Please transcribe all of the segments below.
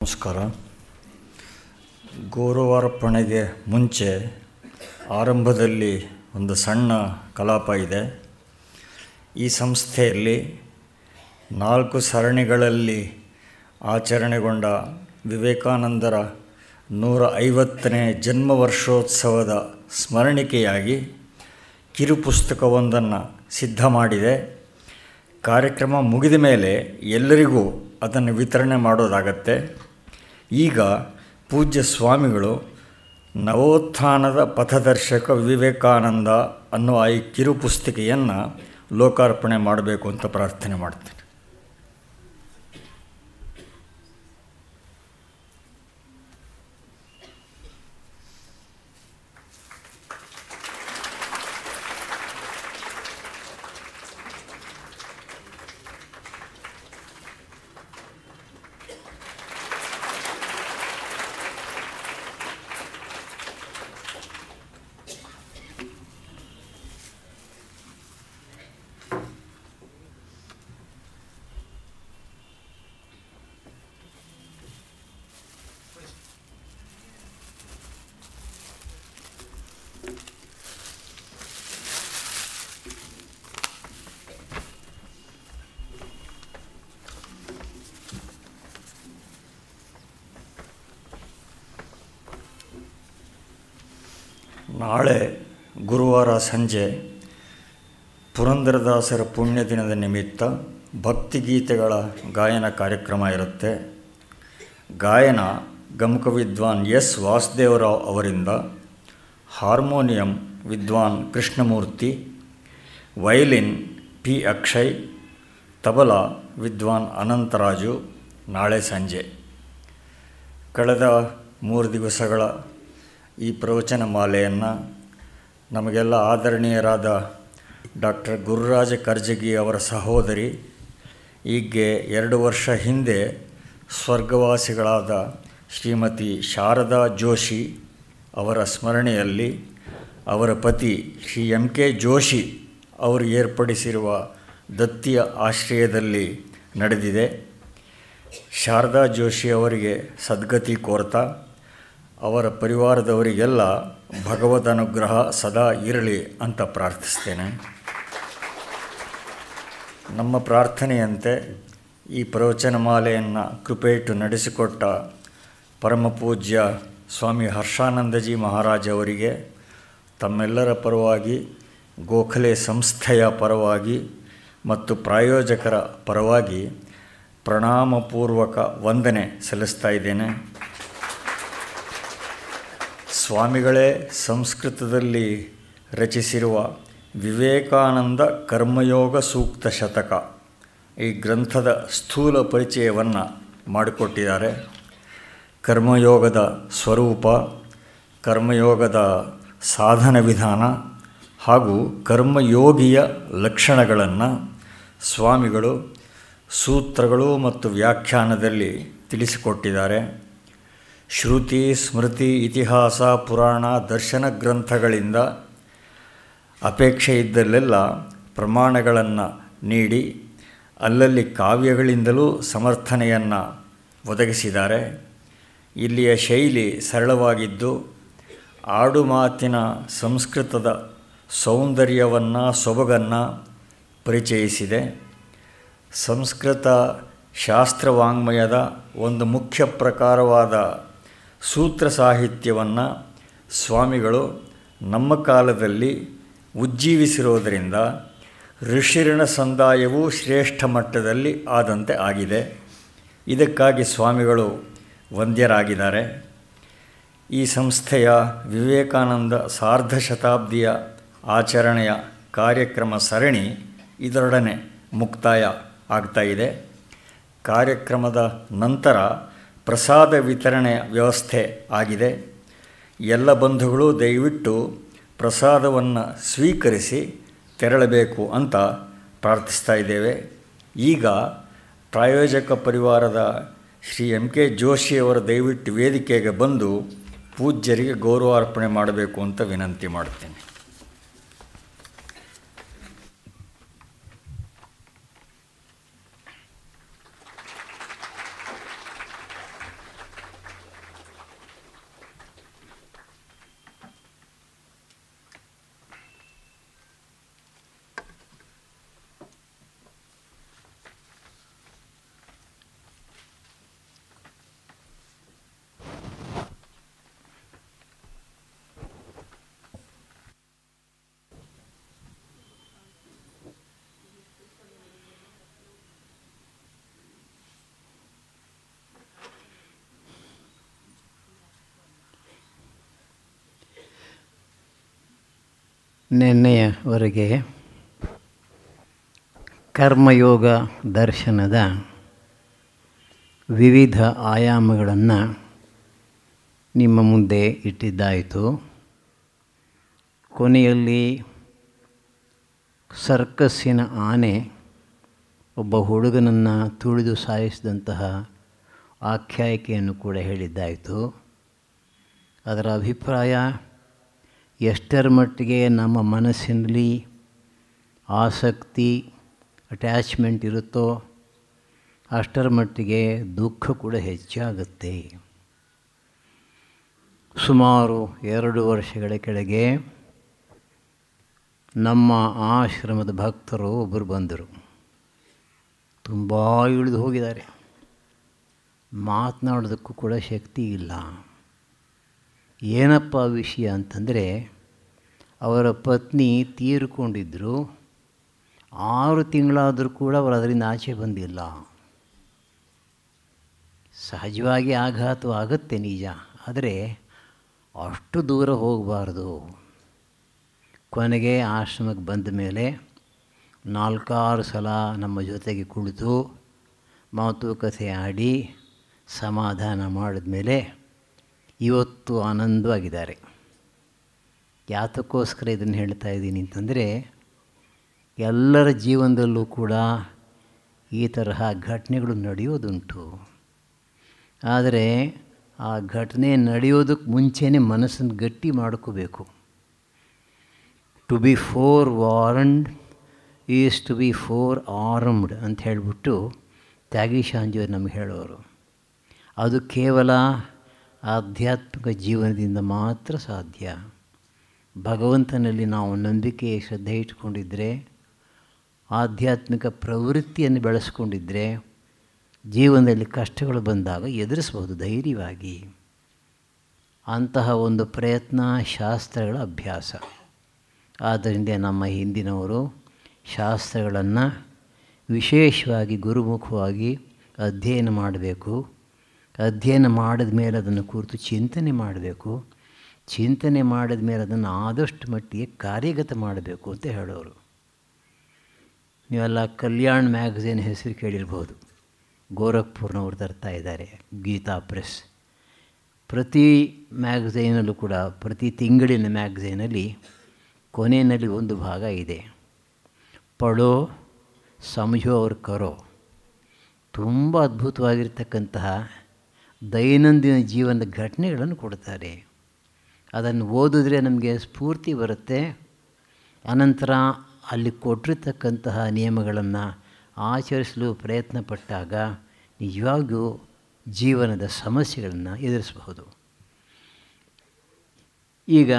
ನಮಸ್ಕಾರ. ಗೌರವಾರ್ಪಣೆಗೆ ಮುಂಚೆ ಆರಂಭದಲ್ಲಿ ಒಂದು ಸಣ್ಣ ಕಲಾಪ ಇದೆ. ಈ ಸಂಸ್ಥೆಯಲ್ಲಿ 4 ಸರಣಿಗಳಲ್ಲಿ ಆಚರಣೆಗೊಂಡ ವಿವೇಕಾನಂದರ 150ನೇ ಜನ್ಮ ವರ್ಷೋತ್ಸವದ ಸ್ಮರಣಿಕೆಯಾಗಿ ಕಿರುಪುಸ್ತಕವೊಂದನ್ನು ಸಿದ್ಧ ಮಾಡಿದೆ. ಕಾರ್ಯಕ್ರಮ ಮುಗಿದ ಮೇಲೆ ಎಲ್ಲರಿಗೂ ಅದನ್ನು ವಿತರಣೆ ಮಾಡೋದಾಗತ್ತೆ. ಈಗ ಪೂಜ್ಯ ಸ್ವಾಮಿಗಳು ನವೋತ್ಥಾನದ ಪಥದರ್ಶಕ ವಿವೇಕಾನಂದ ಅನ್ನುವ ಈ ಕಿರುಪುಸ್ತಿಕೆಯನ್ನು ಲೋಕಾರ್ಪಣೆ ಮಾಡಬೇಕು ಅಂತ ಪ್ರಾರ್ಥನೆ ಮಾಡ್ತೇನೆ. ನಾಳೆ ಗುರುವಾರ ಸಂಜೆ ಪುರಂದರದಾಸರ ಪುಣ್ಯದಿನದ ನಿಮಿತ್ತ ಭಕ್ತಿಗೀತೆಗಳ ಗಾಯನ ಕಾರ್ಯಕ್ರಮ ಇರುತ್ತೆ. ಗಾಯನ ಗಮಕ ವಿದ್ವಾನ್ ಎಸ್ ವಾಸುದೇವರಾವ್ ಅವರಿಂದ, ಹಾರ್ಮೋನಿಯಂ ವಿದ್ವಾನ್ ಕೃಷ್ಣಮೂರ್ತಿ, ವಯಲಿನ್ ಪಿ ಅಕ್ಷಯ್, ತಬಲಾ ವಿದ್ವಾನ್ ಅನಂತರಾಜು. ನಾಳೆ ಸಂಜೆ. ಕಳೆದ 3 ದಿವಸಗಳ ಈ ಪ್ರವಚನ ಮಾಲೆಯನ್ನು ನಮಗೆಲ್ಲ ಆದರಣೀಯರಾದ ಡಾಕ್ಟರ್ ಗುರುರಾಜ ಕರ್ಜಗಿ ಅವರ ಸಹೋದರಿ, ಈಗ್ಗೆ 2 ವರ್ಷ ಹಿಂದೆ ಸ್ವರ್ಗವಾಸಿಗಳಾದ ಶ್ರೀಮತಿ ಶಾರದಾ ಜೋಶಿ ಅವರ ಸ್ಮರಣೆಯಲ್ಲಿ ಅವರ ಪತಿ ಶ್ರೀ ಎಂ.ಕೆ. ಜೋಶಿ ಅವರು ಏರ್ಪಡಿಸಿರುವ ದತ್ತಿಯ ಆಶ್ರಯದಲ್ಲಿ ನಡೆದಿದೆ. ಶಾರದಾ ಜೋಶಿ ಅವರಿಗೆ ಸದ್ಗತಿ ಕೋರ್ತಾ ಅವರ ಪರಿವಾರದವರಿಗೆಲ್ಲ ಭಗವದ್ ಅನುಗ್ರಹ ಸದಾ ಇರಲಿ ಅಂತ ಪ್ರಾರ್ಥಿಸ್ತೇನೆ. ನಮ್ಮ ಪ್ರಾರ್ಥನೆಯಂತೆ ಈ ಪ್ರವಚನ ಮಾಲೆಯನ್ನು ಕೃಪೆಯಿಟ್ಟು ನಡೆಸಿಕೊಟ್ಟ ಪರಮಪೂಜ್ಯ ಸ್ವಾಮಿ ಹರ್ಷಾನಂದಜಿ ಮಹಾರಾಜ್ ಅವರಿಗೆ ತಮ್ಮೆಲ್ಲರ ಪರವಾಗಿ, ಗೋಖಲೆ ಸಂಸ್ಥೆಯ ಪರವಾಗಿ ಮತ್ತು ಪ್ರಾಯೋಜಕರ ಪರವಾಗಿ ಪ್ರಣಾಮಪೂರ್ವಕ ವಂದನೆ ಸಲ್ಲಿಸ್ತಾ ಇದ್ದೇನೆ. ಸ್ವಾಮಿಗಳೇ ಸಂಸ್ಕೃತದಲ್ಲಿ ರಚಿಸಿರುವ ವಿವೇಕಾನಂದ ಕರ್ಮಯೋಗ ಸೂಕ್ತ ಶತಕ ಈ ಗ್ರಂಥದ ಸ್ಥೂಲ ಪರಿಚಯವನ್ನು ಮಾಡಿಕೊಟ್ಟಿದ್ದಾರೆ. ಕರ್ಮಯೋಗದ ಸ್ವರೂಪ, ಕರ್ಮಯೋಗದ ಸಾಧನ ವಿಧಾನ ಹಾಗೂ ಕರ್ಮಯೋಗಿಯ ಲಕ್ಷಣಗಳನ್ನು ಸ್ವಾಮಿಗಳು ಸೂತ್ರಗಳು ಮತ್ತು ವ್ಯಾಖ್ಯಾನದಲ್ಲಿ ತಿಳಿಸಿಕೊಟ್ಟಿದ್ದಾರೆ. ಶ್ರುತಿ, ಸ್ಮೃತಿ, ಇತಿಹಾಸ, ಪುರಾಣ, ದರ್ಶನ ಗ್ರಂಥಗಳಿಂದ ಅಪೇಕ್ಷೆ ಇದ್ದಲ್ಲೆಲ್ಲ ಪ್ರಮಾಣಗಳನ್ನು ನೀಡಿ ಅಲ್ಲಲ್ಲಿ ಕಾವ್ಯಗಳಿಂದಲೂ ಸಮರ್ಥನೆಯನ್ನು ಒದಗಿಸಿದ್ದಾರೆ. ಇಲ್ಲಿಯ ಶೈಲಿ ಸರಳವಾಗಿದ್ದು ಆಡು ಮಾತಿನ ಸಂಸ್ಕೃತದ ಸೌಂದರ್ಯವನ್ನು, ಸೊಬಗನ್ನು ಪರಿಚಯಿಸಿದೆ. ಸಂಸ್ಕೃತ ಶಾಸ್ತ್ರವಾಂಗ್ಮಯದ ಒಂದು ಮುಖ್ಯ ಪ್ರಕಾರವಾದ ಸೂತ್ರ ಸಾಹಿತ್ಯವನ್ನು ಸ್ವಾಮಿಗಳು ನಮ್ಮ ಕಾಲದಲ್ಲಿ ಉಜ್ಜೀವಿಸಿರೋದರಿಂದ ಋಷಿಋಣ ಸಂದಾಯವೂ ಶ್ರೇಷ್ಠ ಮಟ್ಟದಲ್ಲಿ ಆದಂತೆ ಆಗಿದೆ. ಇದಕ್ಕಾಗಿ ಸ್ವಾಮಿಗಳು ವಂದ್ಯರಾಗಿದ್ದಾರೆ. ಈ ಸಂಸ್ಥೆಯ ವಿವೇಕಾನಂದ ಸಾರ್ಧ ಶತಾಬ್ದಿಯ ಆಚರಣೆಯ ಕಾರ್ಯಕ್ರಮ ಸರಣಿ ಇದರೊಡನೆ ಮುಕ್ತಾಯ ಆಗ್ತಾಯಿದೆ. ಕಾರ್ಯಕ್ರಮದ ನಂತರ ಪ್ರಸಾದ ವಿತರಣೆಯ ವ್ಯವಸ್ಥೆ ಆಗಿದೆ. ಎಲ್ಲ ಬಂಧುಗಳು ದಯವಿಟ್ಟು ಪ್ರಸಾದವನ್ನು ಸ್ವೀಕರಿಸಿ ತೆರಳಬೇಕು ಅಂತ ಪ್ರಾರ್ಥಿಸ್ತಾ ಇದ್ದೇವೆ. ಈಗ ಪ್ರಾಯೋಜಕ ಪರಿವಾರದ ಶ್ರೀ ಎಂ.ಕೆ. ಜೋಶಿಯವರು ದಯವಿಟ್ಟು ವೇದಿಕೆಗೆ ಬಂದು ಪೂಜ್ಯರಿಗೆ ಗೌರವಾರ್ಪಣೆ ಮಾಡಬೇಕು ಅಂತ ವಿನಂತಿ ಮಾಡ್ತೇನೆ. ನಿನ್ನೆಯವರೆಗೆ ಕರ್ಮಯೋಗ ದರ್ಶನದ ವಿವಿಧ ಆಯಾಮಗಳನ್ನು ನಿಮ್ಮ ಮುಂದೆ ಇಟ್ಟಿದ್ದಾಯಿತು. ಕೊನೆಯಲ್ಲಿ ಸರ್ಕಸ್ಸಿನ ಆನೆ ಒಬ್ಬ ಹುಡುಗನನ್ನು ತುಳಿದು ಸಾಯಿಸಿದಂತಹ ಆಖ್ಯಾಯಿಕೆಯನ್ನು ಕೂಡ ಹೇಳಿದ್ದಾಯಿತು. ಅದರ ಅಭಿಪ್ರಾಯ ಎಷ್ಟರ ಮಟ್ಟಿಗೆ ನಮ್ಮ ಮನಸ್ಸಿನಲ್ಲಿ ಆಸಕ್ತಿ ಅಟ್ಯಾಚ್ಮೆಂಟ್ ಇರುತ್ತೋ ಅಷ್ಟರ ಮಟ್ಟಿಗೆ ದುಃಖ ಕೂಡ ಹೆಚ್ಚಾಗುತ್ತೆ. ಸುಮಾರು 2 ವರ್ಷಗಳ ಕೆಳಗೆ ನಮ್ಮ ಆಶ್ರಮದ ಭಕ್ತರು ಒಬ್ಬರು ಬಂದರು. ತುಂಬ ಇಳಿದು ಹೋಗಿದ್ದಾರೆ, ಮಾತನಾಡೋದಕ್ಕೂ ಕೂಡ ಶಕ್ತಿ ಇಲ್ಲ. ಏನಪ್ಪ ವಿಷಯ ಅಂತಂದರೆ, ಅವರ ಪತ್ನಿ ತೀರಿಕೊಂಡಿದ್ದರು. 6 ತಿಂಗಳಾದರೂ ಕೂಡ ಅವರು ಅದರಿಂದ ಆಚೆ ಬಂದಿಲ್ಲ. ಸಹಜವಾಗಿ ಆಘಾತವಾಗುತ್ತೆ ನಿಜ, ಆದರೆ ಅಷ್ಟು ದೂರ ಹೋಗಬಾರ್ದು. ಕೊನೆಗೆ ಆಶ್ರಮಕ್ಕೆ ಬಂದ ಮೇಲೆ 4-6 ಸಲ ನಮ್ಮ ಜೊತೆಗೆ ಕುಳಿತು ಮಾತುಕತೆ ಆಡಿ ಸಮಾಧಾನ ಮಾಡಿದ ಮೇಲೆ ಇವತ್ತು ಆನಂದವಾಗಿದ್ದಾರೆ. ಯಾತಕ್ಕೋಸ್ಕರ ಇದನ್ನು ಹೇಳ್ತಾ ಇದ್ದೀನಿ ಅಂತಂದರೆ, ಎಲ್ಲರ ಜೀವನದಲ್ಲೂ ಕೂಡ ಈ ತರಹ ಘಟನೆಗಳು ನಡೆಯೋದುಂಟು. ಆದರೆ ಆ ಘಟನೆ ನಡೆಯೋದಕ್ಕೆ ಮುಂಚೆನೇ ಮನಸ್ಸನ್ನು ಗಟ್ಟಿ ಮಾಡ್ಕೋಬೇಕು. To be forewarned is to be forearmed ಅಂತ ಹೇಳಿಬಿಟ್ಟು ತ್ಯಾಗೀಶಾಂಜಿಯವರು ನಮಗೆ ಹೇಳೋರು. ಅದು ಕೇವಲ ಆಧ್ಯಾತ್ಮಿಕ ಜೀವನದಿಂದ ಮಾತ್ರ ಸಾಧ್ಯ. ಭಗವಂತನಲ್ಲಿ ನಾವು ನಂಬಿಕೆ ಶ್ರದ್ಧೆ ಇಟ್ಕೊಂಡಿದ್ದರೆ, ಆಧ್ಯಾತ್ಮಿಕ ಪ್ರವೃತ್ತಿಯನ್ನು ಬೆಳೆಸ್ಕೊಂಡಿದ್ದರೆ, ಜೀವನದಲ್ಲಿ ಕಷ್ಟಗಳು ಬಂದಾಗ ಎದುರಿಸ್ಬೋದು ಧೈರ್ಯವಾಗಿ. ಅಂತಹ ಒಂದು ಪ್ರಯತ್ನ ಶಾಸ್ತ್ರಗಳ ಅಭ್ಯಾಸ. ಆದ್ದರಿಂದ ನಮ್ಮ ಹಿಂದಿನವರು ಶಾಸ್ತ್ರಗಳನ್ನು ವಿಶೇಷವಾಗಿ ಗುರುಮುಖವಾಗಿ ಅಧ್ಯಯನ ಮಾಡಬೇಕು. ಅಧ್ಯಯನ ಮಾಡಿದ ಮೇಲೆ ಅದನ್ನು ಕುರಿತು ಚಿಂತನೆ ಮಾಡಬೇಕು. ಚಿಂತನೆ ಮಾಡಿದ ಮೇಲೆ ಅದನ್ನು ಆದಷ್ಟು ಮಟ್ಟಿಗೆ ಕಾರ್ಯಗತ ಮಾಡಬೇಕು ಅಂತ ಹೇಳೋರು. ನೀವೆಲ್ಲ ಕಲ್ಯಾಣ್ ಮ್ಯಾಗಝೀನ್ ಹೆಸರು ಕೇಳಿರ್ಬೋದು. ಗೋರಖ್ಪುರ್ನವ್ರು ತರ್ತಾ ಇದ್ದಾರೆ, ಗೀತಾ ಪ್ರೆಸ್. ಪ್ರತಿ ಮ್ಯಾಗಝೈನಲ್ಲೂ ಕೂಡ, ಪ್ರತಿ ತಿಂಗಳಿನ ಮ್ಯಾಗಝೈನಲ್ಲಿ ಕೊನೆಯಲ್ಲಿ ಒಂದು ಭಾಗ ಇದೆ, ಪಡೋ ಸಮझो और करो. ತುಂಬ ಅದ್ಭುತವಾಗಿರ್ತಕ್ಕಂತಹ ದೈನಂದಿನ ಜೀವನದ ಘಟನೆಗಳನ್ನು ಕೊಡ್ತಾರೆ. ಅದನ್ನು ಓದಿದ್ರೆ ನಮಗೆ ಸ್ಫೂರ್ತಿ ಬರುತ್ತೆ. ಅನಂತರ ಅಲ್ಲಿ ಕೊಟ್ಟಿರ್ತಕ್ಕಂತಹ ನಿಯಮಗಳನ್ನು ಆಚರಿಸಲು ಪ್ರಯತ್ನ ಪಟ್ಟಾಗ ನಿಜವಾಗಿಯೂ ಜೀವನದ ಸಮಸ್ಯೆಗಳನ್ನು ಎದುರಿಸಬಹುದು. ಈಗ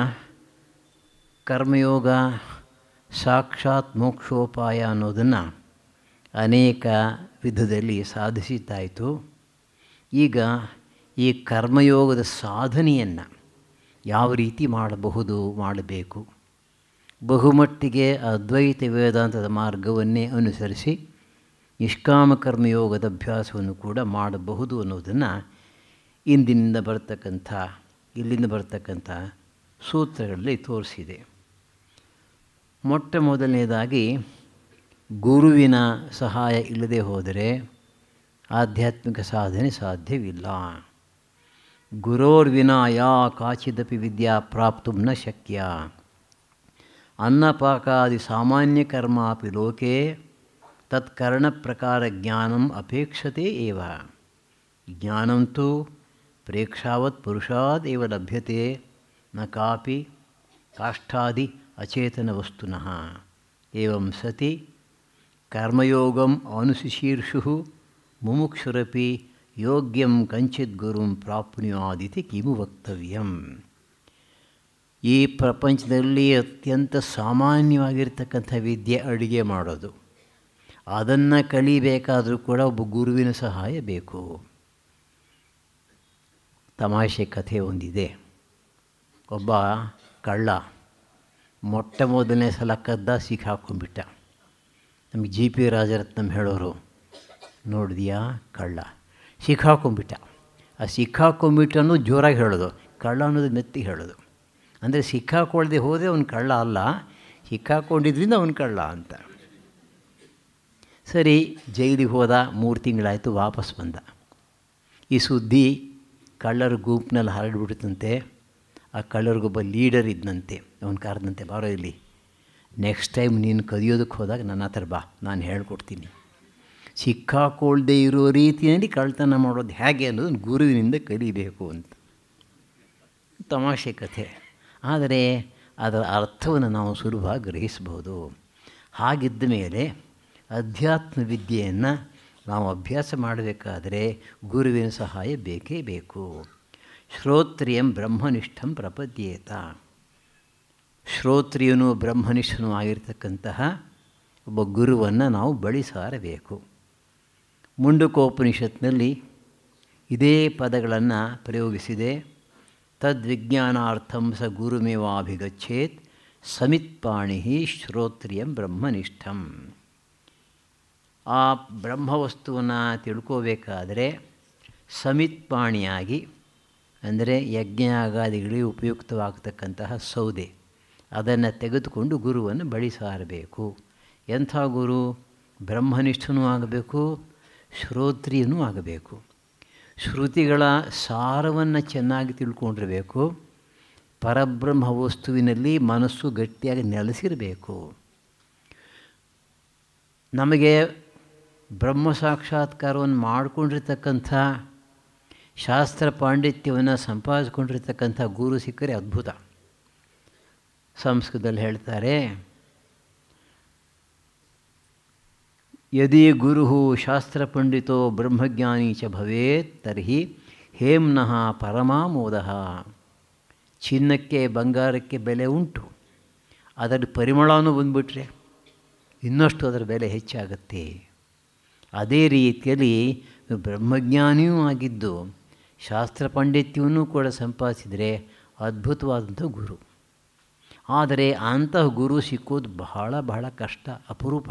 ಕರ್ಮಯೋಗ ಸಾಕ್ಷಾತ್ ಮೋಕ್ಷೋಪಾಯ ಅನ್ನೋದನ್ನು ಅನೇಕ ವಿಧದಲ್ಲಿ ಸಾಧಿಸಿದ್ದಾಯಿತು. ಈಗ ಈ ಕರ್ಮಯೋಗದ ಸಾಧನೆಯನ್ನು ಯಾವ ರೀತಿ ಮಾಡಬೇಕು, ಬಹುಮಟ್ಟಿಗೆ ಅದ್ವೈತ ವೇದಾಂತದ ಮಾರ್ಗವನ್ನೇ ಅನುಸರಿಸಿ ನಿಷ್ಕಾಮ ಕರ್ಮಯೋಗದ ಅಭ್ಯಾಸವನ್ನು ಕೂಡ ಮಾಡಬಹುದು ಅನ್ನೋದನ್ನು ಇಲ್ಲಿಂದ ಬರ್ತಕ್ಕಂಥ ಸೂತ್ರಗಳಲ್ಲಿ ತೋರಿಸಿದೆ. ಮೊಟ್ಟ ಮೊದಲನೇದಾಗಿ, ಗುರುವಿನ ಸಹಾಯ ಇಲ್ಲದೆ ಹೋದರೆ ಆಧ್ಯಾತ್ಮಿಕ ಸಾಧನೆ ಸಾಧ್ಯವಿಲ್ಲ. ಗುರೋರ್ವಿನಾ ಯಾ ಕಾಚಿದಪಿ ವಿದ್ಯಾ ಪ್ರಾಪ್ತು ನ ಶಕ್ಯ. ಅನ್ನಪಾಕಾದಿ ಸಾಮಾನ್ಯ ಕರ್ಮಾಪಿ ಲೋಕೆ ತತ್ಕರಣ ಪ್ರಕಾರ ಜ್ಞಾನಂ ಅಪೇಕ್ಷತೆ ಏವ. ಜ್ಞಾನಂತೂ ಪ್ರೇಕ್ಷಾವತ್ ಪುರುಷಾದ್ ಏವ ಲಭ್ಯತೆ ನ ಕಾಪಿ ಕಾಷ್ಠಾದಿ ಅಚೇತನ ವಸ್ತುನಃ. ಏವಂ ಸತಿ ಕರ್ಮಯೋಗಂ ಅನುಶಿಶೀರ್ಷು ಮುಮುಕ್ಷುರಪಿ ಯೋಗ್ಯಂ ಕಂಚಿತ್ ಗುರುಂ ಪ್ರಾಪ್ನುಯಾದಿತಿ ಕಿಮು ವಕ್ತವ್ಯಂ. ಈ ಪ್ರಪಂಚದಲ್ಲಿ ಅತ್ಯಂತ ಸಾಮಾನ್ಯವಾಗಿರ್ತಕ್ಕಂಥ ವಿದ್ಯೆ ಅಡುಗೆ ಮಾಡೋದು. ಅದನ್ನು ಕಲಿಬೇಕಾದರೂ ಕೂಡ ಒಬ್ಬ ಗುರುವಿನ ಸಹಾಯ ಬೇಕು. ತಮಾಷೆ ಕಥೆ ಒಂದಿದೆ. ಒಬ್ಬ ಕಳ್ಳ ಮೊಟ್ಟ ಮೊದಲನೇ ಸಲ ಕದ್ದ, ಸಿಕ್ಕಾಕೊಂಡ್ಬಿಟ್ಟ. ನಮಗೆ ಜಿ ಪಿ ರಾಜರತ್ನಂ ಹೇಳೋರು, ನೋಡಿದ್ಯಾ ಕಳ್ಳ ಸಿಕ್ಕಾಕೊಂಡ್ಬಿಟ್ಟ. ಆ ಸಿಕ್ಕಾಕೊಂಡ್ಬಿಟ್ಟು ಅನ್ನೋದು ಜೋರಾಗಿ ಹೇಳೋದು, ಕಳ್ಳ ಅನ್ನೋದು ಮೆತ್ತಿ ಹೇಳೋದು. ಅಂದರೆ ಸಿಕ್ಕಾಕೊಳ್ಳದೆ ಹೋದರೆ ಅವನು ಕಳ್ಳ ಅಲ್ಲ, ಸಿಕ್ಕಾಕೊಂಡಿದ್ರಿಂದ ಅವನು ಕಳ್ಳ ಅಂತ. ಸರಿ, ಜೈಲಿಗೆ ಹೋದ, 3 ತಿಂಗಳಾಯಿತು, ವಾಪಸ್ ಬಂದ. ಈ ಸುದ್ದಿ ಕಳ್ಳರ ಗುಂಪಿನಲ್ಲಿ ಹರಡ್ಬಿಡ್ತಂತೆ. ಆ ಕಳ್ಳರಿಗೊಬ್ಬ ಲೀಡರ್ ಇದ್ದಂತೆ, ಅವನು ಕರೆದಂತೆ, ಬಾರೋ ಇಲ್ಲಿ, ನೆಕ್ಸ್ಟ್ ಟೈಮ್ ನೀನು ಕದಿಯೋದಕ್ಕೆ ಹೋದಾಗ ನನ್ನ ಹತ್ರ ಬಾ, ನಾನು ಹೇಳ್ಕೊಡ್ತೀನಿ. ಸಿಕ್ಕಾಕೊಳ್ದೇ ಇರೋ ರೀತಿಯಲ್ಲಿ ಕಳ್ತನ ಮಾಡೋದು ಹೇಗೆ ಅನ್ನೋದು ಗುರುವಿನಿಂದ ಕಲಿಬೇಕು ಅಂತ. ತಮಾಷೆ ಕಥೆ, ಆದರೆ ಅದರ ಅರ್ಥವನ್ನು ನಾವು ಸುಲಭವಾಗಿ ಗ್ರಹಿಸಬಹುದು. ಹಾಗಿದ್ದ ಮೇಲೆ ಅಧ್ಯಾತ್ಮ ವಿದ್ಯೆಯನ್ನು ನಾವು ಅಭ್ಯಾಸ ಮಾಡಬೇಕಾದರೆ ಗುರುವಿನ ಸಹಾಯ ಬೇಕೇ ಬೇಕು. ಶ್ರೋತ್ರಿಯಂ ಬ್ರಹ್ಮನಿಷ್ಠಂ ಪ್ರಪದ್ಯೇತ. ಶ್ರೋತ್ರಿಯನೂ ಬ್ರಹ್ಮನಿಷ್ಠನೂ ಆಗಿರ್ತಕ್ಕಂತಹ ಒಬ್ಬ ಗುರುವನ್ನು ನಾವು ಬಳಿ ಸಾರಬೇಕು. ಮುಂಡಕೋಪನಿಷತ್ನಲ್ಲಿ ಇದೇ ಪದಗಳನ್ನು ಪ್ರಯೋಗಿಸಿದೆ. ತದ್ವಿಜ್ಞಾನಾರ್ಥಂ ಸ ಗುರುಮೇವಾಭಿಗಚ್ಚೇತ್ ಸಮಿತ್ಪಾಣಿ ಶ್ರೋತ್ರಿಯಂ ಬ್ರಹ್ಮನಿಷ್ಠಂ. ಆ ಬ್ರಹ್ಮವಸ್ತುವನ್ನು ತಿಳ್ಕೋಬೇಕಾದರೆ ಸಮಿತ್ಪಾಣಿಯಾಗಿ, ಅಂದರೆ ಯಜ್ಞಯಾಗಾದಿಗಳಿಗೆ ಉಪಯುಕ್ತವಾಗತಕ್ಕಂತಹ ಸೌದೆ, ಅದನ್ನು ತೆಗೆದುಕೊಂಡು ಗುರುವನ್ನು ಬಳಿ ಸಾರಬೇಕು. ಎಂಥ ಗುರು? ಬ್ರಹ್ಮನಿಷ್ಠನೂ ಆಗಬೇಕು, ಶ್ರೋತ್ರಿಯನೂ ಆಗಬೇಕು. ಶ್ರುತಿಗಳ ಸಾರವನ್ನು ಚೆನ್ನಾಗಿ ತಿಳ್ಕೊಂಡಿರಬೇಕು. ಪರಬ್ರಹ್ಮ ವಸ್ತುವಿನಲ್ಲಿ ಮನಸ್ಸು ಗಟ್ಟಿಯಾಗಿ ನೆಲೆಸಿರಬೇಕು. ನಮಗೆ ಬ್ರಹ್ಮ ಸಾಕ್ಷಾತ್ಕಾರವನ್ನು ಮಾಡಿಕೊಂಡಿರ್ತಕ್ಕಂಥ, ಶಾಸ್ತ್ರ ಪಾಂಡಿತ್ಯವನ್ನು ಸಂಪಾದಿಸ್ಕೊಂಡಿರ್ತಕ್ಕಂಥ ಗುರು ಸಿಕ್ಕರೆ ಅದ್ಭುತ. ಸಂಸ್ಕೃತದಲ್ಲಿ ಹೇಳ್ತಾರೆ, ಯದಿ ಗುರು ಶಾಸ್ತ್ರ ಪಂಡಿತೋ ಬ್ರಹ್ಮಜ್ಞಾನಿ ಚ ಭವೇತ್ ತರ್ಹಿ ಹೇಮ್ನಃ ಪರಮಾಮೋದಃ. ಚಿನ್ನಕ್ಕೆ ಬಂಗಾರಕ್ಕೆ ಬೆಲೆ ಉಂಟು, ಅದರ ಪರಿಮಳನೂ ಬಂದುಬಿಟ್ರೆ ಇನ್ನಷ್ಟು ಅದರ ಬೆಲೆ ಹೆಚ್ಚಾಗುತ್ತೆ. ಅದೇ ರೀತಿಯಲ್ಲಿ ಬ್ರಹ್ಮಜ್ಞಾನಿಯೂ ಆಗಿದ್ದು ಶಾಸ್ತ್ರ ಪಾಂಡಿತ್ಯವನ್ನೂ ಕೂಡ ಸಂಪಾದಿಸಿದರೆ ಅದ್ಭುತವಾದಂಥ ಗುರು. ಆದರೆ ಅಂತಹ ಗುರು ಸಿಕ್ಕೋದು ಬಹಳ ಬಹಳ ಕಷ್ಟ, ಅಪರೂಪ.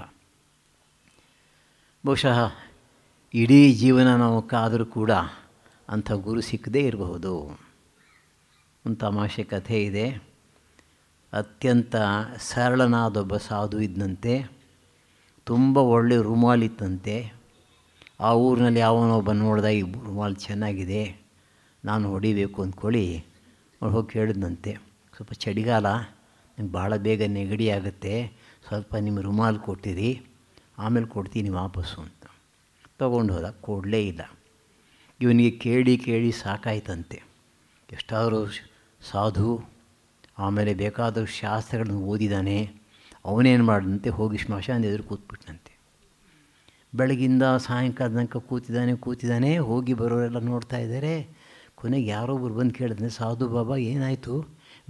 ಬಹುಶಃ ಇಡೀ ಜೀವನ ನಾವು ಕಾದರೂ ಕೂಡ ಅಂಥ ಗುರು ಸಿಕ್ಕದೇ ಇರಬಹುದು. ಒಂದು ತಮಾಷೆ ಕಥೆ ಇದೆ. ಅತ್ಯಂತ ಸರಳನಾದೊಬ್ಬ ಸಾಧು ಇದ್ದಂತೆ. ತುಂಬ ಒಳ್ಳೆಯ ರುಮಾಲಿತ್ತಂತೆ. ಆ ಊರಿನಲ್ಲಿ ಯಾವನೊಬ್ಬ ನೋಡ್ದ, ಈ ರುಮಾಲು ಚೆನ್ನಾಗಿದೆ, ನಾನು ಹೊಡಿಬೇಕು ಅಂದ್ಕೊಳ್ಳಿ ಅವ್ರು ಹೋಗಿ ಕೇಳಿದಂತೆ, ಸ್ವಲ್ಪ ಚಳಿಗಾಲ, ನಿಮ್ಗೆ ಭಾಳ ಬೇಗ ನೆಗಡಿ ಆಗುತ್ತೆ, ಸ್ವಲ್ಪ ನಿಮ್ಮ ರುಮಾಲು ಕೊಟ್ಟಿರಿ, ಆಮೇಲೆ ಕೊಡ್ತೀನಿ ವಾಪಸ್ಸು ಅಂತ. ತೊಗೊಂಡು ಹೋದ, ಕೊಡಲೇ ಇಲ್ಲ. ಇವನಿಗೆ ಕೇಳಿ ಕೇಳಿ ಸಾಕಾಯ್ತಂತೆ. ಎಷ್ಟಾದರೂ ಸಾಧು, ಆಮೇಲೆ ಬೇಕಾದರೂ ಶಾಸ್ತ್ರಗಳನ್ನು ಓದಿದ್ದಾನೆ. ಅವನೇನು ಮಾಡಿದಂತೆ, ಹೋಗಿ ಸ್ಮಶಾನದ ಎದುರು ಕೂತ್ಬಿಟ್ಟನಂತೆ. ಬೆಳಗಿಂದ ಸಾಯಂಕಾಲ ತನಕ ಕೂತಿದ್ದಾನೆ. ಹೋಗಿ ಬರೋರೆಲ್ಲ ನೋಡ್ತಾ ಇದ್ದಾರೆ. ಕೊನೆಗೆ ಯಾರೊಬ್ಬರು ಬಂದು ಕೇಳಿದ್ರೆ, ಸಾಧು ಬಾಬಾ ಏನಾಯಿತು,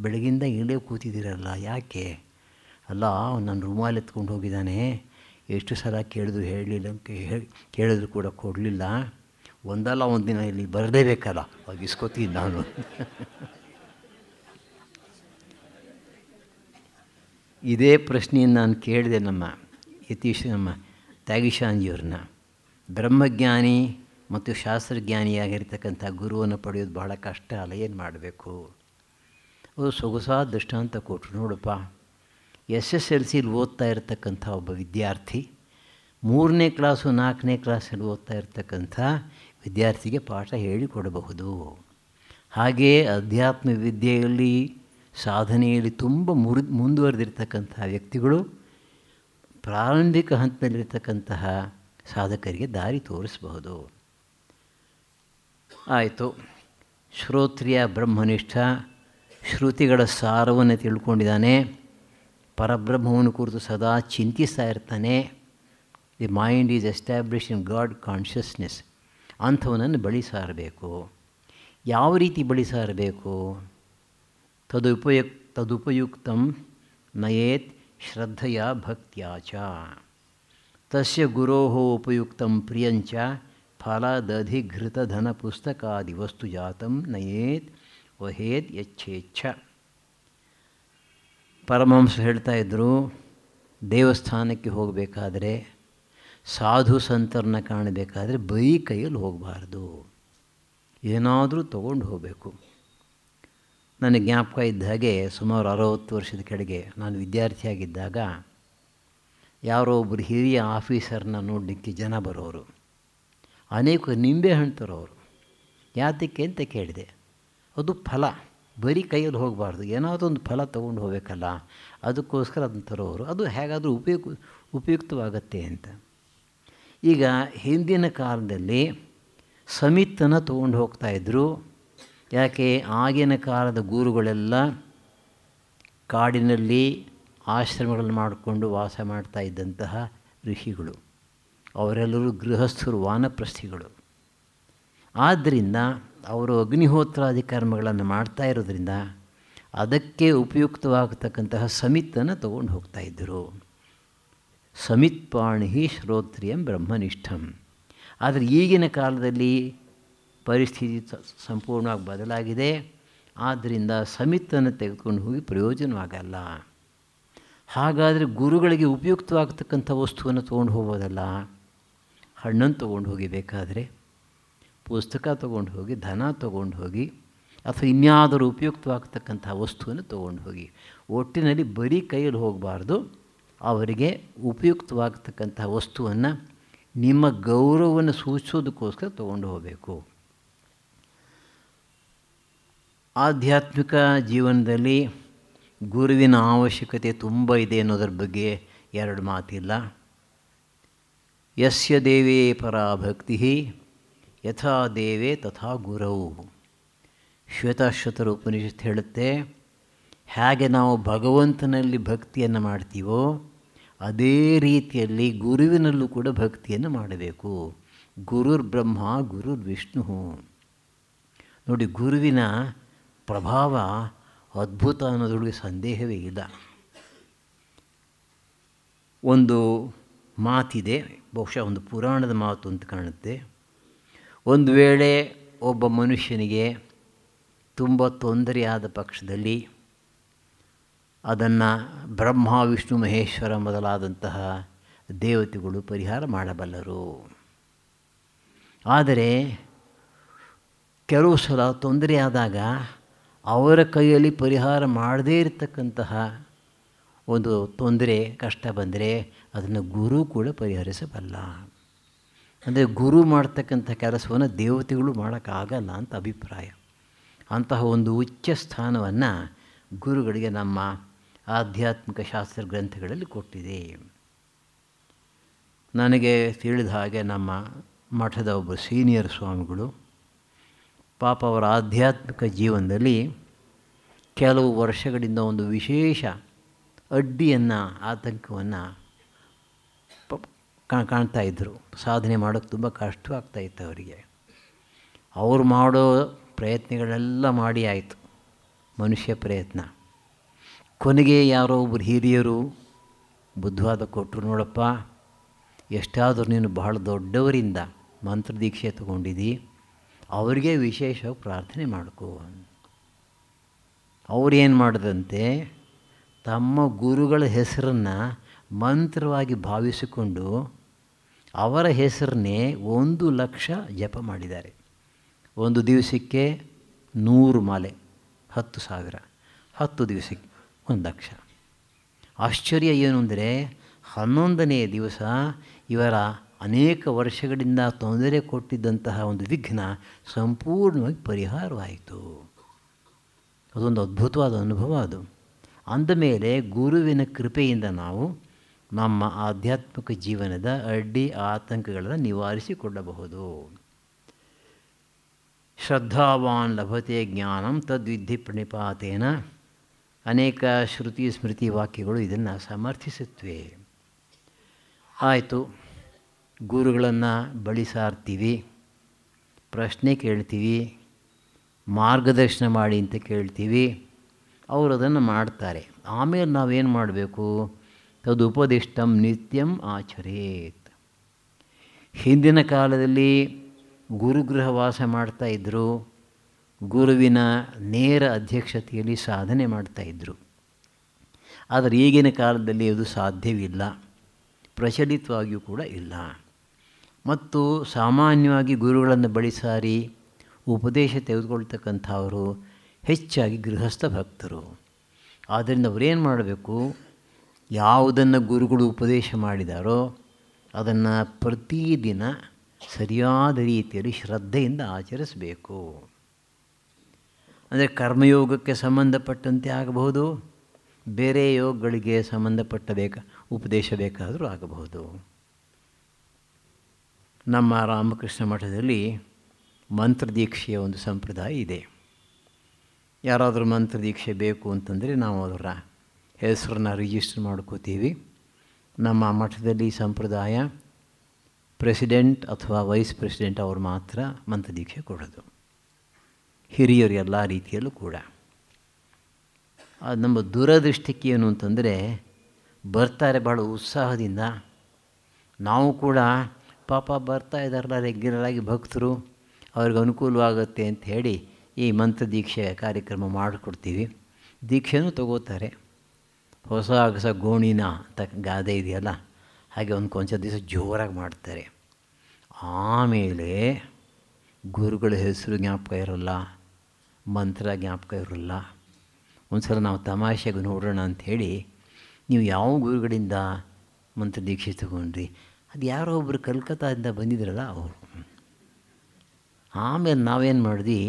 ಬೆಳಗಿಂದ ಇಲ್ಲೇ ಕೂತಿದ್ದೀರಲ್ಲ, ಯಾಕೆ? ಅಲ್ಲ, ನನ್ನ ರುಮಾಲು ಎತ್ಕೊಂಡು ಹೋಗಿದ್ದಾನೆ, ಎಷ್ಟು ಸಲ ಕೇಳಿದ್ರು ಹೇಳಲಿಲ್ಲ, ಕೇಳಿದ್ರು ಕೂಡ ಕೊಡಲಿಲ್ಲ, ಒಂದಲ್ಲ ಒಂದು ದಿನ ಇಲ್ಲಿ ಬರಲೇಬೇಕಲ್ಲ, ಅವಾಗ ಇಸ್ಕೊತೀನಿ ನಾನು. ಇದೇ ಪ್ರಶ್ನೆಯನ್ನು ನಾನು ಕೇಳಿದೆ ನಮ್ಮ ತ್ಯಾಗೀಶಾಂಜಿಯವ್ರನ್ನ. ಬ್ರಹ್ಮಜ್ಞಾನಿ ಮತ್ತು ಶಾಸ್ತ್ರಜ್ಞಾನಿಯಾಗಿರ್ತಕ್ಕಂಥ ಗುರುವನ್ನು ಪಡೆಯೋದು ಬಹಳ ಕಷ್ಟ ಅಲ್ಲ, ಏನು ಮಾಡಬೇಕು? ಅವರು ಸೊಗಸಾದ ದೃಷ್ಟಾಂತ ಕೊಟ್ಟರು. ನೋಡಪ್ಪ, SSLCಲಿ ಓದ್ತಾ ಇರತಕ್ಕಂಥ ಒಬ್ಬ ವಿದ್ಯಾರ್ಥಿ 3ನೇ ಕ್ಲಾಸು 4ನೇ ಕ್ಲಾಸಲ್ಲಿ ಓದ್ತಾ ಇರತಕ್ಕಂಥ ವಿದ್ಯಾರ್ಥಿಗೆ ಪಾಠ ಹೇಳಿಕೊಡಬಹುದು. ಹಾಗೇ ಅಧ್ಯಾತ್ಮ ವಿದ್ಯೆಯಲ್ಲಿ, ಸಾಧನೆಯಲ್ಲಿ ತುಂಬ ಮುಂದುವರೆದಿರ್ತಕ್ಕಂಥ ವ್ಯಕ್ತಿಗಳು ಪ್ರಾರಂಭಿಕ ಹಂತದಲ್ಲಿರ್ತಕ್ಕಂತಹ ಸಾಧಕರಿಗೆ ದಾರಿ ತೋರಿಸಬಹುದು. ಆಯಿತು, ಶ್ರೋತ್ರಿಯ ಬ್ರಹ್ಮನಿಷ್ಠ, ಶ್ರುತಿಗಳ ಸಾರವನ್ನು ತಿಳ್ಕೊಂಡಿದ್ದಾನೆ, ಪರಬ್ರಹ್ಮವನ್ನು ಕುರಿತು ಸದಾ ಚಿಂತಿಸ್ತಾ ಇರ್ತಾನೆ. The mind is establish in God consciousness. ಅಂಥವನನ್ನು ಬಳಿ ಸಾರಬೇಕು. ಯಾವ ರೀತಿ ಬಳಿ ಸಾರಬೇಕು? ತದುಪಯುಕ್ತಂ ನಯೇತ್ ಶ್ರದ್ಧೆಯ ಭಕ್ತ್ಯಾ ಚ. ತಸ್ಯ ಗುರೋಃ ಉಪಯುಕ್ತಂ ಪ್ರಿಯಂಚ ಫಲದಧಿಘೃತಧನ ಪುಸ್ತಕಾದಿ ವಸ್ತು ಜಾತಂ ನಯೇತ್ ವಹೇದ್ ಯಚ್ಛೇಚ್ಛ. ಪರಮಹಂಸ ಹೇಳ್ತಾ ಇದ್ದರು, ದೇವಸ್ಥಾನಕ್ಕೆ ಹೋಗಬೇಕಾದ್ರೆ, ಸಾಧು ಸಂತರನ್ನ ಕಾಣಬೇಕಾದ್ರೆ ಬರೀ ಕೈಯಲ್ಲಿ ಹೋಗಬಾರ್ದು, ಏನಾದರೂ ತೊಗೊಂಡು ಹೋಗಬೇಕು. ನನಗೆ ಜ್ಞಾಪಕ ಇದ್ದ ಹಾಗೆ ಸುಮಾರು 60 ವರ್ಷದ ಕೆಳಗೆ ನಾನು ವಿದ್ಯಾರ್ಥಿಯಾಗಿದ್ದಾಗ ಯಾರೋ ಒಬ್ಬರು ಹಿರಿಯ ಆಫೀಸರ್ನ ನೋಡಲಿಕ್ಕೆ ಜನ ಬರೋರು. ಅನೇಕ ನಿಂಬೆಹಣ್ಣು ತರೋರು. ಯಾತಕ್ಕೆ ಅಂತ ಕೇಳಿದೆ. ಅದು ಫಲ, ಬರೀ ಕೈಯಲ್ಲಿ ಹೋಗಬಾರ್ದು, ಏನಾದರೂ ಒಂದು ಫಲ ತೊಗೊಂಡು ಹೋಗಬೇಕಲ್ಲ, ಅದಕ್ಕೋಸ್ಕರ ಅದನ್ನು ತರೋರು. ಅದು ಹೇಗಾದರೂ ಉಪಯುಕ್ತವಾಗತ್ತೆ ಅಂತ. ಈಗ ಹಿಂದಿನ ಕಾಲದಲ್ಲಿ ಸಮಿತ್ತನ್ನು ತೊಗೊಂಡು ಹೋಗ್ತಾಯಿದ್ರು. ಯಾಕೆ? ಆಗಿನ ಕಾಲದ ಗುರುಗಳೆಲ್ಲ ಕಾಡಿನಲ್ಲಿ ಆಶ್ರಮಗಳನ್ನು ಮಾಡಿಕೊಂಡು ವಾಸ ಮಾಡ್ತಾ ಇದ್ದಂತಹ ಋಷಿಗಳು, ಅವರೆಲ್ಲರೂ ಗೃಹಸ್ಥರು, ವಾನಪ್ರಸ್ಥಿಗಳು. ಆದ್ದರಿಂದ ಅವರು ಅಗ್ನಿಹೋತ್ರಾದಿ ಕರ್ಮಗಳನ್ನು ಮಾಡ್ತಾ ಇರೋದ್ರಿಂದ ಅದಕ್ಕೆ ಉಪಯುಕ್ತವಾಗತಕ್ಕಂತಹ ಸಮಿತ್ತನ್ನು ತೊಗೊಂಡು ಹೋಗ್ತಾಯಿದ್ದರು. ಸಮಿತ್ಪಾಣಿ ಶ್ರೋತ್ರಿಯಂ ಬ್ರಹ್ಮನಿಷ್ಠಂ. ಆದರೆ ಈಗಿನ ಕಾಲದಲ್ಲಿ ಪರಿಸ್ಥಿತಿ ಸಂಪೂರ್ಣವಾಗಿ ಬದಲಾಗಿದೆ. ಆದ್ದರಿಂದ ಸಮಿತ್ತನ್ನು ತೆಗೆದುಕೊಂಡು ಹೋಗಿ ಪ್ರಯೋಜನವಾಗಲ್ಲ. ಹಾಗಾದರೆ ಗುರುಗಳಿಗೆ ಉಪಯುಕ್ತವಾಗತಕ್ಕಂಥ ವಸ್ತುವನ್ನು ತೊಗೊಂಡು ಹೋಗೋದಲ್ಲ. ಹಣ್ಣನ್ನು ತೊಗೊಂಡು ಹೋಗಿ, ಬೇಕಾದರೆ ಪುಸ್ತಕ ತೊಗೊಂಡು ಹೋಗಿ, ಧನ ತೊಗೊಂಡು ಹೋಗಿ, ಅಥವಾ ಇನ್ಯಾವುದಾದ್ರು ಉಪಯುಕ್ತವಾಗತಕ್ಕಂಥ ವಸ್ತುವನ್ನು ತೊಗೊಂಡು ಹೋಗಿ. ಒಟ್ಟಿನಲ್ಲಿ ಬರೀ ಕೈಯಲ್ಲಿ ಹೋಗಬಾರ್ದು. ಅವರಿಗೆ ಉಪಯುಕ್ತವಾಗತಕ್ಕಂಥ ವಸ್ತುವನ್ನು ನಿಮ್ಮ ಗೌರವವನ್ನು ಸೂಚಿಸೋದಕ್ಕೋಸ್ಕರ ತೊಗೊಂಡು ಹೋಗಬೇಕು. ಆಧ್ಯಾತ್ಮಿಕ ಜೀವನದಲ್ಲಿ ಗುರುವಿನ ಅವಶ್ಯಕತೆ ತುಂಬ ಇದೆ ಅನ್ನೋದ್ರ ಬಗ್ಗೆ ಎರಡು ಮಾತಿಲ್ಲ. ಯಸ್ಯ ದೇವೇ ಪರಾ ಭಕ್ತಿ ಯಥಾ ದೇವೇ ತಥಾ ಗುರವು. ಶ್ವೇತಾಶ್ವತರ ಉಪನಿಷತ್ತು ಹೇಳುತ್ತೆ, ಹೇಗೆ ನಾವು ಭಗವಂತನಲ್ಲಿ ಭಕ್ತಿಯನ್ನು ಮಾಡ್ತೀವೋ ಅದೇ ರೀತಿಯಲ್ಲಿ ಗುರುವಿನಲ್ಲೂ ಕೂಡ ಭಕ್ತಿಯನ್ನು ಮಾಡಬೇಕು. ಗುರುರ್ ಬ್ರಹ್ಮ ಗುರುರ್ ವಿಷ್ಣು. ನೋಡಿ, ಗುರುವಿನ ಪ್ರಭಾವ ಅದ್ಭುತ ಅನ್ನೋದ್ರೊಳಗೆ ಸಂದೇಹವೇ ಇಲ್ಲ. ಒಂದು ಮಾತಿದೆ, ಬಹುಶಃ ಒಂದು ಪುರಾಣದ ಮಾತು ಅಂತ ಕಾಣುತ್ತೆ. ಒಂದು ವೇಳೆ ಒಬ್ಬ ಮನುಷ್ಯನಿಗೆ ತುಂಬ ತೊಂದರೆಯಾದ ಪಕ್ಷದಲ್ಲಿ ಅದನ್ನು ಬ್ರಹ್ಮ ವಿಷ್ಣು ಮಹೇಶ್ವರ ಮೊದಲಾದಂತಹ ದೇವತೆಗಳು ಪರಿಹಾರ ಮಾಡಬಲ್ಲರು. ಆದರೆ ಕೆಲವು ಸಲ ತೊಂದರೆಯಾದಾಗ ಅವರ ಕೈಯಲ್ಲಿ ಪರಿಹಾರ ಮಾಡದೇ ಇರತಕ್ಕಂತಹ ಒಂದು ತೊಂದರೆ, ಕಷ್ಟ ಬಂದರೆ ಅದನ್ನು ಗುರು ಕೂಡ ಪರಿಹರಿಸಬಲ್ಲ. ಅಂದರೆ ಗುರು ಮಾಡ್ತಕ್ಕಂಥ ಕೆಲಸವನ್ನು ದೇವತೆಗಳು ಮಾಡೋಕ್ಕಾಗಲ್ಲ ಅಂತ ಅಭಿಪ್ರಾಯ. ಅಂತಹ ಒಂದು ಉಚ್ಚ ಸ್ಥಾನವನ್ನು ಗುರುಗಳಿಗೆ ನಮ್ಮ ಆಧ್ಯಾತ್ಮಿಕ ಶಾಸ್ತ್ರ ಗ್ರಂಥಗಳಲ್ಲಿ ಕೊಟ್ಟಿದೆ. ನನಗೆ ತಿಳಿದ ಹಾಗೆ ನಮ್ಮ ಮಠದ ಒಬ್ಬ ಸೀನಿಯರ್ ಸ್ವಾಮಿಗಳು ಪಾಪ ಅವರ ಆಧ್ಯಾತ್ಮಿಕ ಜೀವನದಲ್ಲಿ ಕೆಲವು ವರ್ಷಗಳಿಂದ ಒಂದು ವಿಶೇಷ ಅಡ್ಡಿಯನ್ನು, ಆತಂಕವನ್ನು ಕಾಣ್ತಾ ಇದ್ದರು. ಸಾಧನೆ ಮಾಡೋಕ್ಕೆ ತುಂಬ ಕಷ್ಟವಾಗ್ತಾಯಿತ್ತು ಅವರಿಗೆ. ಅವರು ಮಾಡೋ ಪ್ರಯತ್ನಗಳೆಲ್ಲ ಮಾಡಿ ಆಯಿತು, ಮನುಷ್ಯ ಪ್ರಯತ್ನ. ಕೊನೆಗೆ ಯಾರೋ ಒಬ್ಬರು ಹಿರಿಯರು ಬುದ್ಧವಾದ ಕೊಟ್ಟರು, ನೋಡಪ್ಪ, ಎಷ್ಟಾದರೂ ನೀನು ಬಹಳ ದೊಡ್ಡವರಿಂದ ಮಂತ್ರದೀಕ್ಷೆ ತಗೊಂಡಿದ್ದಿ, ಅವರಿಗೆ ವಿಶೇಷವಾಗಿ ಪ್ರಾರ್ಥನೆ ಮಾಡ್ಕೋ. ಅವರೇನು ಮಾಡಿದಂತೆ, ತಮ್ಮ ಗುರುಗಳ ಹೆಸರನ್ನು ಮಂತ್ರವಾಗಿ ಭಾವಿಸಿಕೊಂಡು ಅವರ ಹೆಸರನ್ನೇ 1,00,000 ಜಪ ಮಾಡಿದ್ದಾರೆ. ಒಂದು ದಿವಸಕ್ಕೆ 100 ಮಾಲೆ, 10,000, 10 ದಿವಸಕ್ಕೆ 1,00,000. ಆಶ್ಚರ್ಯ ಏನು ಅಂದರೆ, 11ನೇ ದಿವಸ ಇವರ ಅನೇಕ ವರ್ಷಗಳಿಂದ ತೊಂದರೆ ಕೊಟ್ಟಿದ್ದಂತಹ ಒಂದು ವಿಘ್ನ ಸಂಪೂರ್ಣವಾಗಿ ಪರಿಹಾರವಾಯಿತು. ಅದೊಂದು ಅದ್ಭುತವಾದ ಅನುಭವ ಅದು. ಅಂದಮೇಲೆ ಗುರುವಿನ ಕೃಪೆಯಿಂದ ನಾವು ನಮ್ಮ ಆಧ್ಯಾತ್ಮಿಕ ಜೀವನದ ಅಡ್ಡಿ ಆತಂಕಗಳನ್ನು ನಿವಾರಿಸಿಕೊಳ್ಳಬಹುದು. ಶ್ರದ್ಧಾವಾನ್ ಲಭತೆ ಜ್ಞಾನಂ ತದ್ವಿಧಿ ಪ್ರಣಿಪಾತೇನ. ಅನೇಕ ಶ್ರುತಿ ಸ್ಮೃತಿ ವಾಕ್ಯಗಳು ಇದನ್ನು ಸಮರ್ಥಿಸುತ್ತವೆ. ಆಯಿತು, ಗುರುಗಳನ್ನು ಬಳಿ ಸಾರ್ತೀವಿ, ಪ್ರಶ್ನೆ ಕೇಳ್ತೀವಿ, ಮಾರ್ಗದರ್ಶನ ಮಾಡಿ ಅಂತ ಕೇಳ್ತೀವಿ, ಅವರು ಅದನ್ನು ಮಾಡ್ತಾರೆ. ಆಮೇಲೆ ನಾವೇನು ಮಾಡಬೇಕು? ತದುಪದಿಷ್ಟಂ ನಿತ್ಯಂ ಆಚರೇತ್. ಹಿಂದಿನ ಕಾಲದಲ್ಲಿ ಗುರುಗೃಹ ವಾಸ ಮಾಡ್ತಾಯಿದ್ರು, ಗುರುವಿನ ನೇರ ಅಧ್ಯಕ್ಷತೆಯಲ್ಲಿ ಸಾಧನೆ ಮಾಡ್ತಾಯಿದ್ರು. ಆದರೆ ಈಗಿನ ಕಾಲದಲ್ಲಿ ಅದು ಸಾಧ್ಯವಿಲ್ಲ, ಪ್ರಚಲಿತವಾಗಿಯೂ ಕೂಡ ಇಲ್ಲ. ಮತ್ತು ಸಾಮಾನ್ಯವಾಗಿ ಗುರುಗಳನ್ನು ಬಳಿ ಸಾರಿ ಉಪದೇಶ ತೆಗೆದುಕೊಳ್ತಕ್ಕಂಥವರು ಹೆಚ್ಚಾಗಿ ಗೃಹಸ್ಥ ಭಕ್ತರು. ಆದ್ದರಿಂದ ಅವರೇನು ಮಾಡಬೇಕು, ಯಾವುದನ್ನು ಗುರುಗಳು ಉಪದೇಶ ಮಾಡಿದಾರೋ ಅದನ್ನು ಪ್ರತಿದಿನ ಸರಿಯಾದ ರೀತಿಯಲ್ಲಿ ಶ್ರದ್ಧೆಯಿಂದ ಆಚರಿಸಬೇಕು. ಅಂದರೆ ಕರ್ಮಯೋಗಕ್ಕೆ ಸಂಬಂಧಪಟ್ಟಂತೆ ಆಗಬಹುದು, ಬೇರೆ ಯೋಗಗಳಿಗೆ ಸಂಬಂಧಪಟ್ಟ ಉಪದೇಶ ಬೇಕಾದರೂ ಆಗಬಹುದು. ನಮ್ಮ ರಾಮಕೃಷ್ಣ ಮಠದಲ್ಲಿ ಮಂತ್ರದೀಕ್ಷೆಯ ಒಂದು ಸಂಪ್ರದಾಯ ಇದೆ. ಯಾರಾದರೂ ಮಂತ್ರದೀಕ್ಷೆ ಬೇಕು ಅಂತಂದರೆ ನಾವು ಅದರ ಹೆಸರನ್ನು ರಿಜಿಸ್ಟರ್ ಮಾಡ್ಕೋತೀವಿ. ನಮ್ಮ ಮಠದಲ್ಲಿ ಸಂಪ್ರದಾಯ ಪ್ರೆಸಿಡೆಂಟ್ ಅಥವಾ ವೈಸ್ ಪ್ರೆಸಿಡೆಂಟ್ ಅವರು ಮಾತ್ರ ಮಂತ್ರದೀಕ್ಷೆ ಕೊಡೋದು, ಹಿರಿಯರು ಎಲ್ಲ ರೀತಿಯಲ್ಲೂ ಕೂಡ. ಅದು ನಮ್ಮ ದುರದೃಷ್ಟಕ್ಕೆ ಏನು ಅಂತಂದರೆ, ಬರ್ತಾರೆ ಭಾಳ ಉತ್ಸಾಹದಿಂದ, ನಾವು ಕೂಡ ಪಾಪ ಬರ್ತಾ ಇದ್ದಾರಲ್ಲ ರೆಗ್ಯುಲರಾಗಿ ಭಕ್ತರು, ಅವ್ರಿಗೆ ಅನುಕೂಲವಾಗುತ್ತೆ ಅಂತ ಹೇಳಿ ಈ ಮಂತ್ರದೀಕ್ಷೆ ಕಾರ್ಯಕ್ರಮ ಮಾಡಿಕೊಡ್ತೀವಿ. ದೀಕ್ಷೆನೂ ತಗೋತಾರೆ. ಹೊಸ ಗೋಣಿನ ಅಂತ ಗಾದೆ ಇದೆಯಲ್ಲ, ಹಾಗೆ ಒಂದು ಕೊಂಚ ದಿವಸ ಜೋರಾಗಿ ಮಾಡ್ತಾರೆ. ಆಮೇಲೆ ಗುರುಗಳ ಹೆಸರು ಜ್ಞಾಪಕ ಇರೋಲ್ಲ, ಮಂತ್ರ ಜ್ಞಾಪಕ ಇರೋಲ್ಲ. ಒಂದು ಸಲ ನಾವು ತಮಾಷೆಗೆ ನೋಡೋಣ ಅಂಥೇಳಿ, ನೀವು ಯಾವ ಗುರುಗಳಿಂದ ಮಂತ್ರದೀಕ್ಷೆ ತಗೊಂಡ್ರಿ? ಅದು ಯಾರೋ ಒಬ್ಬರು ಕಲ್ಕತ್ತಾದಿಂದ ಬಂದಿದ್ರಲ್ಲ ಅವರು. ಆಮೇಲೆ ನಾವೇನು ಮಾಡಿದ್ವಿ,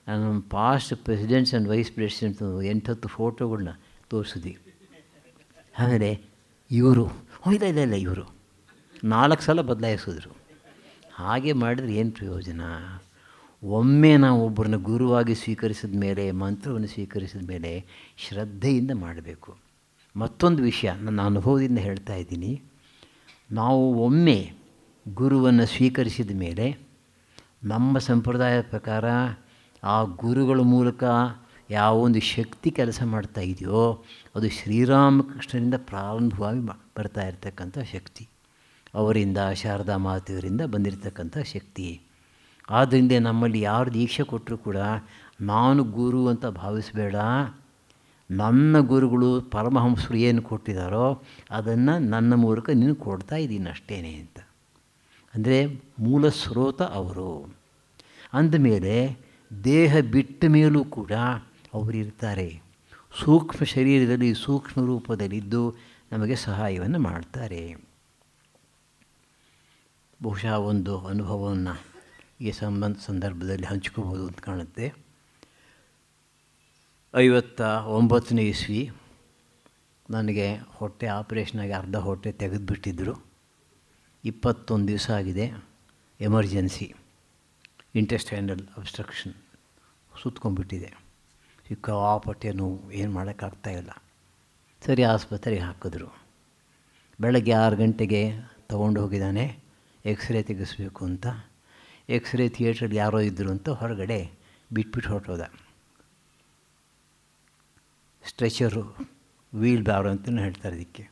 ನಮ್ಮ past presidents and wise presidents 8-10 ಫೋಟೋಗಳನ್ನ ತೋರಿಸಿದ್ವಿ. ಆಮೇಲೆ ಇವರು ಇಲ್ಲ ಇವರು 4 ಸಲ ಬದಲಾಯಿಸಿದ್ರು. ಹಾಗೆ ಮಾಡಿದ್ರೆ ಏನು ಪ್ರಯೋಜನ? ಒಮ್ಮೆ ನಾವು ಒಬ್ಬರನ್ನ ಗುರುವಾಗಿ ಸ್ವೀಕರಿಸಿದ ಮೇಲೆ, ಮಂತ್ರವನ್ನು ಸ್ವೀಕರಿಸಿದ ಮೇಲೆ ಶ್ರದ್ಧೆಯಿಂದ ಮಾಡಬೇಕು. ಮತ್ತೊಂದು ವಿಷಯ ನನ್ನ ಅನುಭವದಿಂದ ಹೇಳ್ತಾ ಇದ್ದೀನಿ, ನಾವು ಒಮ್ಮೆ ಗುರುವನ್ನು ಸ್ವೀಕರಿಸಿದ ಮೇಲೆ ನಮ್ಮ ಸಂಪ್ರದಾಯದ ಪ್ರಕಾರ ಆ ಗುರುಗಳ ಮೂಲಕ ಯಾವೊಂದು ಶಕ್ತಿ ಕೆಲಸ ಮಾಡ್ತಾ ಇದೆಯೋ ಅದು ಶ್ರೀರಾಮಕೃಷ್ಣರಿಂದ ಪ್ರಾರಂಭವಾಗಿ ಬರ್ತಾ ಇರತಕ್ಕಂಥ ಶಕ್ತಿ, ಅವರಿಂದ ಶಾರದಾ ಮಾತೆಯವರಿಂದ ಬಂದಿರತಕ್ಕಂಥ ಶಕ್ತಿ. ಆದ್ದರಿಂದ ನಮ್ಮಲ್ಲಿ ಯಾರು ದೀಕ್ಷೆ ಕೊಟ್ಟರೂ ಕೂಡ ನಾನು ಗುರು ಅಂತ ಭಾವಿಸಬೇಡ, ನನ್ನ ಗುರುಗಳು ಪರಮಹಂಸರು ಏನು ಕೊಟ್ಟಿದ್ದಾರೋ ಅದನ್ನು ನನ್ನ ಮೂಲಕ ನೀನು ಕೊಡ್ತಾ ಇದ್ದೀನಿ ಅಷ್ಟೇ ಅಂತ. ಅಂದರೆ ಮೂಲ ಸ್ರೋತ ಅವರು. ಅಂದಮೇಲೆ ದೇಹ ಬಿಟ್ಟ ಮೇಲೂ ಕೂಡ ಅವರಿರ್ತಾರೆ, ಸೂಕ್ಷ್ಮ ಶರೀರದಲ್ಲಿ ಸೂಕ್ಷ್ಮ ರೂಪದಲ್ಲಿದ್ದು ನಮಗೆ ಸಹಾಯವನ್ನು ಮಾಡ್ತಾರೆ. ಬಹುಶಃ ಒಂದು ಅನುಭವವನ್ನು ಈ ಸಂದರ್ಭದಲ್ಲಿ ಹಂಚ್ಕೋಬೋದು ಅಂತ ಕಾಣುತ್ತೆ. 59ನೇ ಇಸ್ವಿ ನನಗೆ ಹೊಟ್ಟೆ ಆಪ್ರೇಷನಾಗಿ ಅರ್ಧ ಹೊಟ್ಟೆ ತೆಗೆದುಬಿಟ್ಟಿದ್ದರು. 21 ದಿವಸ ಆಗಿದೆ, ಎಮರ್ಜೆನ್ಸಿ ಇಂಟೆಸ್ಟೈನಲ್ ಅಬ್ಸ್ಟ್ರಕ್ಷನ್, ಸುತ್ಕೊಂಡ್ಬಿಟ್ಟಿದೆ, ಸಿಕ್ಕಾಪಟ್ಟೆ ನೋವು, ಏನು ಮಾಡೋಕ್ಕಾಗ್ತಾಯಿಲ್ಲ. ಸರಿ ಆಸ್ಪತ್ರೆಗೆ ಹಾಕಿದ್ರು. ಬೆಳಗ್ಗೆ 6 ಗಂಟೆಗೆ ತೊಗೊಂಡು ಹೋಗಿದ್ದಾನೆ ಎಕ್ಸ್ರೇ ತೆಗೆಸಬೇಕು ಅಂತ. ಎಕ್ಸ್ರೇ ಥಿಯೇಟ್ರಲ್ಲಿ ಯಾರೋ ಇದ್ದರು ಅಂತ ಹೊರಗಡೆ ಬಿಟ್ಬಿಟ್ಟು ಹೊರಟೋದ. ಸ್ಟ್ರೆಚರು, ವೀಲ್ ಬ್ಯಾರೋ ಅಂತಲೂ ಹೇಳ್ತಾರೆ ಇದಕ್ಕೆ.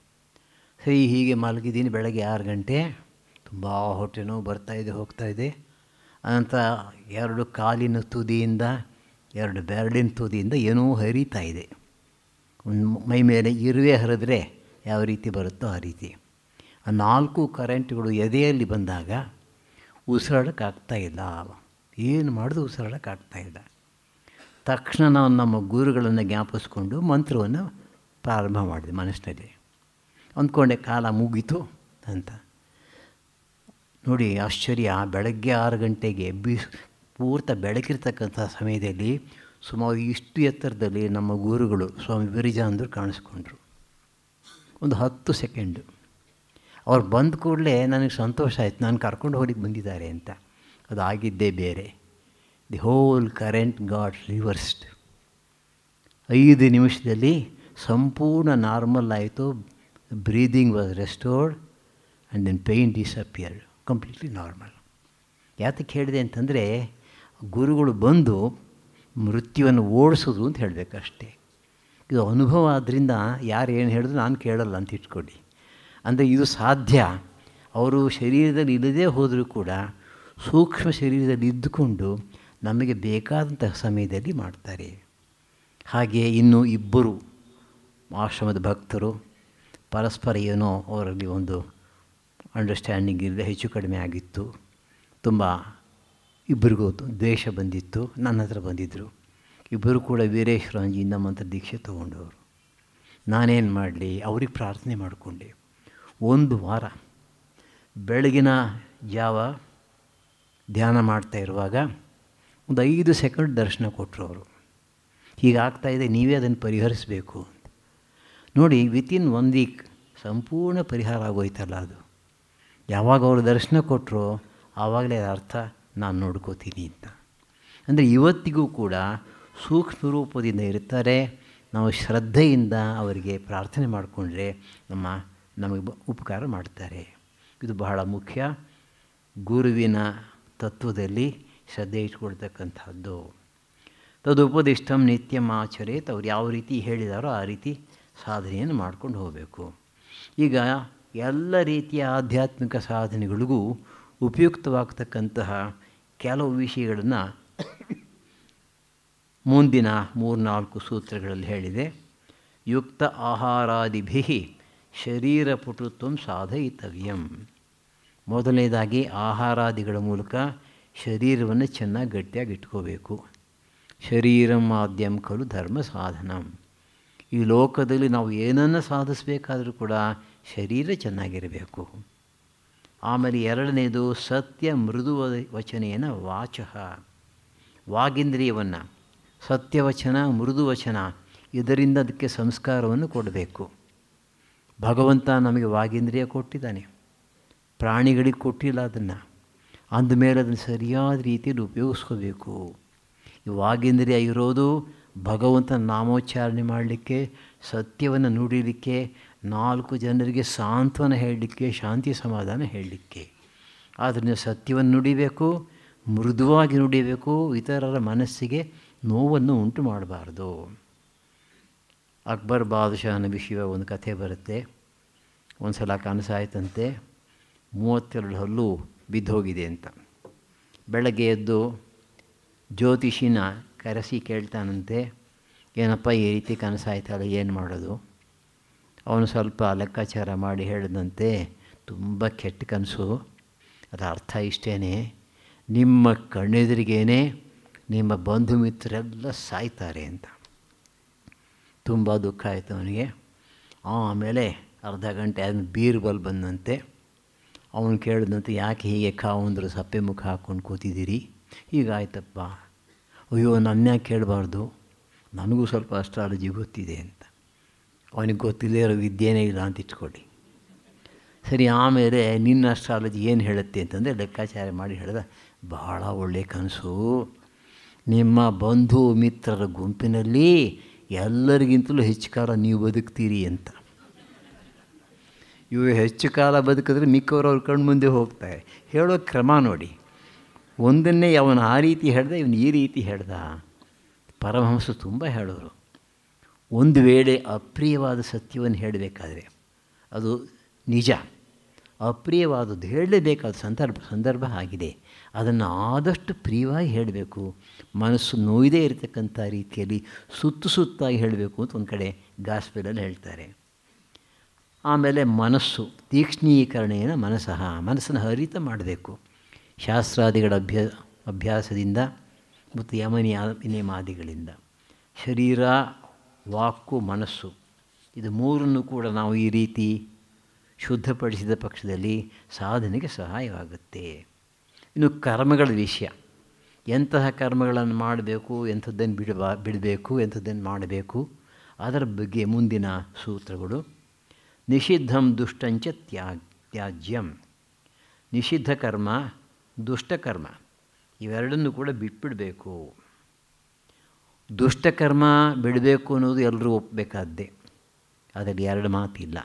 ಸರಿ ಹೀಗೆ ಮಲಗಿದ್ದೀನಿ. ಬೆಳಗ್ಗೆ 6 ಗಂಟೆ, ತುಂಬ ಹೊಟ್ಟೆ ನೋವು ಬರ್ತಾಯಿದೆ, ಹೋಗ್ತಾಯಿದೆ. ಅನಂತರ 2 ಕಾಲಿನ ತುದಿಯಿಂದ 2 ಬೆರಳಿನ ತುದಿಯಿಂದ ಏನೋ ಹರಿತಾ ಇದೆ. ಮೈ ಮೇಲೆ ಇರುವೆ ಹರಿದ್ರೆ ಯಾವ ರೀತಿ ಬರುತ್ತೋ ಆ ರೀತಿ. ಆ 4 ಕರೆಂಟ್ಗಳು ಎದೆಯಲ್ಲಿ ಬಂದಾಗ ಉಸಿರಾಡೋಕ್ಕಾಗ್ತಾಯಿಲ್ಲ. ಏನು ಮಾಡಿದ್ರು ಉಸಿರಾಡೋಕ್ಕಾಗ್ತಾಯಿಲ್ಲ. ತಕ್ಷಣ ನಾವು ನಮ್ಮ ಗುರುಗಳನ್ನು ಜ್ಞಾಪಿಸ್ಕೊಂಡು ಮಂತ್ರವನ್ನು ಪ್ರಾರಂಭ ಮಾಡಿದೆ ಮನಸ್ಸಿನಲ್ಲಿ. ಅಂದ್ಕೊಂಡೆ ಕಾಲ ಮುಗೀತು ಅಂತ. ನೋಡಿ ಆಶ್ಚರ್ಯ, ಬೆಳಗ್ಗೆ 6 ಗಂಟೆಗೆ ಪೂರ್ತ ಬೆಳಕಿರ್ತಕ್ಕಂಥ ಸಮಯದಲ್ಲಿ ಸುಮಾರು ಇಷ್ಟು ಎತ್ತರದಲ್ಲಿ ನಮ್ಮ ಗುರುಗಳು ಸ್ವಾಮಿ ಬಿರಿಜಾನಂದರು ಕಾಣಿಸ್ಕೊಂಡ್ರು. ಒಂದು 10 ಸೆಕೆಂಡು ಅವ್ರು ಬಂದ ಕೂಡಲೇ ನನಗೆ ಸಂತೋಷ ಆಯಿತು, ನಾನು ಕರ್ಕೊಂಡು ಹೋಗ್ಲಿಕ್ಕೆ ಬಂದಿದ್ದಾರೆ ಅಂತ. ಅದಾಗಿದ್ದೇ ಬೇರೆ. The whole current got reversed. 5 ನಿಮಿಷದಲ್ಲಿ ಸಂಪೂರ್ಣ ನಾರ್ಮಲ್ ಆಯಿತು. Breathing was restored and then pain disappeared, completely normal. ಯಾತಕ್ಕೆ ಹೇಳಿದೆ ಅಂತಂದರೆ, ಗುರುಗಳು ಬಂದು ಮೃತ್ಯುವನ್ನು ಓಡಿಸೋದು ಅಂತ ಹೇಳಬೇಕಷ್ಟೇ. ಇದು ಅನುಭವ ಆದ್ದರಿಂದ ಯಾರು ಏನು ಹೇಳಿದ್ರು ನಾನು ಕೇಳಲ್ಲ ಅಂತ ಇಟ್ಕೊಳ್ಳಿ. ಅಂದರೆ ಇದು ಸಾಧ್ಯ. ಅವರು ಶರೀರದಲ್ಲಿ ಇಲ್ಲದೇ ಹೋದರೂ ಕೂಡ ಸೂಕ್ಷ್ಮ ಶರೀರದಲ್ಲಿ ಇದ್ದುಕೊಂಡು ನಮಗೆ ಬೇಕಾದಂತಹ ಸಮಯದಲ್ಲಿ ಮಾಡ್ತಾರೆ. ಹಾಗೆ ಇನ್ನೂ 2 ಆಶ್ರಮದ ಭಕ್ತರು ಪರಸ್ಪರ ಏನೋ ಅವರಲ್ಲಿ ಒಂದು ಅಂಡರ್ಸ್ಟ್ಯಾಂಡಿಂಗ್ ಇಲ್ಲದೆ ಹೆಚ್ಚು ಕಡಿಮೆ ಆಗಿತ್ತು. ತುಂಬ ಇಬ್ಬರಿಗೂ ದ್ವೇಷ ಬಂದಿತ್ತು. ನನ್ನ ಹತ್ರ ಬಂದಿದ್ದರು. ಇಬ್ಬರು ಕೂಡ ವೀರೇಶ್ವರಾಂಜಿಯಿಂದ ಮಂತ್ರ ದೀಕ್ಷೆ ತೊಗೊಂಡವರು. ನಾನೇನು ಮಾಡಲಿ, ಅವ್ರಿಗೆ ಪ್ರಾರ್ಥನೆ ಮಾಡಿಕೊಂಡೆ. ಒಂದು ವಾರ ಬೆಳಗಿನ ಜಾವ ಧ್ಯಾನ ಮಾಡ್ತಾ ಇರುವಾಗ ಒಂದು 5 ಸೆಕೆಂಡ್ ದರ್ಶನ ಕೊಟ್ಟರು ಅವರು. ಹೀಗಾಗ್ತಾಯಿದೆ, ನೀವೇ ಅದನ್ನು ಪರಿಹರಿಸಬೇಕು. ನೋಡಿ, ವಿತಿನ್ 1 ವೀಕ್ ಸಂಪೂರ್ಣ ಪರಿಹಾರ ಆಗೋಯ್ತಲ್ಲ ಅದು. ಯಾವಾಗ ಅವರು ದರ್ಶನ ಕೊಟ್ಟರು ಆವಾಗಲೇ ಅರ್ಥ ನಾನು ನೋಡ್ಕೋತೀನಿ ಅಂತ. ಅಂದರೆ ಇವತ್ತಿಗೂ ಕೂಡ ಸೂಕ್ಷ್ಮ ರೂಪದಿಂದ ಇರ್ತಾರೆ. ನಾವು ಶ್ರದ್ಧೆಯಿಂದ ಅವರಿಗೆ ಪ್ರಾರ್ಥನೆ ಮಾಡಿಕೊಂಡ್ರೆ ನಮಗೆ ಉಪಕಾರ ಮಾಡ್ತಾರೆ. ಇದು ಬಹಳ ಮುಖ್ಯ. ಗುರುವಿನ ತತ್ವದಲ್ಲಿ ಶ್ರದ್ಧೆ ಇಟ್ಕೊಳ್ತಕ್ಕಂಥದ್ದು. ತದುಪದಿಷ್ಟಂ ನಿತ್ಯಂ ಆಚರೇತ್. ಅವ್ರು ಯಾವ ರೀತಿ ಹೇಳಿದಾರೋ ಆ ರೀತಿ ಸಾಧನೆಯನ್ನು ಮಾಡ್ಕೊಂಡು ಹೋಗಬೇಕು. ಈಗ ಎಲ್ಲ ರೀತಿಯ ಆಧ್ಯಾತ್ಮಿಕ ಸಾಧನೆಗಳಿಗೂ ಉಪಯುಕ್ತವಾಗ್ತಕ್ಕಂತಹ ಕೆಲವು ವಿಷಯಗಳನ್ನು ಮುಂದಿನ 3-4 ಸೂತ್ರಗಳಲ್ಲಿ ಹೇಳಿದೆ. ಯುಕ್ತ ಆಹಾರಾದಿಭಿ ಶರೀರಪಟುತ್ವ ಸಾಧಯಿತವ್ಯಂ. ಮೊದಲನೇದಾಗಿ ಆಹಾರಾದಿಗಳ ಮೂಲಕ ಶರೀರವನ್ನು ಚೆನ್ನಾಗಿ ಗಟ್ಟಿಯಾಗಿ ಇಟ್ಕೋಬೇಕು. ಶರೀರಂ ಮಾಧ್ಯಮ ಖಲು ಧರ್ಮ ಸಾಧನಂ. ಈ ಲೋಕದಲ್ಲಿ ನಾವು ಏನನ್ನು ಸಾಧಿಸಬೇಕಾದರೂ ಕೂಡ ಶರೀರ ಚೆನ್ನಾಗಿರಬೇಕು. ಆಮೇಲೆ ಎರಡನೇದು ಸತ್ಯ ಮೃದು ವಚನೇನ ವಾಚಃ. ವಾಗೀಂದ್ರಿಯವನ್ನು ಸತ್ಯವಚನ ಮೃದುವಚನ ಇದರಿಂದ ಅದಕ್ಕೆ ಸಂಸ್ಕಾರವನ್ನು ಕೊಡಬೇಕು. ಭಗವಂತ ನಮಗೆ ವಾಗೀಂದ್ರಿಯ ಕೊಟ್ಟಿದ್ದಾನೆ, ಪ್ರಾಣಿಗಳಿಗೆ ಕೊಟ್ಟಿಲ್ಲ. ಅದನ್ನು ಅಂದಮೇಲೆ ಅದನ್ನು ಸರಿಯಾದ ರೀತಿಯಲ್ಲಿ ಉಪಯೋಗಿಸ್ಕೋಬೇಕು. ಈ ವಾಗೀಂದ್ರಿಯ ಇರೋದು ಭಗವಂತನ ನಾಮೋಚ್ಚಾರಣೆ ಮಾಡಲಿಕ್ಕೆ, ಸತ್ಯವನ್ನು ನುಡಿಲಿಕ್ಕೆ, 4 ಜನರಿಗೆ ಸಾಂತ್ವನ ಹೇಳಲಿಕ್ಕೆ, ಶಾಂತಿ ಸಮಾಧಾನ ಹೇಳಲಿಕ್ಕೆ. ಆದ್ದರಿಂದ ಸತ್ಯವನ್ನು ನುಡಿಬೇಕು, ಮೃದುವಾಗಿ ನುಡಿಬೇಕು, ಇತರರ ಮನಸ್ಸಿಗೆ ನೋವನ್ನು ಉಂಟು ಮಾಡಬಾರ್ದು. ಅಕ್ಬರ್ ಬಾದಶಾಹನ ವಿಷಯ ಒಂದು ಕಥೆ ಬರುತ್ತೆ. ಒಂದು ಸಲ ಕನಸಾಯ್ತಂತೆ 32 ಹಲ್ಲು ಬಿದ್ದೋಗಿದೆ ಅಂತ. ಬೆಳಗ್ಗೆ ಎದ್ದು ಜ್ಯೋತಿಷಿನ ಕರೆಸಿ ಕೇಳ್ತಾನಂತೆ, ಏನಪ್ಪ ಈ ರೀತಿ ಕನಸಾಯ್ತಲ್ಲ, ಏನು ಮಾಡೋದು? ಅವನು ಸ್ವಲ್ಪ ಲೆಕ್ಕಾಚಾರ ಮಾಡಿ ಹೇಳಿದಂತೆ, ತುಂಬ ಕೆಟ್ಟ ಕನಸು, ಅದರ ಅರ್ಥ ಇಷ್ಟೇ, ನಿಮ್ಮ ಕಣ್ಣೆದುರಿಗೇನೆ ನಿಮ್ಮ ಬಂಧು ಮಿತ್ರರೆಲ್ಲ ಸಾಯ್ತಾರೆ ಅಂತ. ತುಂಬ ದುಃಖ ಆಯಿತು ಅವನಿಗೆ. ಆಮೇಲೆ ಅರ್ಧ ಗಂಟೆ ಆದಮೇಲೆ ಬೀರ್ಬಲ್ ಬಂದಂತೆ. ಅವನು ಕೇಳಿದಂತೆ, ಯಾಕೆ ಹೀಗೆ ಕಾವಂದರು ಸಪ್ಪೆ ಮುಖ ಹಾಕ್ಕೊಂಡು ಕೂತಿದ್ದೀರಿ? ಹೀಗಾಯ್ತಪ್ಪ. ಅಯ್ಯೋ, ನನ್ಯಾಕೆ ಕೇಳಬಾರ್ದು, ನನಗೂ ಸ್ವಲ್ಪ ಅಸ್ಟ್ರಾಲಜಿ ಗೊತ್ತಿದೆ ಅಂತ. ಅವನಿಗೆ ಗೊತ್ತಿಲ್ಲದೆ ಇರೋ ವಿದ್ಯೆನೇ ಇಲ್ಲ ಅಂತ ಇಟ್ಕೊಳ್ಳಿ. ಸರಿ, ಆಮೇಲೆ ನಿನ್ನ ಅಸ್ಟ್ರಾಲಜಿ ಏನು ಹೇಳುತ್ತೆ ಅಂತಂದರೆ ಲೆಕ್ಕಾಚಾರ ಮಾಡಿ ಹೇಳಿದ, ಬಹಳ ಒಳ್ಳೆಯ ಕನಸು, ನಿಮ್ಮ ಬಂಧು ಮಿತ್ರರ ಗುಂಪಿನಲ್ಲಿ ಎಲ್ಲರಿಗಿಂತಲೂ ಹೆಚ್ಚು ಕಾಲ ನೀವು ಬದುಕ್ತೀರಿ ಅಂತ. ಇವು ಹೆಚ್ಚು ಕಾಲ ಬದುಕಿದ್ರೆ ಮಿಕ್ಕವರು ಅವ್ರ ಕಣ್ಣು ಮುಂದೆ ಹೋಗ್ತಾರೆ. ಹೇಳೋ ಕ್ರಮ ನೋಡಿ. ಒಂದನ್ನೇ ಅವನು ಆ ರೀತಿ ಹೇಳ್ದ, ಇವನು ಈ ರೀತಿ ಹೇಳ್ದ. ಪರಮಹಂಸರು ತುಂಬ ಹೇಳೋರು, ಒಂದು ವೇಳೆ ಅಪ್ರಿಯವಾದ ಸತ್ಯವನ್ನು ಹೇಳಬೇಕಾದ್ರೆ ಅದು ನಿಜ, ಅಪ್ರಿಯವಾದದ್ದು ಹೇಳಲೇಬೇಕಾದ ಸಂದರ್ಭ ಆಗಿದೆ, ಅದನ್ನು ಆದಷ್ಟು ಪ್ರಿಯವಾಗಿ ಹೇಳಬೇಕು. ಮನಸ್ಸು ನೋಯದೇ ಇರತಕ್ಕಂಥ ರೀತಿಯಲ್ಲಿ ಸುತ್ತಾಗಿ ಹೇಳಬೇಕು ಅಂತ ಒಂದು ಕಡೆ ಗಾಸ್ಪೆಲಲ್ಲಿ ಹೇಳ್ತಾರೆ. ಆಮೇಲೆ ಮನಸ್ಸು ತೀಕ್ಷ್ಣೀಕರಣೇನ ಮನಸ್ಸನ್ನು ಹರಿತ ಮಾಡಬೇಕು. ಶಾಸ್ತ್ರಾದಿಗಳ ಅಭ್ಯಾಸದಿಂದ ಮತ್ತು ಯಮನಿಯಮಾದಿಗಳಿಂದ. ಶರೀರ, ವಾಕು, ಮನಸ್ಸು ಇದು ಮೂರನ್ನು ಕೂಡ ನಾವು ಈ ರೀತಿ ಶುದ್ಧಪಡಿಸಿದ ಪಕ್ಷದಲ್ಲಿ ಸಾಧನೆಗೆ ಸಹಾಯವಾಗುತ್ತೆ. ಇನ್ನು ಕರ್ಮಗಳ ವಿಷಯ, ಎಂತಹ ಕರ್ಮಗಳನ್ನು ಮಾಡಬೇಕು, ಎಂಥದ್ದನ್ನು ಬಿಡಬೇಕು, ಎಂಥದ್ದನ್ನು ಮಾಡಬೇಕು, ಅದರ ಬಗ್ಗೆ ಮುಂದಿನ ಸೂತ್ರಗಳು. ನಿಷಿದ್ಧಂ ದುಷ್ಟಂಚ ತ್ಯಾಜ್ಯಂ. ನಿಷಿದ್ಧ ಕರ್ಮ, ದುಷ್ಟಕರ್ಮ ಇವೆರಡನ್ನು ಕೂಡ ಬಿಟ್ಬಿಡಬೇಕು. ದುಷ್ಟಕರ್ಮ ಬಿಡಬೇಕು ಅನ್ನೋದು ಎಲ್ಲರೂ ಒಪ್ಪಬೇಕಾದ್ದೇ, ಅದರಲ್ಲಿ ಎರಡು ಮಾತಿಲ್ಲ.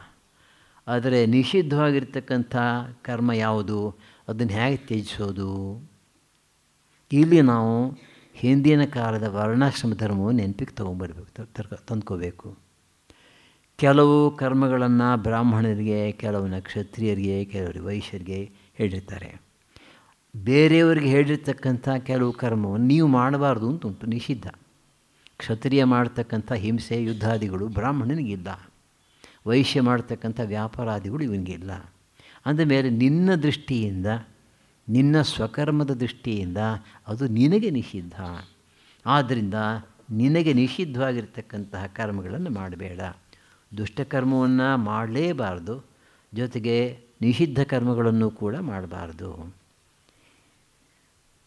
ಆದರೆ ನಿಷಿದ್ಧವಾಗಿರ್ತಕ್ಕಂಥ ಕರ್ಮ ಯಾವುದು, ಅದನ್ನು ಹೇಗೆ ತ್ಯಜಿಸೋದು? ಇಲ್ಲಿ ನಾವು ಹಿಂದಿನ ಕಾಲದ ವರ್ಣಾಶ್ರಮ ಧರ್ಮವನ್ನು ನೆನಪಿಗೆ ತಂದ್ಕೋಬೇಕು. ಕೆಲವು ಕರ್ಮಗಳನ್ನು ಬ್ರಾಹ್ಮಣರಿಗೆ, ಕೆಲವನ್ನ ಕ್ಷತ್ರಿಯರಿಗೆ, ಕೆಲವರಿಗೆ ವೈಶ್ಯರಿಗೆ ಹೇಳಿರ್ತಾರೆ. ಬೇರೆಯವರಿಗೆ ಹೇಳಿರ್ತಕ್ಕಂಥ ಕೆಲವು ಕರ್ಮವನ್ನು ನೀವು ಮಾಡಬಾರ್ದು ಅಂತ ಉಂಟು, ನಿಷಿದ್ಧ. ಕ್ಷತ್ರಿಯ ಮಾಡ್ತಕ್ಕಂಥ ಹಿಂಸೆ, ಯುದ್ಧಾದಿಗಳು ಬ್ರಾಹ್ಮಣನಿಗಿಲ್ಲ. ವೈಶ್ಯ ಮಾಡ್ತಕ್ಕಂಥ ವ್ಯಾಪಾರಾದಿಗಳು ಇವನಿಗಿಲ್ಲ. ಅಂದಮೇಲೆ ನಿನ್ನ ದೃಷ್ಟಿಯಿಂದ, ನಿನ್ನ ಸ್ವಕರ್ಮದ ದೃಷ್ಟಿಯಿಂದ ಅದು ನಿನಗೆ ನಿಷಿದ್ಧ. ಆದ್ದರಿಂದ ನಿನಗೆ ನಿಷಿದ್ಧವಾಗಿರ್ತಕ್ಕಂತಹ ಕರ್ಮಗಳನ್ನು ಮಾಡಬೇಡ. ದುಷ್ಟಕರ್ಮವನ್ನು ಮಾಡಲೇಬಾರ್ದು, ಜೊತೆಗೆ ನಿಷಿದ್ಧ ಕರ್ಮಗಳನ್ನು ಕೂಡ ಮಾಡಬಾರ್ದು.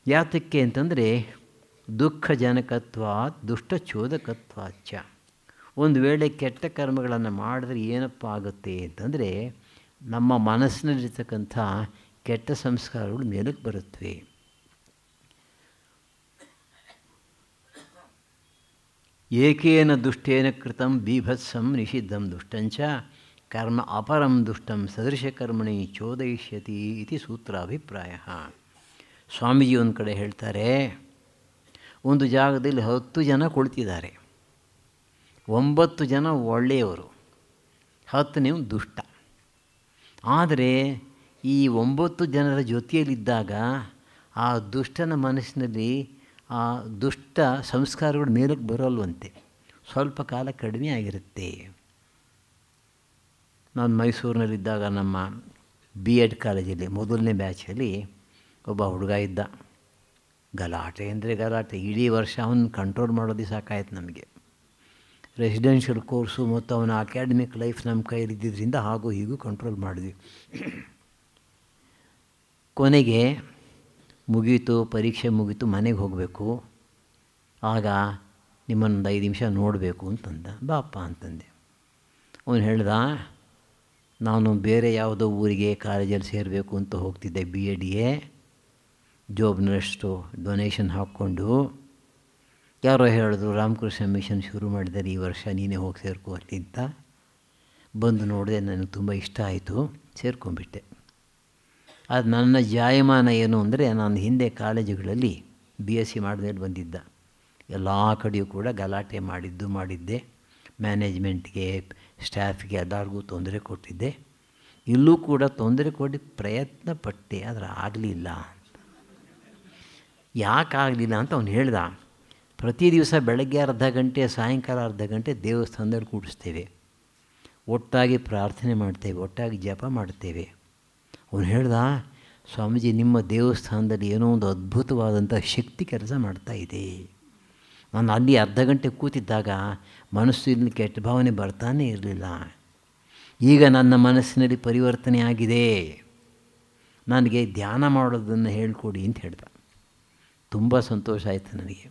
ಯಾತಕ್ಕೆ ಅಂತಂದರೆ ದುಃಖಜನಕತ್ವಾತ್ ದುಷ್ಟಚೋದಕತ್ವಾಚ್ಚ. ಒಂದು ವೇಳೆ ಕೆಟ್ಟ ಕರ್ಮಗಳನ್ನು ಮಾಡಿದ್ರೆ ಏನಪ್ಪ ಆಗುತ್ತೆ ಅಂತಂದರೆ ನಮ್ಮ ಮನಸ್ಸಿನಲ್ಲಿರ್ತಕ್ಕಂಥ ಕೆಟ್ಟ ಸಂಸ್ಕಾರಗಳು ಮೇಲಕ್ಕೆ ಬರುತ್ತವೆ. ಏಕೇನ ದುಷ್ಟೇನ ಕೃತಂ ಬೀಭತ್ಸಂ ನಿಷಿದ್ಧಂ ದುಷ್ಟಂಚ ಕರ್ಮ ಅಪರಂ ದುಷ್ಟಂ ಸದೃಶಕರ್ಮಣಿ ಚೋದಯಿಷ್ಯತಿ ಇತಿ ಸೂತ್ರಾಭಿಪ್ರಾಯ. ಸ್ವಾಮೀಜಿ ಒಂದು ಕಡೆ ಹೇಳ್ತಾರೆ, ಒಂದು ಜಾಗದಲ್ಲಿ 10 ಜನ ಕುಳಿತಿದ್ದಾರೆ, 9 ಜನ ಒಳ್ಳೆಯವರು, 10ನೇ ದುಷ್ಟ. ಆದರೆ ಈ 9 ಜನರ ಜೊತೆಯಲ್ಲಿದ್ದಾಗ ಆ ದುಷ್ಟನ ಮನಸ್ಸಿನಲ್ಲಿ ಆ ದುಷ್ಟ ಸಂಸ್ಕಾರಗಳು ಮೇಲಕ್ಕೆ ಬರೋಲ್ವಂತೆ, ಸ್ವಲ್ಪ ಕಾಲ ಕಡಿಮೆ ಆಗಿರುತ್ತೆ. ನಾನು ಮೈಸೂರಿನಲ್ಲಿದ್ದಾಗ ನಮ್ಮ B.Ed ಕಾಲೇಜಲ್ಲಿ ಮೊದಲನೇ ಬ್ಯಾಚಲ್ಲಿ ಒಬ್ಬ ಹುಡುಗ ಇದ್ದ. ಗಲಾಟೆ ಅಂದರೆ ಗಲಾಟೆ, ಇಡೀ ವರ್ಷ ಅವನು ಕಂಟ್ರೋಲ್ ಮಾಡೋದೇ ಸಾಕಾಯ್ತು ನಮಗೆ. ರೆಸಿಡೆನ್ಷಿಯಲ್ ಕೋರ್ಸು ಮತ್ತು ಅವನ ಅಕಾಡೆಮಿಕ್ ಲೈಫ್ ನಮ್ಮ ಕೈಲಿದ್ದರಿಂದ ಹಾಗೂ ಹೀಗೂ ಕಂಟ್ರೋಲ್ ಮಾಡಿದ್ವಿ. ಕೊನೆಗೆ ಮುಗೀತು, ಪರೀಕ್ಷೆ ಮುಗೀತು, ಮನೆಗೆ ಹೋಗಬೇಕು. ಆಗ ನಿಮ್ಮನ್ನೊಂದು 5 ನಿಮಿಷ ನೋಡಬೇಕು ಅಂತಂದ. ಬಾಪ್ಪ ಅಂತಂದೆ. ಅವನು ಹೇಳ್ದ, ನಾನು ಬೇರೆ ಯಾವುದೋ ಊರಿಗೆ ಕಾಲೇಜಲ್ಲಿ ಸೇರಬೇಕು ಅಂತ ಹೋಗ್ತಿದ್ದೆ B.Edಗೆ. ಜೋಬ್ನಷ್ಟು ಡೊನೇಷನ್ ಹಾಕ್ಕೊಂಡು ಯಾರೋ ಹೇಳಿದ್ರು ರಾಮಕೃಷ್ಣ ಮಿಷನ್ ಶುರು ಮಾಡಿದ್ದಾರೆ ಈ ವರ್ಷ, ನೀನೇ ಹೋಗಿ ಸೇರ್ಕೋ ಅಲ್ಲಿ ಅಂತ. ಬಂದು ನೋಡಿದೆ, ನನಗೆ ತುಂಬ ಇಷ್ಟ ಆಯಿತು, ಸೇರ್ಕೊಂಡ್ಬಿಟ್ಟೆ. ಅದು ನನ್ನ ಜಾಯಮಾನ ಏನು ಅಂದರೆ, ನಾನು ಹಿಂದೆ ಕಾಲೇಜುಗಳಲ್ಲಿ BSc ಮಾಡಿದ್ಮೇಲೆ ಬಂದಿದ್ದ. ಎಲ್ಲ ಕಡೆಯೂ ಕೂಡ ಗಲಾಟೆ ಮಾಡಿದ್ದೆ. ಮ್ಯಾನೇಜ್ಮೆಂಟ್ಗೆ, ಸ್ಟಾಫ್ಗೆ ಎಲ್ಲರಿಗೂ ತೊಂದರೆ ಕೊಟ್ಟಿದ್ದೆ. ಇಲ್ಲೂ ಕೂಡ ತೊಂದರೆ ಕೊಟ್ಟು ಪ್ರಯತ್ನ ಪಟ್ಟೆ, ಆದರೆ ಆಗಲಿಲ್ಲ. ಯಾಕೆ ಆಗಲಿಲ್ಲ ಅಂತ ಅವನು ಹೇಳ್ದ, ಪ್ರತಿ ದಿವಸ ಬೆಳಗ್ಗೆ ಅರ್ಧ ಗಂಟೆ, ಸಾಯಂಕಾಲ ಅರ್ಧ ಗಂಟೆ ದೇವಸ್ಥಾನದಲ್ಲಿ ಕೂಡಿಸ್ತೇವೆ, ಒಟ್ಟಾಗಿ ಪ್ರಾರ್ಥನೆ ಮಾಡ್ತೇವೆ, ಒಟ್ಟಾಗಿ ಜಪ ಮಾಡ್ತೇವೆ. ಅವನು ಹೇಳ್ದ, ಸ್ವಾಮೀಜಿ ನಿಮ್ಮ ದೇವಸ್ಥಾನದಲ್ಲಿ ಏನೋ ಒಂದು ಅದ್ಭುತವಾದಂಥ ಶಕ್ತಿ ಕೆಲಸ ಮಾಡ್ತಾಯಿದೆ. ನಾನು ಅಲ್ಲಿ ಅರ್ಧ ಗಂಟೆ ಕೂತಿದ್ದಾಗ ಮನಸ್ಸಿನಲ್ಲಿ ಕೆಟ್ಟ ಭಾವನೆ ಬರ್ತಾನೇ ಇರಲಿಲ್ಲ. ಈಗ ನನ್ನ ಮನಸ್ಸಿನಲ್ಲಿ ಪರಿವರ್ತನೆ ಆಗಿದೆ, ನನಗೆ ಧ್ಯಾನ ಮಾಡೋದನ್ನು ಹೇಳ್ಕೊಡಿ ಅಂತ ಹೇಳ್ದ. ತುಂಬ ಸಂತೋಷ ಆಯಿತು ನನಗೆ.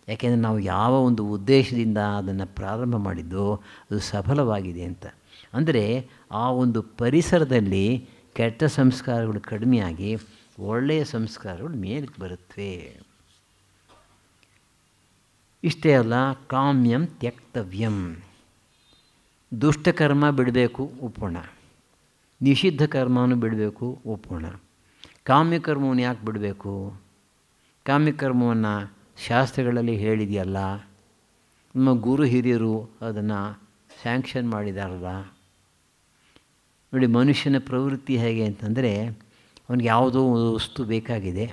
ಯಾಕೆಂದರೆ ನಾವು ಯಾವ ಒಂದು ಉದ್ದೇಶದಿಂದ ಅದನ್ನು ಪ್ರಾರಂಭ ಮಾಡಿದ್ದೋ ಅದು ಸಫಲವಾಗಿದೆ ಅಂತ. ಅಂದರೆ ಆ ಒಂದು ಪರಿಸರದಲ್ಲಿ ಕೆಟ್ಟ ಸಂಸ್ಕಾರಗಳು ಕಡಿಮೆಯಾಗಿ ಒಳ್ಳೆಯ ಸಂಸ್ಕಾರಗಳು ಮೇಲಕ್ಕೆ ಬರುತ್ತವೆ. ಇಷ್ಟೇ ಅಲ್ಲ, ಕಾಮ್ಯಂ ತ್ಯಕ್ತವ್ಯಂ. ದುಷ್ಟಕರ್ಮ ಬಿಡಬೇಕು, ಒಪ್ಪೋಣ. ನಿಷಿದ್ಧ ಕರ್ಮವನ್ನು ಬಿಡಬೇಕು, ಒಪ್ಪೋಣ. ಕಾಮ್ಯಕರ್ಮವನ್ನು ಯಾಕೆ ಬಿಡಬೇಕು? ಕಾಮ್ಯಕರ್ಮವನ್ನು ಶಾಸ್ತ್ರಗಳಲ್ಲಿ ಹೇಳಿದೆಯಲ್ಲ, ನಮ್ಮ ಗುರು ಹಿರಿಯರು ಅದನ್ನು ಸ್ಯಾಂಕ್ಷನ್ ಮಾಡಿದಾರಲ್ಲ. ನೋಡಿ, ಮನುಷ್ಯನ ಪ್ರವೃತ್ತಿ ಹೇಗೆ ಅಂತಂದರೆ, ಅವನಿಗೆ ಯಾವುದೋ ಒಂದು ವಸ್ತು ಬೇಕಾಗಿದೆ,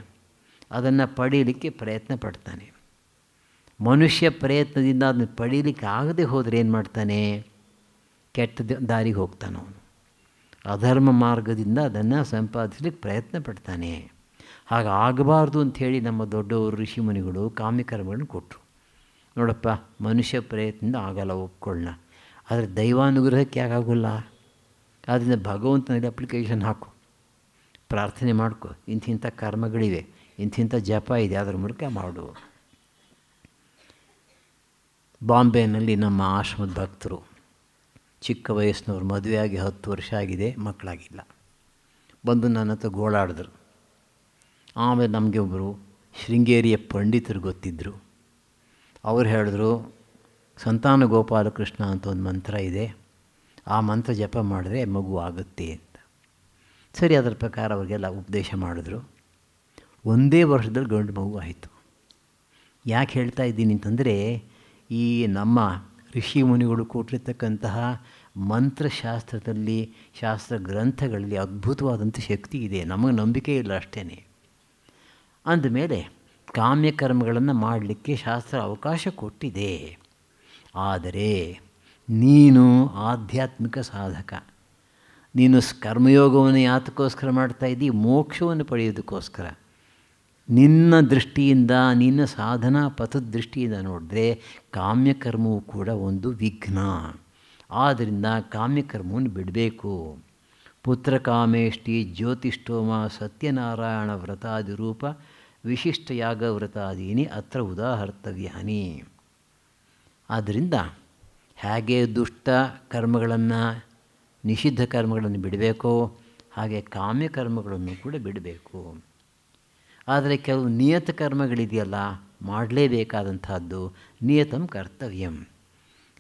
ಅದನ್ನು ಪಡೀಲಿಕ್ಕೆ ಪ್ರಯತ್ನ ಪಡ್ತಾನೆ. ಮನುಷ್ಯ ಪ್ರಯತ್ನದಿಂದ ಅದನ್ನು ಪಡೀಲಿಕ್ಕೆ ಆಗದೆ ಹೋದರೆ ಏನು ಮಾಡ್ತಾನೆ? ಕೆಟ್ಟ ದಾರಿಗೆ ಹೋಗ್ತಾನೆ. ಅವನು ಅಧರ್ಮ ಮಾರ್ಗದಿಂದ ಅದನ್ನು ಸಂಪಾದಿಸಲಿಕ್ಕೆ ಪ್ರಯತ್ನ ಪಡ್ತಾನೆ. ಹಾಗಾಗಬಾರ್ದು ಅಂಥೇಳಿ ನಮ್ಮ ದೊಡ್ಡವರು ಋಷಿಮುನಿಗಳು ಕಾಮ್ಯಕರ್ಮಗಳನ್ನು ಕೊಟ್ಟರು. ನೋಡಪ್ಪ, ಮನುಷ್ಯ ಪ್ರಯತ್ನದಿಂದ ಆಗಲ್ಲ, ಒಪ್ಕೊಳ್ಳೋಣ. ಆದರೆ ದೈವಾನುಗ್ರಹಕ್ಕೆ ಯಾಕಾಗೋಲ್ಲ? ಆದ್ದರಿಂದ ಭಗವಂತನಲ್ಲಿ ಅಪ್ಲಿಕೇಶನ್ ಹಾಕು, ಪ್ರಾರ್ಥನೆ ಮಾಡ್ಕೊ, ಇಂಥ ಕರ್ಮಗಳಿವೆ, ಇಂಥ ಜಪ ಇದೆ, ಅದರ ಮೂಲಕ ಮಾಡು. ಬಾಂಬೆನಲ್ಲಿ ನಮ್ಮ ಆಶ್ರಮದ ಭಕ್ತರು, ಚಿಕ್ಕ ವಯಸ್ಸಿನವ್ರು, ಮದುವೆಯಾಗಿ 10 ವರ್ಷ ಆಗಿದೆ, ಮಕ್ಕಳಾಗಿಲ್ಲ, ಬಂದು ನನ್ನ ಹತ್ರ ಗೋಳಾಡಿದ್ರು. ಆಮೇಲೆ ನಮಗೆ ಒಬ್ಬರು ಶೃಂಗೇರಿಯ ಪಂಡಿತರು ಗೊತ್ತಿದ್ದರು. ಅವ್ರು ಹೇಳಿದ್ರು, ಸಂತಾನ ಗೋಪಾಲಕೃಷ್ಣ ಅಂತ ಒಂದು ಮಂತ್ರ ಇದೆ, ಆ ಮಂತ್ರ ಜಪ ಮಾಡಿದ್ರೆ ಮಗು ಆಗುತ್ತೆ ಅಂತ. ಸರಿ, ಅದರ ಪ್ರಕಾರ ಅವ್ರಿಗೆಲ್ಲ ಉಪದೇಶ ಮಾಡಿದ್ರು. 1 ವರ್ಷದಲ್ಲಿ ಗಂಡು ಮಗು ಆಯಿತು. ಯಾಕೆ ಹೇಳ್ತಾ ಇದ್ದೀನಿ ಅಂತಂದರೆ, ಈ ನಮ್ಮ ಋಷಿ ಮುನಿಗಳು ಕೊಟ್ಟಿರ್ತಕ್ಕಂತಹ ಮಂತ್ರಶಾಸ್ತ್ರದಲ್ಲಿ, ಶಾಸ್ತ್ರ ಗ್ರಂಥಗಳಲ್ಲಿ ಅದ್ಭುತವಾದಂಥ ಶಕ್ತಿ ಇದೆ. ನಮಗೆ ನಂಬಿಕೆ ಇಲ್ಲ ಅಷ್ಟೇ. ಅಂದಮೇಲೆ ಕಾಮ್ಯಕರ್ಮಗಳನ್ನು ಮಾಡಲಿಕ್ಕೆ ಶಾಸ್ತ್ರ ಅವಕಾಶ ಕೊಟ್ಟಿದೆ. ಆದರೆ ನೀನು ಆಧ್ಯಾತ್ಮಿಕ ಸಾಧಕ, ನೀನು ಕರ್ಮಯೋಗವನ್ನು ಯಾತಕ್ಕೋಸ್ಕರ ಮಾಡ್ತಾಯಿದ್ದಿ? ಮೋಕ್ಷವನ್ನು ಪಡೆಯೋದಕ್ಕೋಸ್ಕರ. ನಿನ್ನ ದೃಷ್ಟಿಯಿಂದ, ನಿನ್ನ ಸಾಧನಾ ಪಥದ ದೃಷ್ಟಿಯಿಂದ ನೋಡಿದ್ರೆ ಕಾಮ್ಯಕರ್ಮವೂ ಕೂಡ ಒಂದು ವಿಘ್ನ. ಆದ್ದರಿಂದ ಕಾಮ್ಯಕರ್ಮವನ್ನು ಬಿಡಬೇಕು. ಪುತ್ರಕಾಮೇಷ್ಟಿ ಜ್ಯೋತಿಷ್ಠೋಮ ಸತ್ಯನಾರಾಯಣ ವ್ರತಾದಿರೂಪ ವಿಶಿಷ್ಟಯಾಗ ವ್ರತಾದೀನಿ ಅತ್ರ ಉದಾಹರ್ತವ್ಯಾನಿ. ಆದ್ದರಿಂದ ಹೇಗೆ ದುಷ್ಟ ಕರ್ಮಗಳನ್ನು, ನಿಷಿದ್ಧ ಕರ್ಮಗಳನ್ನು ಬಿಡಬೇಕೋ ಹಾಗೆ ಕಾಮ್ಯಕರ್ಮಗಳನ್ನು ಕೂಡ ಬಿಡಬೇಕು. ಆದರೆ ಕೆಲವು ನಿಯತ ಕರ್ಮಗಳಿದೆಯಲ್ಲ, ಮಾಡಲೇಬೇಕಾದಂಥದ್ದು. ನಿಯತಂ ಕರ್ತವ್ಯಂ,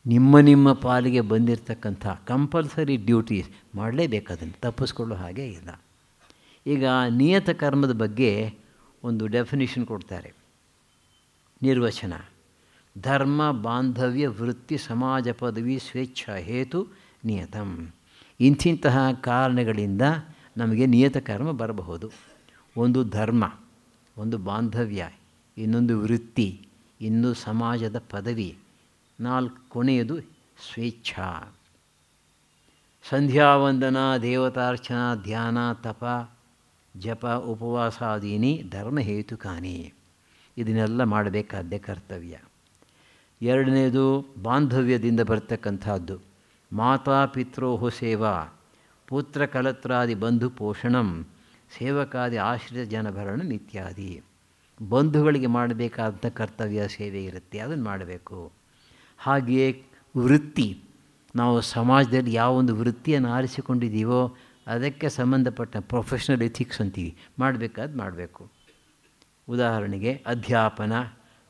ನಿಮ್ಮ ಪಾಲಿಗೆ ಬಂದಿರತಕ್ಕಂಥ ಕಂಪಲ್ಸರಿ ಡ್ಯೂಟೀಸ್ ಮಾಡಲೇಬೇಕಾದನ್ನು, ತಪ್ಪಿಸ್ಕೊಳ್ಳೋ ಹಾಗೆ ಇಲ್ಲ. ಈಗ ನಿಯತ ಕರ್ಮದ ಬಗ್ಗೆ ಒಂದು ಡೆಫಿನಿಷನ್ ಕೊಡ್ತಾರೆ, ನಿರ್ವಚನ. ಧರ್ಮ ಬಾಂಧವ್ಯ ವೃತ್ತಿ ಸಮಾಜ ಪದವಿ ಸ್ವೇಚ್ಛಾ ಹೇತು ನಿಯತಂ. ಇಂಥಿಂತಹ ಕಾರಣಗಳಿಂದ ನಮಗೆ ನಿಯತ ಕರ್ಮ ಬರಬಹುದು. ಒಂದು ಧರ್ಮ, ಒಂದು ಬಾಂಧವ್ಯ, ಇನ್ನೊಂದು ವೃತ್ತಿ, ಇನ್ನು ಸಮಾಜದ ಪದವಿ, ಕೊನೆಯದು ಸ್ವೇಚ್ಛಾ. ಸಂಧ್ಯಾವಂದನ, ದೇವತಾರ್ಚನಾ, ಧ್ಯಾನ, ತಪ, ಜಪ, ಉಪವಾಸಾದೀನಿ ಧರ್ಮಹೇತುಕಾನಿ. ಇದನ್ನೆಲ್ಲ ಮಾಡಬೇಕಾದ್ದೇ ಕರ್ತವ್ಯ. ಎರಡನೇದು ಬಾಂಧವ್ಯದಿಂದ ಬರ್ತಕ್ಕಂಥದ್ದು. ಮಾತಾ ಪಿತೃ ಸೇವಾ, ಪುತ್ರ ಕಲತ್ರಾದಿ ಬಂಧು ಪೋಷಣಂ, ಸೇವಕಾದಿ ಆಶ್ರಿತ ಜನಭರಣಂ ಇತ್ಯಾದಿ. ಬಂಧುಗಳಿಗೆ ಮಾಡಬೇಕಾದಂಥ ಕರ್ತವ್ಯ ಸೇವೆ ಇರುತ್ತೆ, ಅದನ್ನು ಮಾಡಬೇಕು. ಹಾಗೆಯೇ ವೃತ್ತಿ, ನಾವು ಸಮಾಜದಲ್ಲಿ ಯಾವೊಂದು ವೃತ್ತಿಯನ್ನು ಆರಿಸಿಕೊಂಡಿದ್ದೀವೋ ಅದಕ್ಕೆ ಸಂಬಂಧಪಟ್ಟ ಪ್ರೊಫೆಷ್ನಲ್ ಎಥಿಕ್ಸ್ ಅಂತೀವಿ, ಮಾಡಬೇಕಾದ್ದು ಮಾಡಬೇಕು. ಉದಾಹರಣೆಗೆ ಅಧ್ಯಾಪನ,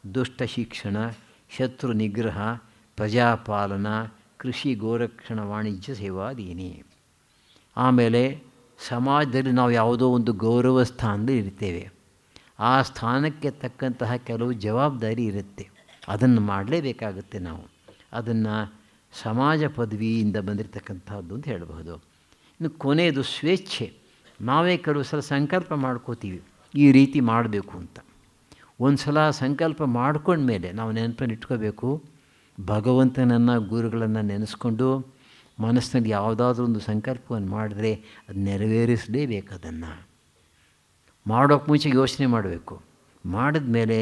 ದುಷ್ಟ ಶಿಕ್ಷಣ, ಶತ್ರು ನಿಗ್ರಹ, ಪ್ರಜಾಪಾಲನ, ಕೃಷಿ, ಗೋರಕ್ಷಣ, ವಾಣಿಜ್ಯ ಸೇವಾದೀನಿ. ಆಮೇಲೆ ಸಮಾಜದಲ್ಲಿ ನಾವು ಯಾವುದೋ ಒಂದು ಗೌರವ ಸ್ಥಾನದಲ್ಲಿ ಇರ್ತೇವೆ, ಆ ಸ್ಥಾನಕ್ಕೆ ತಕ್ಕಂತಹ ಕೆಲವು ಜವಾಬ್ದಾರಿ ಇರುತ್ತೆ, ಅದನ್ನು ಮಾಡಲೇಬೇಕಾಗುತ್ತೆ ನಾವು. ಅದನ್ನು ಸಮಾಜ ಪದವಿಯಿಂದ ಬಂದಿರತಕ್ಕಂಥದ್ದು ಅಂತ ಹೇಳಬಹುದು. ಇನ್ನು ಕೊನೆಯದು ಸ್ವೇಚ್ಛೆ. ನಾವೇ ಕೆಲವು ಸಲ ಸಂಕಲ್ಪ ಮಾಡ್ಕೋತೀವಿ ಈ ರೀತಿ ಮಾಡಬೇಕು ಅಂತ. ಒಂದು ಸಲ ಸಂಕಲ್ಪ ಮಾಡ್ಕೊಂಡ್ಮೇಲೆ ನಾವು ನೆನಪನ್ನು ಇಟ್ಕೋಬೇಕು, ಭಗವಂತನನ್ನು, ಗುರುಗಳನ್ನು ನೆನೆಸ್ಕೊಂಡು ಮನಸ್ಸಿನಲ್ಲಿ ಯಾವುದಾದ್ರೂ ಒಂದು ಸಂಕಲ್ಪವನ್ನು ಮಾಡಿದ್ರೆ ಅದು ನೆರವೇರಿಸಲೇಬೇಕು. ಅದನ್ನು ಮಾಡೋಕ್ಕೆ ಮುಂಚೆ ಯೋಚನೆ ಮಾಡಬೇಕು, ಮಾಡಿದ ಮೇಲೆ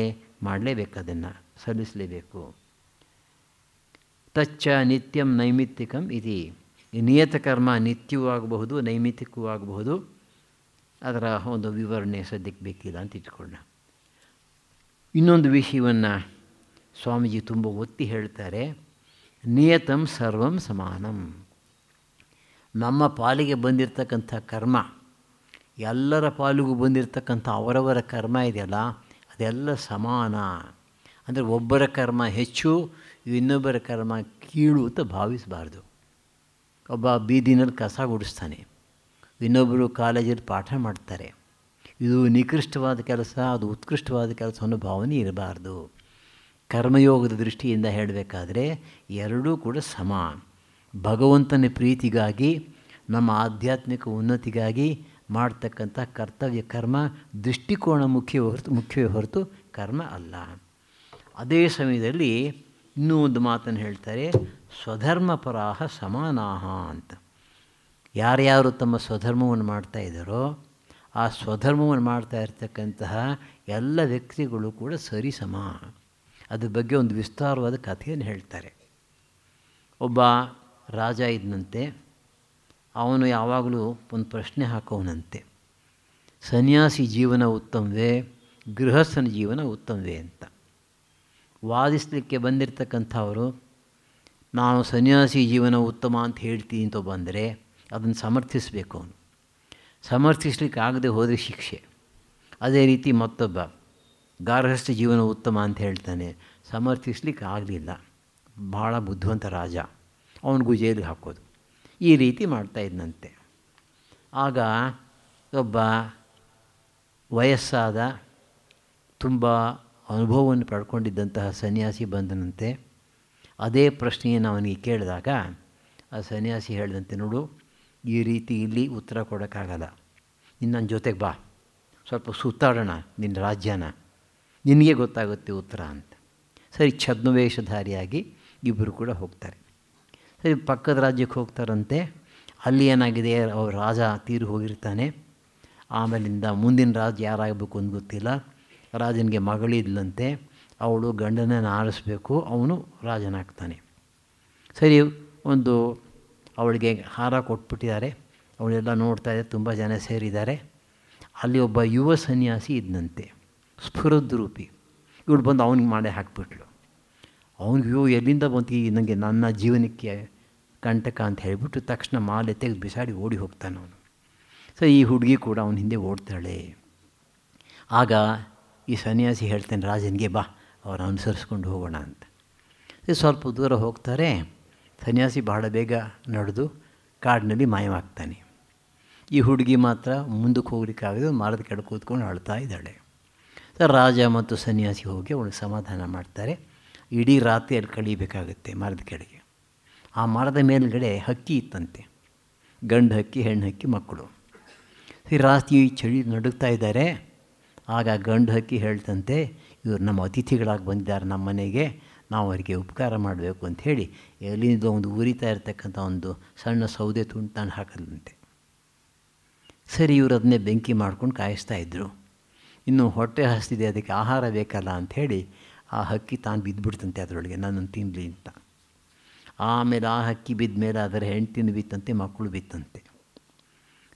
ಮಾಡಲೇಬೇಕು, ಅದನ್ನು ಸಲ್ಲಿಸಲೇಬೇಕು. ತಚ್ಚ ನಿತ್ಯಂ ನೈಮಿತ್ತಿಕಂ ಇತಿ. ನಿಯತ ಕರ್ಮ ನಿತ್ಯವೂ ಆಗಬಹುದು, ನೈಮಿತ್ತಿಕವೂ ಆಗಬಹುದು. ಅದರ ಒಂದು ವಿವರಣೆ ಸದ್ಯಕ್ಕೆ ಬೇಕಿಲ್ಲ ಅಂತ ಇಟ್ಕೊಳ್ಳೋಣ. ಇನ್ನೊಂದು ವಿಷಯವನ್ನು ಸ್ವಾಮೀಜಿ ತುಂಬ ಒತ್ತಿ ಹೇಳ್ತಾರೆ, ನಿಯತಂ ಸರ್ವಂ ಸಮಾನಂ. ನಮ್ಮ ಪಾಲಿಗೆ ಬಂದಿರತಕ್ಕಂಥ ಕರ್ಮ, ಎಲ್ಲರ ಪಾಲಿಗೂ ಬಂದಿರತಕ್ಕಂಥ ಅವರವರ ಕರ್ಮ ಇದೆಯಲ್ಲ, ಅದೆಲ್ಲ ಸಮಾನ. ಅಂದರೆ ಒಬ್ಬರ ಕರ್ಮ ಹೆಚ್ಚು, ಇನ್ನೊಬ್ಬರ ಕರ್ಮ ಕೀಳು ಅಂತ ಭಾವಿಸಬಾರ್ದು. ಒಬ್ಬ ಬೀದಿನಲ್ಲಿ ಕಸ ಗುಡಿಸ್ತಾನೆ, ಇನ್ನೊಬ್ಬರು ಕಾಲೇಜಲ್ಲಿ ಪಾಠ ಮಾಡ್ತಾರೆ. ಇದು ನಿಕೃಷ್ಟವಾದ ಕೆಲಸ, ಅದು ಉತ್ಕೃಷ್ಟವಾದ ಕೆಲಸ ಅನ್ನೋ ಭಾವನೆ ಇರಬಾರ್ದು. ಕರ್ಮಯೋಗದ ದೃಷ್ಟಿಯಿಂದ ಹೇಳಬೇಕಾದ್ರೆ ಎರಡೂ ಕೂಡ ಸಮ. ಭಗವಂತನ ಪ್ರೀತಿಗಾಗಿ, ನಮ್ಮ ಆಧ್ಯಾತ್ಮಿಕ ಉನ್ನತಿಗಾಗಿ ಮಾಡ್ತಕ್ಕಂಥ ಕರ್ತವ್ಯ ಕರ್ಮ ದೃಷ್ಟಿಕೋನ ಮುಖ್ಯವೇ ಹೊರತು ಕರ್ಮ ಅಲ್ಲ. ಅದೇ ಸಮಯದಲ್ಲಿ ಇನ್ನೂ ಒಂದು ಮಾತನ್ನು ಹೇಳ್ತಾರೆ, ಸ್ವಧರ್ಮಪರಾಹ ಸಮಾನಾಹ ಅಂತ. ಯಾರ್ಯಾರು ತಮ್ಮ ಸ್ವಧರ್ಮವನ್ನು ಮಾಡ್ತಾಯಿದ್ದಾರೋ ಆ ಸ್ವಧರ್ಮವನ್ನು ಮಾಡ್ತಾ ಇರ್ತಕ್ಕಂತಹ ಎಲ್ಲ ವ್ಯಕ್ತಿಗಳು ಕೂಡ ಸರಿ ಸಮ. ಅದ್ರ ಬಗ್ಗೆ ಒಂದು ವಿಸ್ತಾರವಾದ ಕಥೆಯನ್ನು ಹೇಳ್ತಾರೆ. ಒಬ್ಬ ರಾಜ ಇದ್ದಂತೆ, ಅವನು ಯಾವಾಗಲೂ ಒಂದು ಪ್ರಶ್ನೆ ಹಾಕೋವನಂತೆ, ಸನ್ಯಾಸಿ ಜೀವನ ಉತ್ತಮವೇ, ಗೃಹಸ್ಥನ ಜೀವನ ಉತ್ತಮವೇ ಅಂತ. ವಾದಿಸಲಿಕ್ಕೆ ಬಂದಿರತಕ್ಕಂಥವರು ನಾನು ಸನ್ಯಾಸಿ ಜೀವನ ಉತ್ತಮ ಅಂತ ಹೇಳ್ತೀನಿ ಅಂತ ಬಂದರೆ ಅದನ್ನು ಸಮರ್ಥಿಸಬೇಕು. ಅವನು ಸಮರ್ಥಿಸ್ಲಿಕ್ಕೆ ಆಗದೆ ಹೋದರೆ ಶಿಕ್ಷೆ. ಅದೇ ರೀತಿ ಮತ್ತೊಬ್ಬ ಗಾರ್ಹಸ್ಥ ಜೀವನ ಉತ್ತಮ ಅಂತ ಹೇಳ್ತಾನೆ, ಸಮರ್ಥಿಸ್ಲಿಕ್ಕೆ ಆಗಲಿಲ್ಲ, ಭಾಳ ಬುದ್ಧಿವಂತ ರಾಜ, ಅವನಿಗೂ ಜೈಲಿಗೆ ಹಾಕೋದು. ಈ ರೀತಿ ಮಾಡ್ತಾಯಿದ್ದಂತೆ. ಆಗ ಒಬ್ಬ ವಯಸ್ಸಾದ, ತುಂಬ ಅನುಭವವನ್ನು ಪಡ್ಕೊಂಡಿದ್ದಂತಹ ಸನ್ಯಾಸಿ ಬಂದನಂತೆ. ಅದೇ ಪ್ರಶ್ನೆಯನ್ನು ಅವನಿಗೆ ಕೇಳಿದಾಗ ಆ ಸನ್ಯಾಸಿ ಹೇಳಿದಂತೆ, ನೋಡು, ಈ ರೀತಿ ಇಲ್ಲಿ ಉತ್ತರ ಕೊಡೋಕ್ಕಾಗಲ್ಲ, ನೀನು ನನ್ನ ಜೊತೆಗೆ ಬಾ, ಸ್ವಲ್ಪ ಸುತ್ತಾಡೋಣ ನಿನ್ನ ರಾಜ್ಯನ, ನಿನಗೆ ಗೊತ್ತಾಗುತ್ತೆ ಉತ್ತರ ಅಂತ. ಸರಿ, ಛದ್ಮವೇಷಧಾರಿಯಾಗಿ ಇಬ್ಬರು ಕೂಡ ಹೋಗ್ತಾರೆ. ಸರಿ, ಪಕ್ಕದ ರಾಜ್ಯಕ್ಕೆ ಹೋಗ್ತಾರಂತೆ. ಅಲ್ಲಿ ಏನಾಗಿದೆ, ಅವ್ರ ರಾಜ ತೀರು ಹೋಗಿರ್ತಾನೆ. ಆಮೇಲಿಂದ ಮುಂದಿನ ರಾಜ ಯಾರಾಗಬೇಕು ಅಂತ ಗೊತ್ತಿಲ್ಲ. ರಾಜನಿಗೆ ಮಗಳಿದ್ಲಂತೆ, ಅವಳು ಗಂಡನನ್ನು ಆರಿಸ್ಬೇಕು, ಅವನು ರಾಜನಾಗ್ತಾನೆ. ಸರಿ, ಒಂದು ಅವಳಿಗೆ ಹಾರ ಕೊಟ್ಬಿಟ್ಟಿದ್ದಾರೆ, ಅವಳೆಲ್ಲ ನೋಡ್ತಾ ಇದ್ದಾರೆ, ತುಂಬ ಜನ ಸೇರಿದ್ದಾರೆ. ಅಲ್ಲಿ ಒಬ್ಬ ಯುವ ಸನ್ಯಾಸಿ ಇದ್ದಂತೆ, ಸ್ಫುರದ್ರೂಪಿ. ಇವಳು ಬಂದು ಅವನಿಗೆ ಮಾಡೇ ಹಾಕ್ಬಿಟ್ಲು. ಅವನಿಗೆ ಎಲ್ಲಿಂದ ಬಂತು ನನಗೆ ನನ್ನ ಜೀವನಕ್ಕೆ ಕಂಟಕ ಅಂತ ಹೇಳಿಬಿಟ್ಟು ತಕ್ಷಣ ಮಾಲೆ ತೆಗೆದು ಬಿಸಾಡಿ ಓಡಿ ಹೋಗ್ತಾನೆ ಅವನು. ಸೊ ಈ ಹುಡುಗಿ ಕೂಡ ಅವನ ಹಿಂದೆ ಓಡ್ತಾಳೆ. ಆಗ ಈ ಸನ್ಯಾಸಿ ಹೇಳ್ತಾನೆ ರಾಜನಿಗೆ, ಬಾ ಅವ್ರು ಅನುಸರಿಸ್ಕೊಂಡು ಹೋಗೋಣ ಅಂತ. ಸ್ವಲ್ಪ ದೂರ ಹೋಗ್ತಾರೆ. ಸನ್ಯಾಸಿ ಬಹಳ ಬೇಗ ನಡೆದು ಕಾಡಿನಲ್ಲಿ ಮಾಯವಾಗ್ತಾನೆ. ಈ ಹುಡುಗಿ ಮಾತ್ರ ಮುಂದಕ್ಕೆ ಹೋಗ್ಲಿಕ್ಕಾಗದೆ ಮರದ ಕೆಳಗೆ ಕೂತ್ಕೊಂಡು ಅಳ್ತಾ ಇದ್ದಾಳೆ. ರಾಜ ಮತ್ತು ಸನ್ಯಾಸಿ ಹೋಗಿ ಅವಳಿಗೆ ಸಮಾಧಾನ ಮಾಡ್ತಾರೆ. ಇಡೀ ರಾತ್ರಿ ಅಲ್ಲಿ ಕಳೀಬೇಕಾಗುತ್ತೆ ಮರದ ಕೆಳಗೆ. ಆ ಮರದ ಮೇಲುಗಡೆ ಹಕ್ಕಿ ಇತ್ತಂತೆ, ಗಂಡು ಹಕ್ಕಿ ಹೆಣ್ಣು ಹಕ್ಕಿ ಮಕ್ಕಳು. ರಾತ್ರಿ ಚಳಿ ನಡುಗ್ತಾ ಇದ್ದಾರೆ. ಆಗ ಗಂಡು ಹಕ್ಕಿ ಹೇಳ್ತಂತೆ, ಇವರು ನಮ್ಮ ಅತಿಥಿಗಳಾಗಿ ಬಂದಿದ್ದಾರೆ ನಮ್ಮ ಮನೆಗೆ, ನಾವು ಅವರಿಗೆ ಉಪಕಾರ ಮಾಡಬೇಕು ಅಂಥೇಳಿ ಎಲ್ಲಿಂದ ಒಂದು ಉರಿತಾ ಇರ್ತಕ್ಕಂಥ ಒಂದು ಸಣ್ಣ ಸೌದೆ ತುಂಡು ತಾನು ಹಾಕದಂತೆ. ಸರಿ, ಇವರು ಅದನ್ನೇ ಬೆಂಕಿ ಮಾಡ್ಕೊಂಡು ಕಾಯಿಸ್ತಾಯಿದ್ರು. ಇನ್ನು ಹೊಟ್ಟೆ ಹಸ್ತಿದೆ, ಅದಕ್ಕೆ ಆಹಾರ ಬೇಕಲ್ಲ ಅಂಥೇಳಿ ಆ ಹಕ್ಕಿ ತಾನು ಬಿದ್ದುಬಿಡ್ತಂತೆ ಅದರೊಳಗೆ, ನನ್ನನ್ನು ತಿನ್ನಲಿ ಅಂತ. ಆಮೇಲೆ ಆ ಹಕ್ಕಿ ಬಿದ್ದ ಮೇಲೆ ಅದರ ಹೆಂಡತಿನೂ ಬಿತ್ತಂತೆ, ಮಕ್ಕಳು ಬಿತ್ತಂತೆ.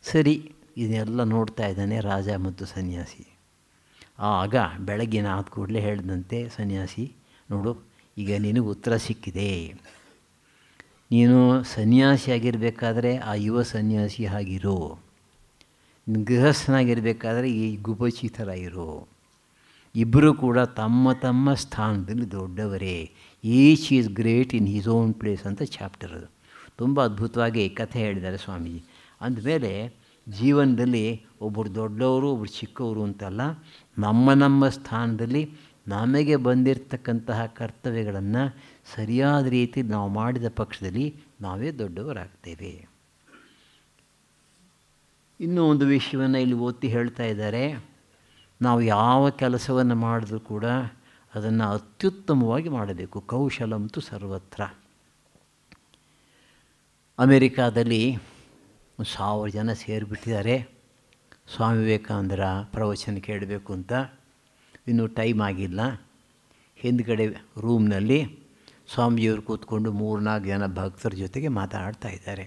ಸರಿ, ಇದನ್ನೆಲ್ಲ ನೋಡ್ತಾ ಇದ್ದಾನೆ ರಾಜ ಮತ್ತು ಸನ್ಯಾಸಿ. ಆಗ ಬೆಳಗ್ಗಿನ ಆದ ಕೂಡಲೇ ಹೇಳಿದಂತೆ ಸನ್ಯಾಸಿ, ನೋಡು ಈಗ ನಿನಗೆ ಉತ್ತರ ಸಿಕ್ಕಿದೆ. ನೀನು ಸನ್ಯಾಸಿಯಾಗಿರಬೇಕಾದ್ರೆ ಆ ಯುವ ಸನ್ಯಾಸಿ ಆಗಿರೋ, ಗೃಹಸ್ಥನಾಗಿರಬೇಕಾದ್ರೆ ಈ ಗುಬಚಿ ಥರ ಇರೋ. ಇಬ್ಬರು ಕೂಡ ತಮ್ಮ ತಮ್ಮ ಸ್ಥಾನದಲ್ಲಿ ದೊಡ್ಡವರೇ. Each is great in his own place ಅಂತ ಚಾಪ್ಟರ್ ಅದು. ತುಂಬ ಅದ್ಭುತವಾಗಿ ಕಥೆ ಹೇಳಿದ್ದಾರೆ ಸ್ವಾಮೀಜಿ. ಅಂದಮೇಲೆ ಜೀವನದಲ್ಲಿ ಒಬ್ಬರು ದೊಡ್ಡವರು ಒಬ್ಬರು ಚಿಕ್ಕವರು ಅಂತಲ್ಲ, ನಮ್ಮ ನಮ್ಮ ಸ್ಥಾನದಲ್ಲಿ ನಮಗೆ ಬಂದಿರತಕ್ಕಂತಹ ಕರ್ತವ್ಯಗಳನ್ನು ಸರಿಯಾದ ರೀತಿಯಲ್ಲಿ ನಾವು ಮಾಡಿದ ಪಕ್ಷದಲ್ಲಿ ನಾವೇ ದೊಡ್ಡವರಾಗ್ತೇವೆ. ಇನ್ನೂ ಒಂದು ವಿಷಯವನ್ನು ಇಲ್ಲಿ ಒತ್ತಿ ಹೇಳ್ತಾ ಇದ್ದಾರೆ. ನಾವು ಯಾವ ಕೆಲಸವನ್ನು ಮಾಡಿದ್ರೂ ಕೂಡ ಅದನ್ನು ಅತ್ಯುತ್ತಮವಾಗಿ ಮಾಡಬೇಕು. ಕೌಶಲಂತು ಸರ್ವತ್ರ. ಅಮೇರಿಕಾದಲ್ಲಿ 1000 ಜನ ಸೇರಿಬಿಟ್ಟಿದ್ದಾರೆ ಸ್ವಾಮಿ ವಿವೇಕಾನಂದರ ಪ್ರವಚನ ಕೇಳಬೇಕು ಅಂತ. ಇನ್ನೂ ಟೈಮ್ ಆಗಿಲ್ಲ. ಹಿಂದ್ಗಡೆ ರೂಮ್ನಲ್ಲಿ ಸ್ವಾಮೀಜಿಯವರು ಕೂತ್ಕೊಂಡು 3-4 ಜನ ಭಕ್ತರ ಜೊತೆಗೆ ಮಾತಾಡ್ತಾ ಇದ್ದಾರೆ.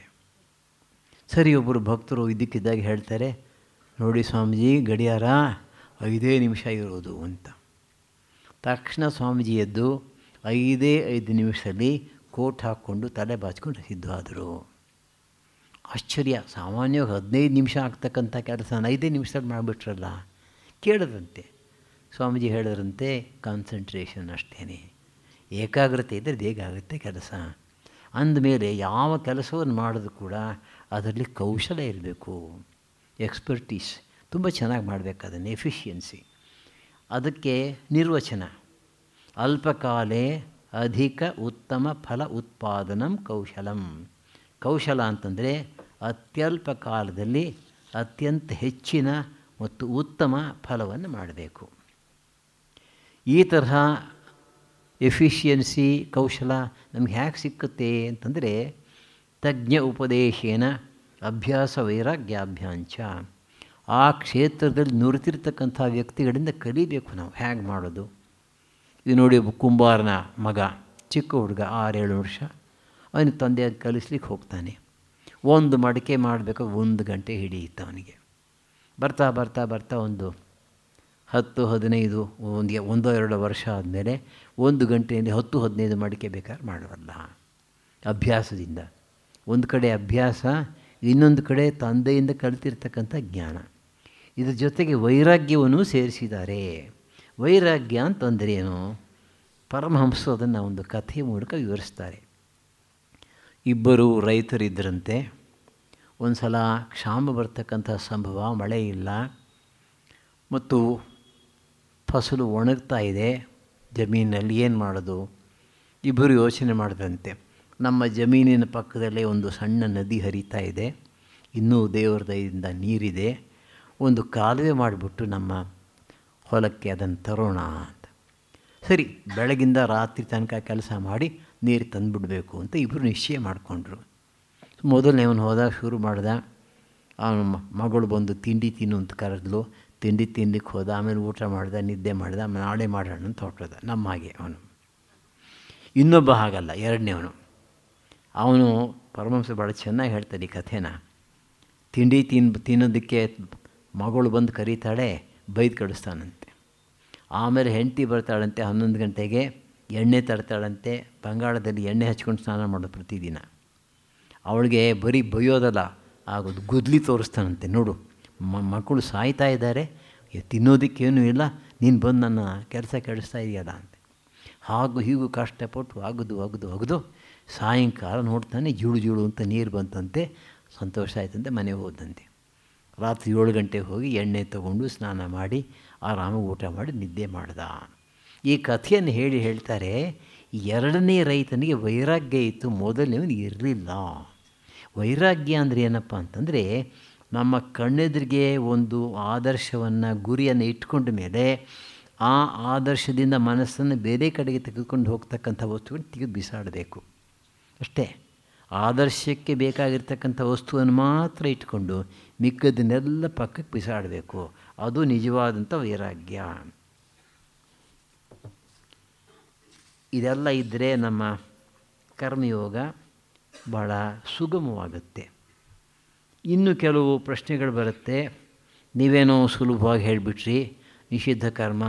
ಸರಿ, ಒಬ್ಬರು ಭಕ್ತರು ಇದ್ದಕ್ಕಿದ್ದಾಗ ಹೇಳ್ತಾರೆ, ನೋಡಿ ಸ್ವಾಮೀಜಿ ಗಡಿಯಾರ 5 ನಿಮಿಷ ಇರೋದು ಅಂತ. ತಕ್ಷಣ ಸ್ವಾಮೀಜಿ ಎದ್ದು 5 ನಿಮಿಷದಲ್ಲಿ ಕೋಟ್ ಹಾಕ್ಕೊಂಡು ತಲೆ ಬಾಚ್ಕೊಂಡು ಸಿದ್ಧವಾದರು. ಆಶ್ಚರ್ಯ, ಸಾಮಾನ್ಯವಾಗಿ 15 ನಿಮಿಷ ಆಗ್ತಕ್ಕಂಥ ಕೆಲಸ 5 ನಿಮಿಷದಲ್ಲಿ ಮಾಡಿಬಿಟ್ರಲ್ಲ. ಕೇಳದಂತೆ ಸ್ವಾಮೀಜಿ ಹೇಳಿದ್ರಂತೆ, ಕಾನ್ಸಂಟ್ರೇಷನ್ ಅಷ್ಟೇ, ಏಕಾಗ್ರತೆ ಇದ್ದರೆ ಬೇಗ ಆಗುತ್ತೆ ಕೆಲಸ. ಅಂದಮೇಲೆ ಯಾವ ಕೆಲಸವನ್ನು ಮಾಡೋದು ಕೂಡ ಅದರಲ್ಲಿ ಕೌಶಲ ಇರಬೇಕು, ಎಕ್ಸ್ಪರ್ಟೀಸ್ ತುಂಬ ಚೆನ್ನಾಗಿ ಮಾಡಬೇಕು. ಅದನ್ನು ಎಫಿಷಿಯನ್ಸಿ. ಅದಕ್ಕೆ ನಿರ್ವಚನ, ಅಲ್ಪಕಾಲೇ ಅಧಿಕ ಉತ್ತಮ ಫಲ ಉತ್ಪಾದನಂ ಕೌಶಲಂ. ಕೌಶಲ ಅಂತಂದರೆ ಅತ್ಯಲ್ಪ ಕಾಲದಲ್ಲಿ ಅತ್ಯಂತ ಹೆಚ್ಚಿನ ಮತ್ತು ಉತ್ತಮ ಫಲವನ್ನು ಮಾಡಬೇಕು. ಈ ತರಹ ಎಫಿಷಿಯನ್ಸಿ ಕೌಶಲ ನಮ್ಗೆ ಹೇಗೆ ಸಿಕ್ಕುತ್ತೆ ಅಂತಂದರೆ, ತಜ್ಞ ಉಪದೇಶೇನ ಅಭ್ಯಾಸ ವೈರಾಗ್ಯಾಭ್ಯಾಂಚ. ಆ ಕ್ಷೇತ್ರದಲ್ಲಿ ನುರಿತಿರ್ತಕ್ಕಂಥ ವ್ಯಕ್ತಿಗಳಿಂದ ಕಲಿಬೇಕು ನಾವು ಹೇಗೆ ಮಾಡೋದು. ಇದು ನೋಡಿ, ಒಬ್ಬ ಕುಂಬಾರನ ಮಗ, ಚಿಕ್ಕ ಹುಡುಗ, 6-7 ವರ್ಷ, ಅವನಿಗೆ ತಂದೆ ಕಲಿಸ್ಲಿಕ್ಕೆ ಹೋಗ್ತಾನೆ. ಒಂದು ಮಡಿಕೆ ಮಾಡಬೇಕು 1 ಗಂಟೆ ಹಿಡಿಯುತ್ತೆ ಅವನಿಗೆ. ಬರ್ತಾ ಬರ್ತಾ ಬರ್ತಾ ಒಂದು 10-15 1-2 ವರ್ಷ ಆದಮೇಲೆ 1 ಗಂಟೆಯಲ್ಲಿ 10-15 ಮಡಿಕೆ ಬೇಕಾದ್ರೆ ಮಾಡಬಲ್ಲ. ಅಭ್ಯಾಸದಿಂದ ಒಂದು ಕಡೆ ಅಭ್ಯಾಸ, ಇನ್ನೊಂದು ಕಡೆ ತಂದೆಯಿಂದ ಕಲಿತಿರ್ತಕ್ಕಂಥ ಜ್ಞಾನ, ಇದ್ರ ಜೊತೆಗೆ ವೈರಾಗ್ಯವನ್ನು ಸೇರಿಸಿದ್ದಾರೆ. ವೈರಾಗ್ಯ ಅಂತಂದ್ರೇನು? ಪರಮಹಂಸರು ಅದನ್ನು ಒಂದು ಕಥೆಯ ಮೂಲಕ ವಿವರಿಸ್ತಾರೆ. ಇಬ್ಬರು ರೈತರಿದ್ದರಂತೆ. ಒಂದು ಸಲ ಕ್ಷಾಮ ಬರ್ತಕ್ಕಂಥ ಸಂಭವ, ಮಳೆ ಇಲ್ಲ ಮತ್ತು ಫಸಲು ಒಣಗ್ತಾ ಇದೆ ಜಮೀನಲ್ಲಿ. ಏನು ಮಾಡೋದು? ಇಬ್ಬರು ಯೋಚನೆ ಮಾಡಿದ್ರಂತೆ, ನಮ್ಮ ಜಮೀನಿನ ಪಕ್ಕದಲ್ಲೇ ಒಂದು ಸಣ್ಣ ನದಿ ಹರಿತಾ ಇದೆ, ಇನ್ನೂ ದೇವರ ದಯದಿಂದ ನೀರಿದೆ, ಒಂದು ಕಾಲುವೆ ಮಾಡಿಬಿಟ್ಟು ನಮ್ಮ ಹೊಲಕ್ಕೆ ಅದನ್ನು ತರೋಣ ಅಂತ. ಸರಿ, ಬೆಳಗಿಂದ ರಾತ್ರಿ ತನಕ ಕೆಲಸ ಮಾಡಿ ನೀರು ತಂದುಬಿಡಬೇಕು ಅಂತ ಇಬ್ಬರು ನಿಶ್ಚಯ ಮಾಡಿಕೊಂಡ್ರು. ಮೊದಲನೇ ಅವನು ಹೋದಾಗ ಶುರು ಮಾಡ್ದ. ಅವನ ಮಗಳು ಬಂದು ತಿಂಡಿ ತಿನ್ನು ಅಂತ ಕರೆದ್ಲು. ತಿಂಡಿ ತಿನ್ಲಿಕ್ಕೆ ಹೋದ, ಆಮೇಲೆ ಊಟ ಮಾಡ್ದೆ, ನಿದ್ದೆ ಮಾಡ್ದೆ, ನಾಳೆ ಮಾಡೋಣ ಅಂತ ಹೊರಟದ. ನಮ್ಮ ಹಾಗೆ ಅವನು. ಇನ್ನೊಬ್ಬ ಹಾಗಲ್ಲ, ಎರಡನೇವನು. ಅವನು ಪರಮಹಂಸರು ಭಾಳ ಚೆನ್ನಾಗಿ ಹೇಳ್ತಾರೆ ಈ ಕಥೆನ. ತಿಂಡಿ ತಿನ್ನೋದಕ್ಕೆ ಮಗಳು ಬಂದು ಕರೀತಾಳೆ, ಬೈದು ಕಳಿಸ್ತಾನಂತೆ. ಆಮೇಲೆ ಹೆಂಡತಿ ಬರ್ತಾಳಂತೆ 11 ಗಂಟೆಗೆ, ಎಣ್ಣೆ ತರ್ತಾಳಂತೆ. ಬಂಗಾಳದಲ್ಲಿ ಎಣ್ಣೆ ಹಚ್ಕೊಂಡು ಸ್ನಾನ ಮಾಡೋದು ಪ್ರತಿದಿನ. ಅವಳಿಗೆ ಬರೀ ಬೈಯೋದಲ್ಲ, ಆಗೋದು ಗುದ್ಲಿ ತೋರಿಸ್ತಾನಂತೆ. ನೋಡು, ಮಕ್ಕಳು ಸಾಯ್ತಾ ಇದ್ದಾರೆ, ತಿನ್ನೋದಕ್ಕೇನೂ ಇಲ್ಲ, ನೀನು ಬಂದು ನನ್ನ ಕೆಲಸ ಕೆಡಿಸ್ತಾ ಇದೆಯಲ್ಲ ಅಂತ. ಹಾಗೂ ಹೀಗೂ ಕಷ್ಟಪಟ್ಟು ಅಗದು ಸಾಯಂಕಾಲ ನೋಡ್ತಾನೆ, ಜುಳು ಅಂತ ನೀರು ಬಂತಂತೆ. ಸಂತೋಷ ಆಯ್ತಂತೆ, ಮನೆಗೆ ಹೋದಂತೆ. ರಾತ್ರಿ 7 ಗಂಟೆಗೆ ಹೋಗಿ ಎಣ್ಣೆ ತೊಗೊಂಡು ಸ್ನಾನ ಮಾಡಿ ಆರಾಮಾಗಿ ಊಟ ಮಾಡಿ ನಿದ್ದೆ ಮಾಡ್ದ. ಈ ಕಥೆಯನ್ನು ಹೇಳ್ತಾರೆ, ಎರಡನೇ ರೈತನಿಗೆ ವೈರಾಗ್ಯ ಇತ್ತು, ಮೊದಲನೇವನಿಗೆ ಇರಲಿಲ್ಲ. ವೈರಾಗ್ಯ ಅಂದರೆ ಏನಪ್ಪ ಅಂತಂದರೆ, ನಮ್ಮ ಕಣ್ಣೆದುರಿಗೆ ಒಂದು ಆದರ್ಶವನ್ನು, ಗುರಿಯನ್ನು ಇಟ್ಕೊಂಡ ಮೇಲೆ ಆ ಆದರ್ಶದಿಂದ ಮನಸ್ಸನ್ನು ಬೇರೆ ಕಡೆಗೆ ತೆಗೆದುಕೊಂಡು ಹೋಗ್ತಕ್ಕಂಥ ವಸ್ತುಗಳನ್ನು ತೆಗೆದು ಬಿಸಾಡಬೇಕು ಅಷ್ಟೇ. ಆದರ್ಶಕ್ಕೆ ಬೇಕಾಗಿರ್ತಕ್ಕಂಥ ವಸ್ತುವನ್ನು ಮಾತ್ರ ಇಟ್ಕೊಂಡು ಮಿಕ್ಕದನ್ನೆಲ್ಲ ಪಕ್ಕಕ್ಕೆ ಬಿಸಾಡಬೇಕು. ಅದು ನಿಜವಾದಂಥ ವೈರಾಗ್ಯ. ಇದೆಲ್ಲ ಇದ್ದರೆ ನಮ್ಮ ಕರ್ಮಯೋಗ ಭಾಳ ಸುಗಮವಾಗುತ್ತೆ. ಇನ್ನು ಕೆಲವು ಪ್ರಶ್ನೆಗಳು ಬರುತ್ತೆ. ನೀವೇನೋ ಸುಲಭವಾಗಿ ಹೇಳಿಬಿಟ್ರಿ, ನಿಷಿದ್ಧ ಕರ್ಮ,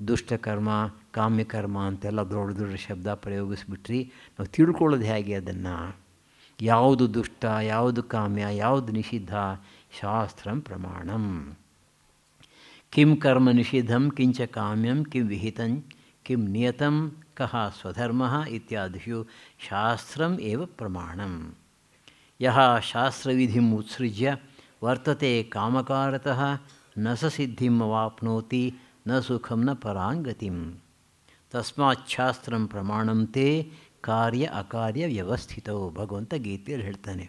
ದುಷ್ಟಕರ್ಮ, ಕಾಮ್ಯಕರ್ಮ ಅಂತೆಲ್ಲ ದೊಡ್ಡ ದೊಡ್ಡ ಶಬ್ದ ಪ್ರಯೋಗಿಸ್ಬಿಟ್ರಿ. ನಾವು ತಿಳ್ಕೊಳ್ಳೋದು ಹೇಗೆ ಅದನ್ನು? ಯಾವುದು ದುಷ್ಟ, ಯಾವುದು ಕಾಮ್ಯ, ಯಾವುದು ನಿಷಿದ್ಧ? ಶಾಸ್ತ್ರಂ ಪ್ರಮಾಣಂ. ಕಿಂ ಕರ್ಮ ನಿಷಿದ್ಧಂ, ಕಿಂಚ ಕಾಮ್ಯಂ, ಕಿಂ ವಿಹಿತಂ, ಕಿಂ ನಿಯತಂ, ಕಹ ಸ್ವಧರ್ಮ ಇತ್ಯಾದಿಷು ಶಾಸ್ತ್ರಂ ಏವ ಪ್ರಮಾಣಂ. ಯಹ ಶಾಸ್ತ್ರವಿಧಿಂ ಉತ್ಸೃಜ್ಯ ವರ್ತತೆ ಕಾಮಕಾರತಃ ನ ಸ ಸಿದ್ಧಿಂ ಅವಾಪ್ನೋತಿ ನ ಸುಖಂ ನ ಪರಾಂಗತಿಂ. ತಸ್ಮಾತ್ ಶಾಸ್ತ್ರಂ ಪ್ರಮಾಣಂ ತೇ ಕಾರ್ಯ ಅಕಾರ್ಯ ವ್ಯವಸ್ಥಿತವು. ಭಗವಂತ ಗೀತೆಯಲ್ಲಿ ಹೇಳ್ತಾನೆ.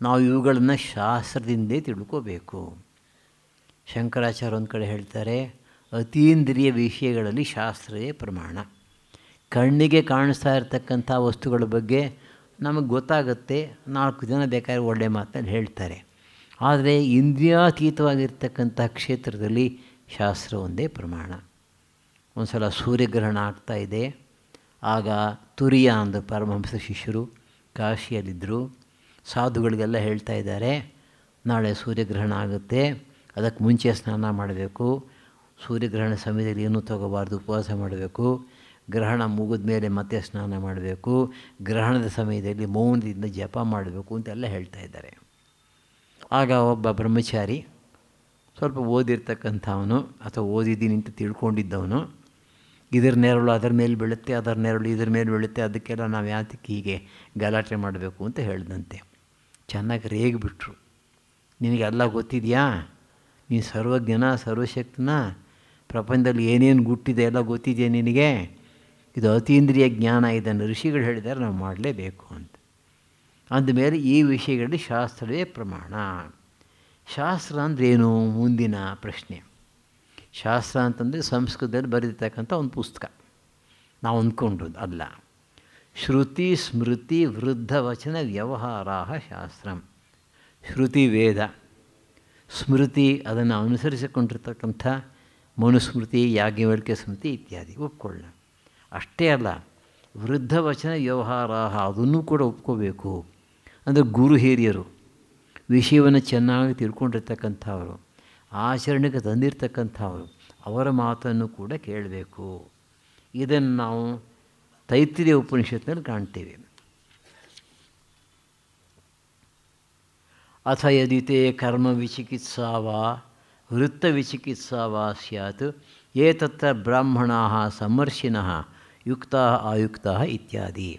ನಾವು ಇವುಗಳನ್ನು ಶಾಸ್ತ್ರದಿಂದೇ ತಿಳ್ಕೋಬೇಕು. ಶಂಕರಾಚಾರ್ಯ ಒಂದು ಕಡೆ ಹೇಳ್ತಾರೆ, ಅತೀಂದ್ರಿಯ ವಿಷಯಗಳಲ್ಲಿ ಶಾಸ್ತ್ರವೇ ಪ್ರಮಾಣ. ಕಣ್ಣಿಗೆ ಕಾಣಿಸ್ತಾ ಇರತಕ್ಕಂಥ ವಸ್ತುಗಳ ಬಗ್ಗೆ ನಮಗೆ ಗೊತ್ತಾಗುತ್ತೆ, 4 ಜನ ಬೇಕಾದ್ರೆ ಒಳ್ಳೆ ಮಾತನ್ನು ಹೇಳ್ತಾರೆ. ಆದರೆ ಇಂದ್ರಿಯಾತೀತವಾಗಿರ್ತಕ್ಕಂಥ ಕ್ಷೇತ್ರದಲ್ಲಿ ಶಾಸ್ತ್ರ ಒಂದೇ ಪ್ರಮಾಣ. ಒಂದು ಸಲ ಸೂರ್ಯಗ್ರಹಣ ಆಗ್ತಾಯಿದೆ. ಆಗ ತುರಿಯ ಅಂದ ಪರಮಹಂಸ ಶಿಷ್ಯರು ಕಾಶಿಯಲ್ಲಿದ್ದರು. ಸಾಧುಗಳಿಗೆಲ್ಲ ಹೇಳ್ತಾ ಇದ್ದಾರೆ, ನಾಳೆ ಸೂರ್ಯಗ್ರಹಣ ಆಗುತ್ತೆ, ಅದಕ್ಕೆ ಮುಂಚೆ ಸ್ನಾನ ಮಾಡಬೇಕು, ಸೂರ್ಯಗ್ರಹಣ ಸಮಯದಲ್ಲಿ ಏನೂ ತಗೋಬಾರ್ದು, ಉಪವಾಸ ಮಾಡಬೇಕು, ಗ್ರಹಣ ಮುಗಿದ ಮೇಲೆ ಮತ್ತೆ ಸ್ನಾನ ಮಾಡಬೇಕು, ಗ್ರಹಣದ ಸಮಯದಲ್ಲಿ ಮೌನದಿಂದ ಜಪ ಮಾಡಬೇಕು ಅಂತೆಲ್ಲ ಹೇಳ್ತಾ ಇದ್ದಾರೆ. ಆಗ ಒಬ್ಬ ಬ್ರಹ್ಮಚಾರಿ, ಸ್ವಲ್ಪ ಓದಿರ್ತಕ್ಕಂಥವನು ಅಥವಾ ಓದಿದ್ದೀನಿ ಅಂತ ತಿಳ್ಕೊಂಡಿದ್ದವನು, ಇದರ ನೆರಳು ಅದರ ಮೇಲೆ ಬೀಳುತ್ತೆ, ಅದರ ನೆರಳು ಇದರ ಮೇಲೆ ಬೀಳುತ್ತೆ, ಅದಕ್ಕೆಲ್ಲ ನಾವು ಯಾತಕ್ಕೆ ಹೀಗೆ ಗಲಾಟೆ ಮಾಡಬೇಕು ಅಂತ ಹೇಳಿದಂತೆ. ಚೆನ್ನಾಗಿ ರೇಗಿಬಿಟ್ರು. ನಿನಗೆಲ್ಲ ಗೊತ್ತಿದೆಯಾ? ನೀನು ಸರ್ವಜ್ಞನ, ಸರ್ವಶಕ್ತನ, ಪ್ರಪಂಚದಲ್ಲಿ ಏನೇನು ಗುಟ್ಟಿದೆ ಎಲ್ಲ ಗೊತ್ತಿದೆಯಾ ನಿನಗೆ? ಇದು ಅತೀಂದ್ರಿಯ ಜ್ಞಾನ, ಇದನ್ನು ಋಷಿಗಳು ಹೇಳಿದ್ದಾರೆ, ನಾವು ಮಾಡಲೇಬೇಕು ಅಂತ. ಅಂದಮೇಲೆ ಈ ವಿಷಯಗಳಲ್ಲಿ ಶಾಸ್ತ್ರವೇ ಪ್ರಮಾಣ. ಶಾಸ್ತ್ರ ಅಂದ್ರೇನು? ಮುಂದಿನ ಪ್ರಶ್ನೆ. ಶಾಸ್ತ್ರ ಅಂತಂದರೆ ಸಂಸ್ಕೃತದಲ್ಲಿ ಬರೆದಿರ್ತಕ್ಕಂಥ ಒಂದು ಪುಸ್ತಕ, ನಾವು ಅಂದ್ಕೊಂಡ್ರದ್ದು ಅಲ್ಲ. ಶ್ರುತಿ ಸ್ಮೃತಿ ವೃದ್ಧ ವಚನ ವ್ಯವಹಾರ ಶಾಸ್ತ್ರಂ. ಶ್ರುತಿ ವೇದ, ಸ್ಮೃತಿ ಅದನ್ನು ಅನುಸರಿಸಿಕೊಂಡಿರ್ತಕ್ಕಂಥ ಮನುಸ್ಮೃತಿ, ಯಾಜ್ಞವಲ್ಕ್ಯ ಸ್ಮೃತಿ ಇತ್ಯಾದಿ ಒಪ್ಕೊಳ್ಳ. ಅಷ್ಟೇ ಅಲ್ಲ, ವೃದ್ಧ ವಚನ ವ್ಯವಹಾರ ಅದನ್ನು ಕೂಡ ಒಪ್ಕೋಬೇಕು. ಅಂದರೆ ಗುರು ಹಿರಿಯರು, ವಿಷಯವನ್ನು ಚೆನ್ನಾಗಿ ತಿಳ್ಕೊಂಡಿರ್ತಕ್ಕಂಥವರು, ಆಚರಣೆಗೆ ತಂದಿರ್ತಕ್ಕಂಥವರು, ಅವರ ಮಾತನ್ನು ಕೂಡ ಕೇಳಬೇಕು. ಇದನ್ನು ನಾವು ತೈತ್ತಿರೀಯ ಉಪನಿಷತ್ನಲ್ಲಿ ಕಾಣ್ತೇವೆ. ಅಥ ಯದಿತೆ ಕರ್ಮ ವಿಚಿಕಿತ್ಸಾ ವಾ ವೃತ್ತ ವಿಚಿಕಿತ್ಸಾ ವಾ ಸ್ಯಾತ್ ಏತತ್ರ ಬ್ರಾಹ್ಮಣಾಃ ಸಮರ್ಷಿನಃ ಯುಕ್ತಾ ಆಯುಕ್ತಾ ಇತ್ಯಾದಿ.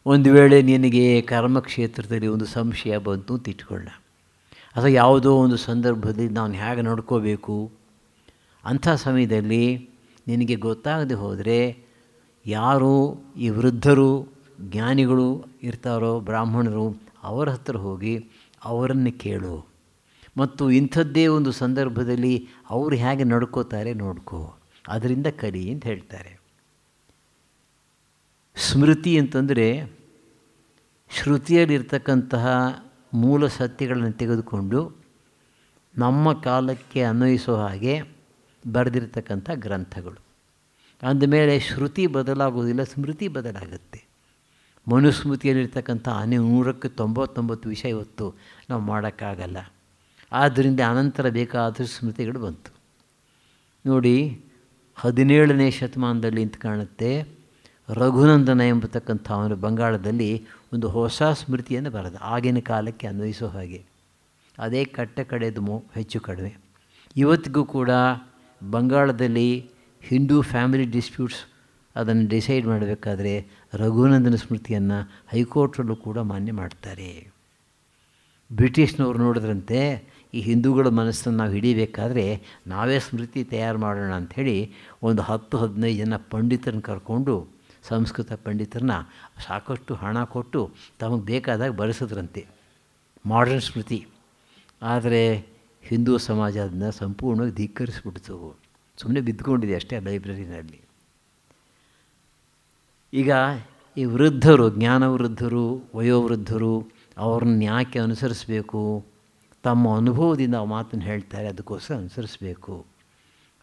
ಒಂದು ವೇಳೆ ನಿನಗೆ ಕರ್ಮಕ್ಷೇತ್ರದಲ್ಲಿ ಒಂದು ಸಂಶಯ ಬಂತು ಅಂತ ಇಟ್ಕೊಳ್ಳ, ಅಥವಾ ಯಾವುದೋ ಒಂದು ಸಂದರ್ಭದಲ್ಲಿ ನಾನು ಹೇಗೆ ನಡ್ಕೋಬೇಕು ಅಂಥ ಸಮಯದಲ್ಲಿ ನಿನಗೆ ಗೊತ್ತಾಗದೆ ಹೋದರೆ ಯಾರು ಈ ವೃದ್ಧರು ಜ್ಞಾನಿಗಳು ಇರ್ತಾರೋ, ಬ್ರಾಹ್ಮಣರು, ಅವರ ಹತ್ರ ಹೋಗಿ ಅವರನ್ನು ಕೇಳು. ಮತ್ತು ಇಂಥದ್ದೇ ಒಂದು ಸಂದರ್ಭದಲ್ಲಿ ಅವರು ಹೇಗೆ ನಡ್ಕೋತಾರೆ ನೋಡ್ಕೋ, ಅದರಿಂದ ಕಲಿ ಅಂತ ಹೇಳ್ತಾರೆ. ಸ್ಮೃತಿ ಅಂತಂದರೆ ಶ್ರುತಿಯಲ್ಲಿರ್ತಕ್ಕಂತಹ ಮೂಲ ಸತ್ಯಗಳನ್ನು ತೆಗೆದುಕೊಂಡು ನಮ್ಮ ಕಾಲಕ್ಕೆ ಅನ್ವಯಿಸೋ ಹಾಗೆ ಬರೆದಿರ್ತಕ್ಕಂಥ ಗ್ರಂಥಗಳು. ಅಂದಮೇಲೆ ಶ್ರುತಿ ಬದಲಾಗೋದಿಲ್ಲ, ಸ್ಮೃತಿ ಬದಲಾಗುತ್ತೆ. ಮನುಸ್ಮೃತಿಯಲ್ಲಿರ್ತಕ್ಕಂಥ 199 ವಿಷಯ ಇವತ್ತು ನಾವು ಮಾಡೋಕ್ಕಾಗಲ್ಲ. ಆದ್ದರಿಂದ ಅನಂತರ ಬೇಕಾದ ಸ್ಮೃತಿಗಳು ಬಂತು. ನೋಡಿ, 17ನೇ ಶತಮಾನದಲ್ಲಿ ಅಂತ ಕಾಣುತ್ತೆ, ರಘುನಂದನ ಎಂಬತಕ್ಕಂಥ ಅವನು ಬಂಗಾಳದಲ್ಲಿ ಒಂದು ಹೊಸ ಸ್ಮೃತಿಯನ್ನು ಬರೆದ, ಆಗಿನ ಕಾಲಕ್ಕೆ ಅನ್ವಯಿಸೋ ಹಾಗೆ. ಅದೇ ಕಟ್ಟ ಕಡೆದು ಹೆಚ್ಚು ಕಡಿಮೆ. ಇವತ್ತಿಗೂ ಕೂಡ ಬಂಗಾಳದಲ್ಲಿ ಹಿಂದೂ ಫ್ಯಾಮಿಲಿ ಡಿಸ್ಪ್ಯೂಟ್ಸ್ ಅದನ್ನು ಡಿಸೈಡ್ ಮಾಡಬೇಕಾದ್ರೆ ರಘುನಂದನ ಸ್ಮೃತಿಯನ್ನು ಹೈಕೋರ್ಟಲ್ಲೂ ಕೂಡ ಮಾನ್ಯ ಮಾಡ್ತಾರೆ. ಬ್ರಿಟಿಷ್ನವ್ರು ನೋಡಿದ್ರಂತೆ ಈ ಹಿಂದೂಗಳ ಮನಸ್ಸನ್ನು ನಾವು ಹಿಡಿಬೇಕಾದ್ರೆ ನಾವೇ ಸ್ಮೃತಿ ತಯಾರು ಮಾಡೋಣ ಅಂಥೇಳಿ ಒಂದು 10-15 ಜನ ಪಂಡಿತರನ್ನ ಕರ್ಕೊಂಡು, ಸಂಸ್ಕೃತ ಪಂಡಿತರನ್ನ ಸಾಕಷ್ಟು ಹಣ ಕೊಟ್ಟು ತಮಗೆ ಬೇಕಾದಾಗ ಬರೆಸಿದ್ರಂತೆ ಮಾಡರ್ನ್ ಸ್ಮೃತಿ. ಆದರೆ ಹಿಂದೂ ಸಮಾಜ ಅದನ್ನು ಸಂಪೂರ್ಣವಾಗಿ ಧಿಕ್ಕರಿಸ್ಬಿಡ್ತು, ಸುಮ್ಮನೆ ಬಿದ್ದುಕೊಂಡಿದೆ ಅಷ್ಟೇ ಲೈಬ್ರರಿನಲ್ಲಿ. ಈಗ ಈ ವೃದ್ಧರು, ಜ್ಞಾನವೃದ್ಧರು, ವಯೋವೃದ್ಧರು, ಅವ್ರನ್ನ ಯಾಕೆ ಅನುಸರಿಸಬೇಕು? ತಮ್ಮ ಅನುಭವದಿಂದ ಆ ಮಾತನ್ನು ಹೇಳ್ತಾರೆ, ಅದಕ್ಕೋಸ್ಕರ ಅನುಸರಿಸಬೇಕು.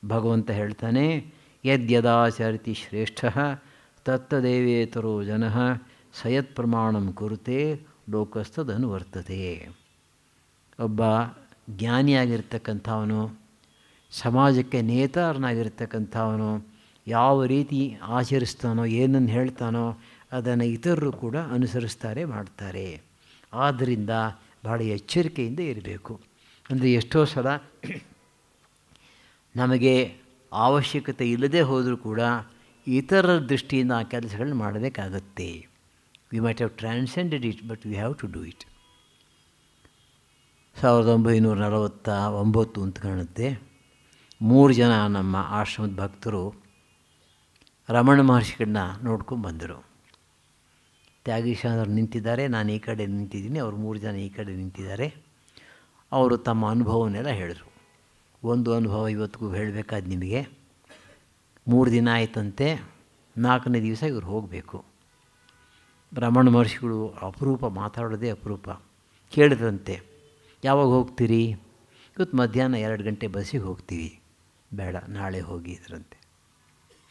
ಭಗವಂತ ಹೇಳ್ತಾನೆ, ಯದ್ಯದಾಚರತಿ ಶ್ರೇಷ್ಠ ತತ್ತದೇವೇತರೋ ಜನಃ ಸಯತ್ ಪ್ರಮಾಣಂ ಕುರುತೆ ಲೋಕಸ್ಥದನುವರ್ತತೆ. ಒಬ್ಬ ಜ್ಞಾನಿಯಾಗಿರ್ತಕ್ಕಂಥವನು, ಸಮಾಜಕ್ಕೆ ನೇತಾರನಾಗಿರ್ತಕ್ಕಂಥವನು ಯಾವ ರೀತಿ ಆಚರಿಸ್ತಾನೋ, ಏನನ್ನು ಹೇಳ್ತಾನೋ ಅದನ್ನು ಇತರರು ಕೂಡ ಅನುಸರಿಸ್ತಾರೆ, ಮಾಡ್ತಾರೆ. ಆದ್ದರಿಂದ ಭಾಳ ಎಚ್ಚರಿಕೆಯಿಂದ ಇರಬೇಕು. ಅಂದರೆ ಎಷ್ಟೋ ಸಲ ನಮಗೆ ಅವಶ್ಯಕತೆ ಇಲ್ಲದೆ ಹೋದರೂ ಕೂಡ ಇತರರ ದೃಷ್ಟಿಯಿಂದ ಆ ಕೆಲಸಗಳನ್ನ ಮಾಡಬೇಕಾಗತ್ತೆ. We might have transcended it, but we have to do it. 1949 ಅಂತ ಕಾಣುತ್ತೆ, 3 ಜನ ನಮ್ಮ ಆಶ್ರಮದ ಭಕ್ತರು ರಮಣ ಮಹರ್ಷಿಗಳನ್ನ ನೋಡ್ಕೊಂಡ್ಬಂದರು. ತ್ಯಾಗೀಶಾನವರು ನಿಂತಿದ್ದಾರೆ, ನಾನು ಈ ಕಡೆ ನಿಂತಿದ್ದೀನಿ, ಅವರು 3 ಜನ ಈ ಕಡೆ ನಿಂತಿದ್ದಾರೆ. ಅವರು ತಮ್ಮ ಅನುಭವವನ್ನೆಲ್ಲ ಹೇಳಿದ್ರು. ಒಂದು ಅನುಭವ ಇವತ್ತಿಗೂ ಹೇಳಬೇಕಾದ ನಿಮಗೆ. 3 ದಿನ ಆಯ್ತಂತೆ, 4ನೇ ದಿವಸ ಇವ್ರು ಹೋಗಬೇಕು. ರಮಣ ಮಹರ್ಷಿಗಳು ಅಪರೂಪ, ಮಾತಾಡೋದೇ ಅಪರೂಪ. ಕೇಳಿದ್ರಂತೆ, ಯಾವಾಗ ಹೋಗ್ತೀರಿ? ಇವತ್ತು ಮಧ್ಯಾಹ್ನ 2 ಗಂಟೆ ಬಸ್ಸಿಗೆ ಹೋಗ್ತೀವಿ. ಬೇಡ, ನಾಳೆ ಹೋಗಿ ಇದ್ರಂತೆ.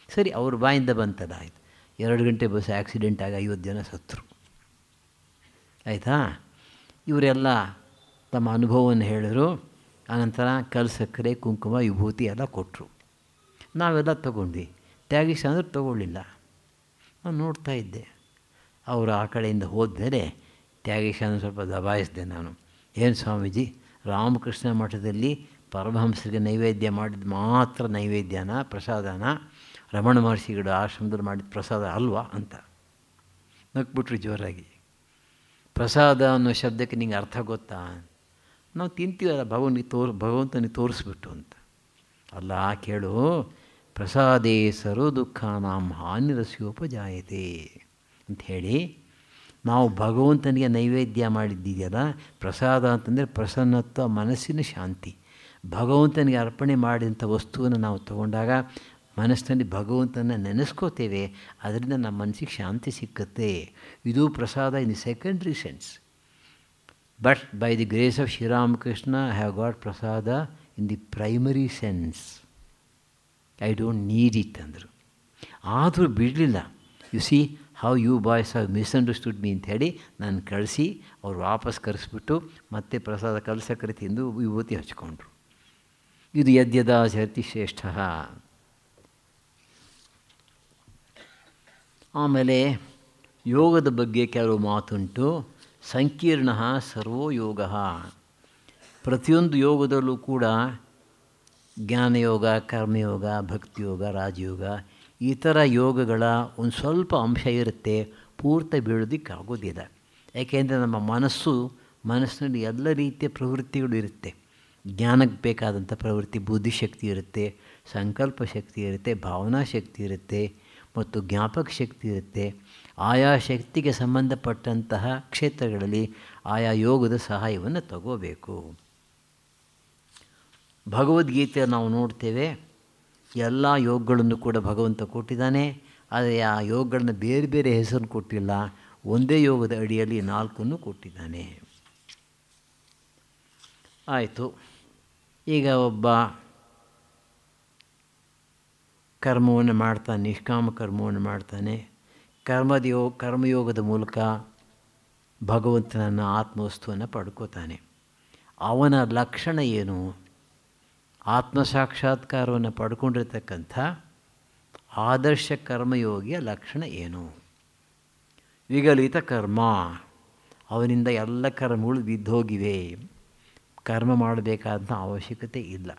ಸರಿ, ಅವ್ರ ಬಾಯಿಂದ ಬಂತಲ್ಲ, ಆಯಿತು. 2 ಗಂಟೆ ಬಸ್ ಆಕ್ಸಿಡೆಂಟ್ ಆಗಿ 50 ಜನ ಸತ್ತರು. ಆಯಿತಾ? ಇವರೆಲ್ಲ ತಮ್ಮ ಅನುಭವವನ್ನು ಹೇಳಿದ್ರು. ಆನಂತರ ಕಲ್ಲು ಸಕ್ಕರೆ, ಕುಂಕುಮ, ವಿಭೂತಿ ಎಲ್ಲ ಕೊಟ್ಟರು. ನಾವೆಲ್ಲ ತೊಗೊಂಡ್ವಿ. ತ್ಯಾಗೀಶ ಅಂದ್ರೆ ತೊಗೊಳ್ಳಿಲ್ಲ. ನಾನು ನೋಡ್ತಾ ಇದ್ದೆ. ಅವರು ಆ ಕಡೆಯಿಂದ ಹೋದ್ಮೇಲೆ ತ್ಯಾಗೀಶನ ಸ್ವಲ್ಪ ದಬಾಯಿಸಿದೆ ನಾನು. ಏನು ಸ್ವಾಮೀಜಿ, ರಾಮಕೃಷ್ಣ ಮಠದಲ್ಲಿ ಪರಮಹಂಸರಿಗೆ ನೈವೇದ್ಯ ಮಾಡಿದ ಮಾತ್ರ ನೈವೇದ್ಯನ, ಪ್ರಸಾದನ, ರಮಣ ಮಹರ್ಷಿಗಳು ಆಶ್ರಮದಲ್ಲಿ ಮಾಡಿದ ಪ್ರಸಾದ ಅಲ್ವಾ ಅಂತ ನಕ್ಬಿಟ್ರು ಜೋರಾಗಿ. ಪ್ರಸಾದ ಅನ್ನೋ ಶಬ್ದಕ್ಕೆ ನಿಂಗೆ ಅರ್ಥ ಗೊತ್ತಾ? ನಾವು ತಿಂತೀವಲ್ಲ ಭಗವಂತನಿಗೆ ತೋರಿಸ್ಬಿಟ್ಟು ಅಂತ. ಅಲ್ಲ, ಕೇಳು, ಪ್ರಸಾದೇ ಸರ್ವ ದುಃಖಾನಾಂ ಹಾನಿರಸ್ಯೋಪಜಾಯತೆ ಅಂಥೇಳಿ ನಾವು ಭಗವಂತನಿಗೆ ನೈವೇದ್ಯ ಮಾಡಿದ್ದಿದೆಯಲ್ಲ, ಪ್ರಸಾದ ಅಂತಂದರೆ ಪ್ರಸನ್ನತ್ವ, ಮನಸ್ಸಿನ ಶಾಂತಿ. ಭಗವಂತನಿಗೆ ಅರ್ಪಣೆ ಮಾಡಿದಂಥ ವಸ್ತುವನ್ನು ನಾವು ತಗೊಂಡಾಗ ಮನಸ್ಸಿನಲ್ಲಿ ಭಗವಂತನ ನೆನೆಸ್ಕೋತೇವೆ, ಅದರಿಂದ ನಮ್ಮ ಮನಸ್ಸಿಗೆ ಶಾಂತಿ ಸಿಕ್ಕುತ್ತೆ. ಇದು prasada in the secondary sense. But by the grace of Sri Ramakrishna I have got prasada in the primary sense. I don't need it ಅಂದರು. ಆದರೂ ಬಿಡಲಿಲ್ಲ. You see how you boys have misunderstood me ಅಂತ ಹೇಳಿ ನಾನು ಕಳಿಸಿ ಅವ್ರು ವಾಪಸ್ ಕರೆಸ್ಬಿಟ್ಟು ಮತ್ತೆ ಪ್ರಸಾದ ಕಲಸಕ್ಕರೆ ತಿಂದು ವಿಭೂತಿ ಹಚ್ಕೊಂಡ್ರು. ಇದು ಯದ್ಯದಾಚರತಿ ಶ್ರೇಷ್ಠ. ಆಮೇಲೆ ಯೋಗದ ಬಗ್ಗೆ ಕೆಲವು ಮಾತುಂಟು. ಸಂಕೀರ್ಣ ಸರ್ವೋ ಯೋಗ. ಪ್ರತಿಯೊಂದು ಯೋಗದಲ್ಲೂ ಕೂಡ ಜ್ಞಾನಯೋಗ, ಕರ್ಮಯೋಗ, ಭಕ್ತಿಯೋಗ, ರಾಜಯೋಗ, ಈ ಥರ ಯೋಗಗಳ ಒಂದು ಸ್ವಲ್ಪ ಅಂಶ ಇರುತ್ತೆ. ಪೂರ್ತಿ ಬೀಳೋದಕ್ಕಾಗೋದಿಲ್ಲ. ಯಾಕೆಂದರೆ ನಮ್ಮ ಮನಸ್ಸಿನಲ್ಲಿ ಎಲ್ಲ ರೀತಿಯ ಪ್ರವೃತ್ತಿಗಳು ಇರುತ್ತೆ. ಜ್ಞಾನಕ್ಕೆ ಬೇಕಾದಂಥ ಪ್ರವೃತ್ತಿ, ಬುದ್ಧಿಶಕ್ತಿ ಇರುತ್ತೆ, ಸಂಕಲ್ಪ ಶಕ್ತಿ ಇರುತ್ತೆ, ಭಾವನಾ ಶಕ್ತಿ ಇರುತ್ತೆ ಮತ್ತು ಜ್ಞಾಪಕ ಶಕ್ತಿ ಇರುತ್ತೆ. ಆಯಾ ಶಕ್ತಿಗೆ ಸಂಬಂಧಪಟ್ಟಂತಹ ಕ್ಷೇತ್ರಗಳಲ್ಲಿ ಆಯಾ ಯೋಗದ ಸಹಾಯವನ್ನು ತಗೋಬೇಕು. ಭಗವದ್ಗೀತೆ ನಾವು ನೋಡ್ತೇವೆ, ಎಲ್ಲ ಯೋಗಗಳನ್ನು ಕೂಡ ಭಗವಂತ ಕೊಟ್ಟಿದ್ದಾನೆ. ಆದರೆ ಆ ಯೋಗಗಳನ್ನ ಬೇರೆ ಬೇರೆ ಹೆಸರು ಕೊಟ್ಟಿಲ್ಲ. ಒಂದೇ ಯೋಗದ ಅಡಿಯಲ್ಲಿ 4 ಕೊಟ್ಟಿದ್ದಾನೆ. ಆಯಿತು. ಈಗ ಒಬ್ಬ ಕರ್ಮವನ್ನು ಮಾಡ್ತಾನೆ, ನಿಷ್ಕಾಮ ಕರ್ಮವನ್ನು ಮಾಡ್ತಾನೆ. ಕರ್ಮಯೋಗದ ಮೂಲಕ ಭಗವಂತನನ್ನು ಆತ್ಮವಸ್ತುವನ್ನು ಪಡ್ಕೋತಾನೆ. ಅವನ ಲಕ್ಷಣ ಏನು? ಆತ್ಮಸಾಕ್ಷಾತ್ಕಾರವನ್ನು ಪಡ್ಕೊಂಡಿರ್ತಕ್ಕಂಥ ಆದರ್ಶ ಕರ್ಮಯೋಗಿಯ ಲಕ್ಷಣ ಏನು? ವಿಗಲಿತ ಕರ್ಮ, ಅವನಿಂದ ಎಲ್ಲ ಕರ್ಮಗಳು ಬಿದ್ದೋಗಿವೆ, ಕರ್ಮ ಮಾಡಬೇಕಾದಂಥ ಅವಶ್ಯಕತೆ ಇಲ್ಲ.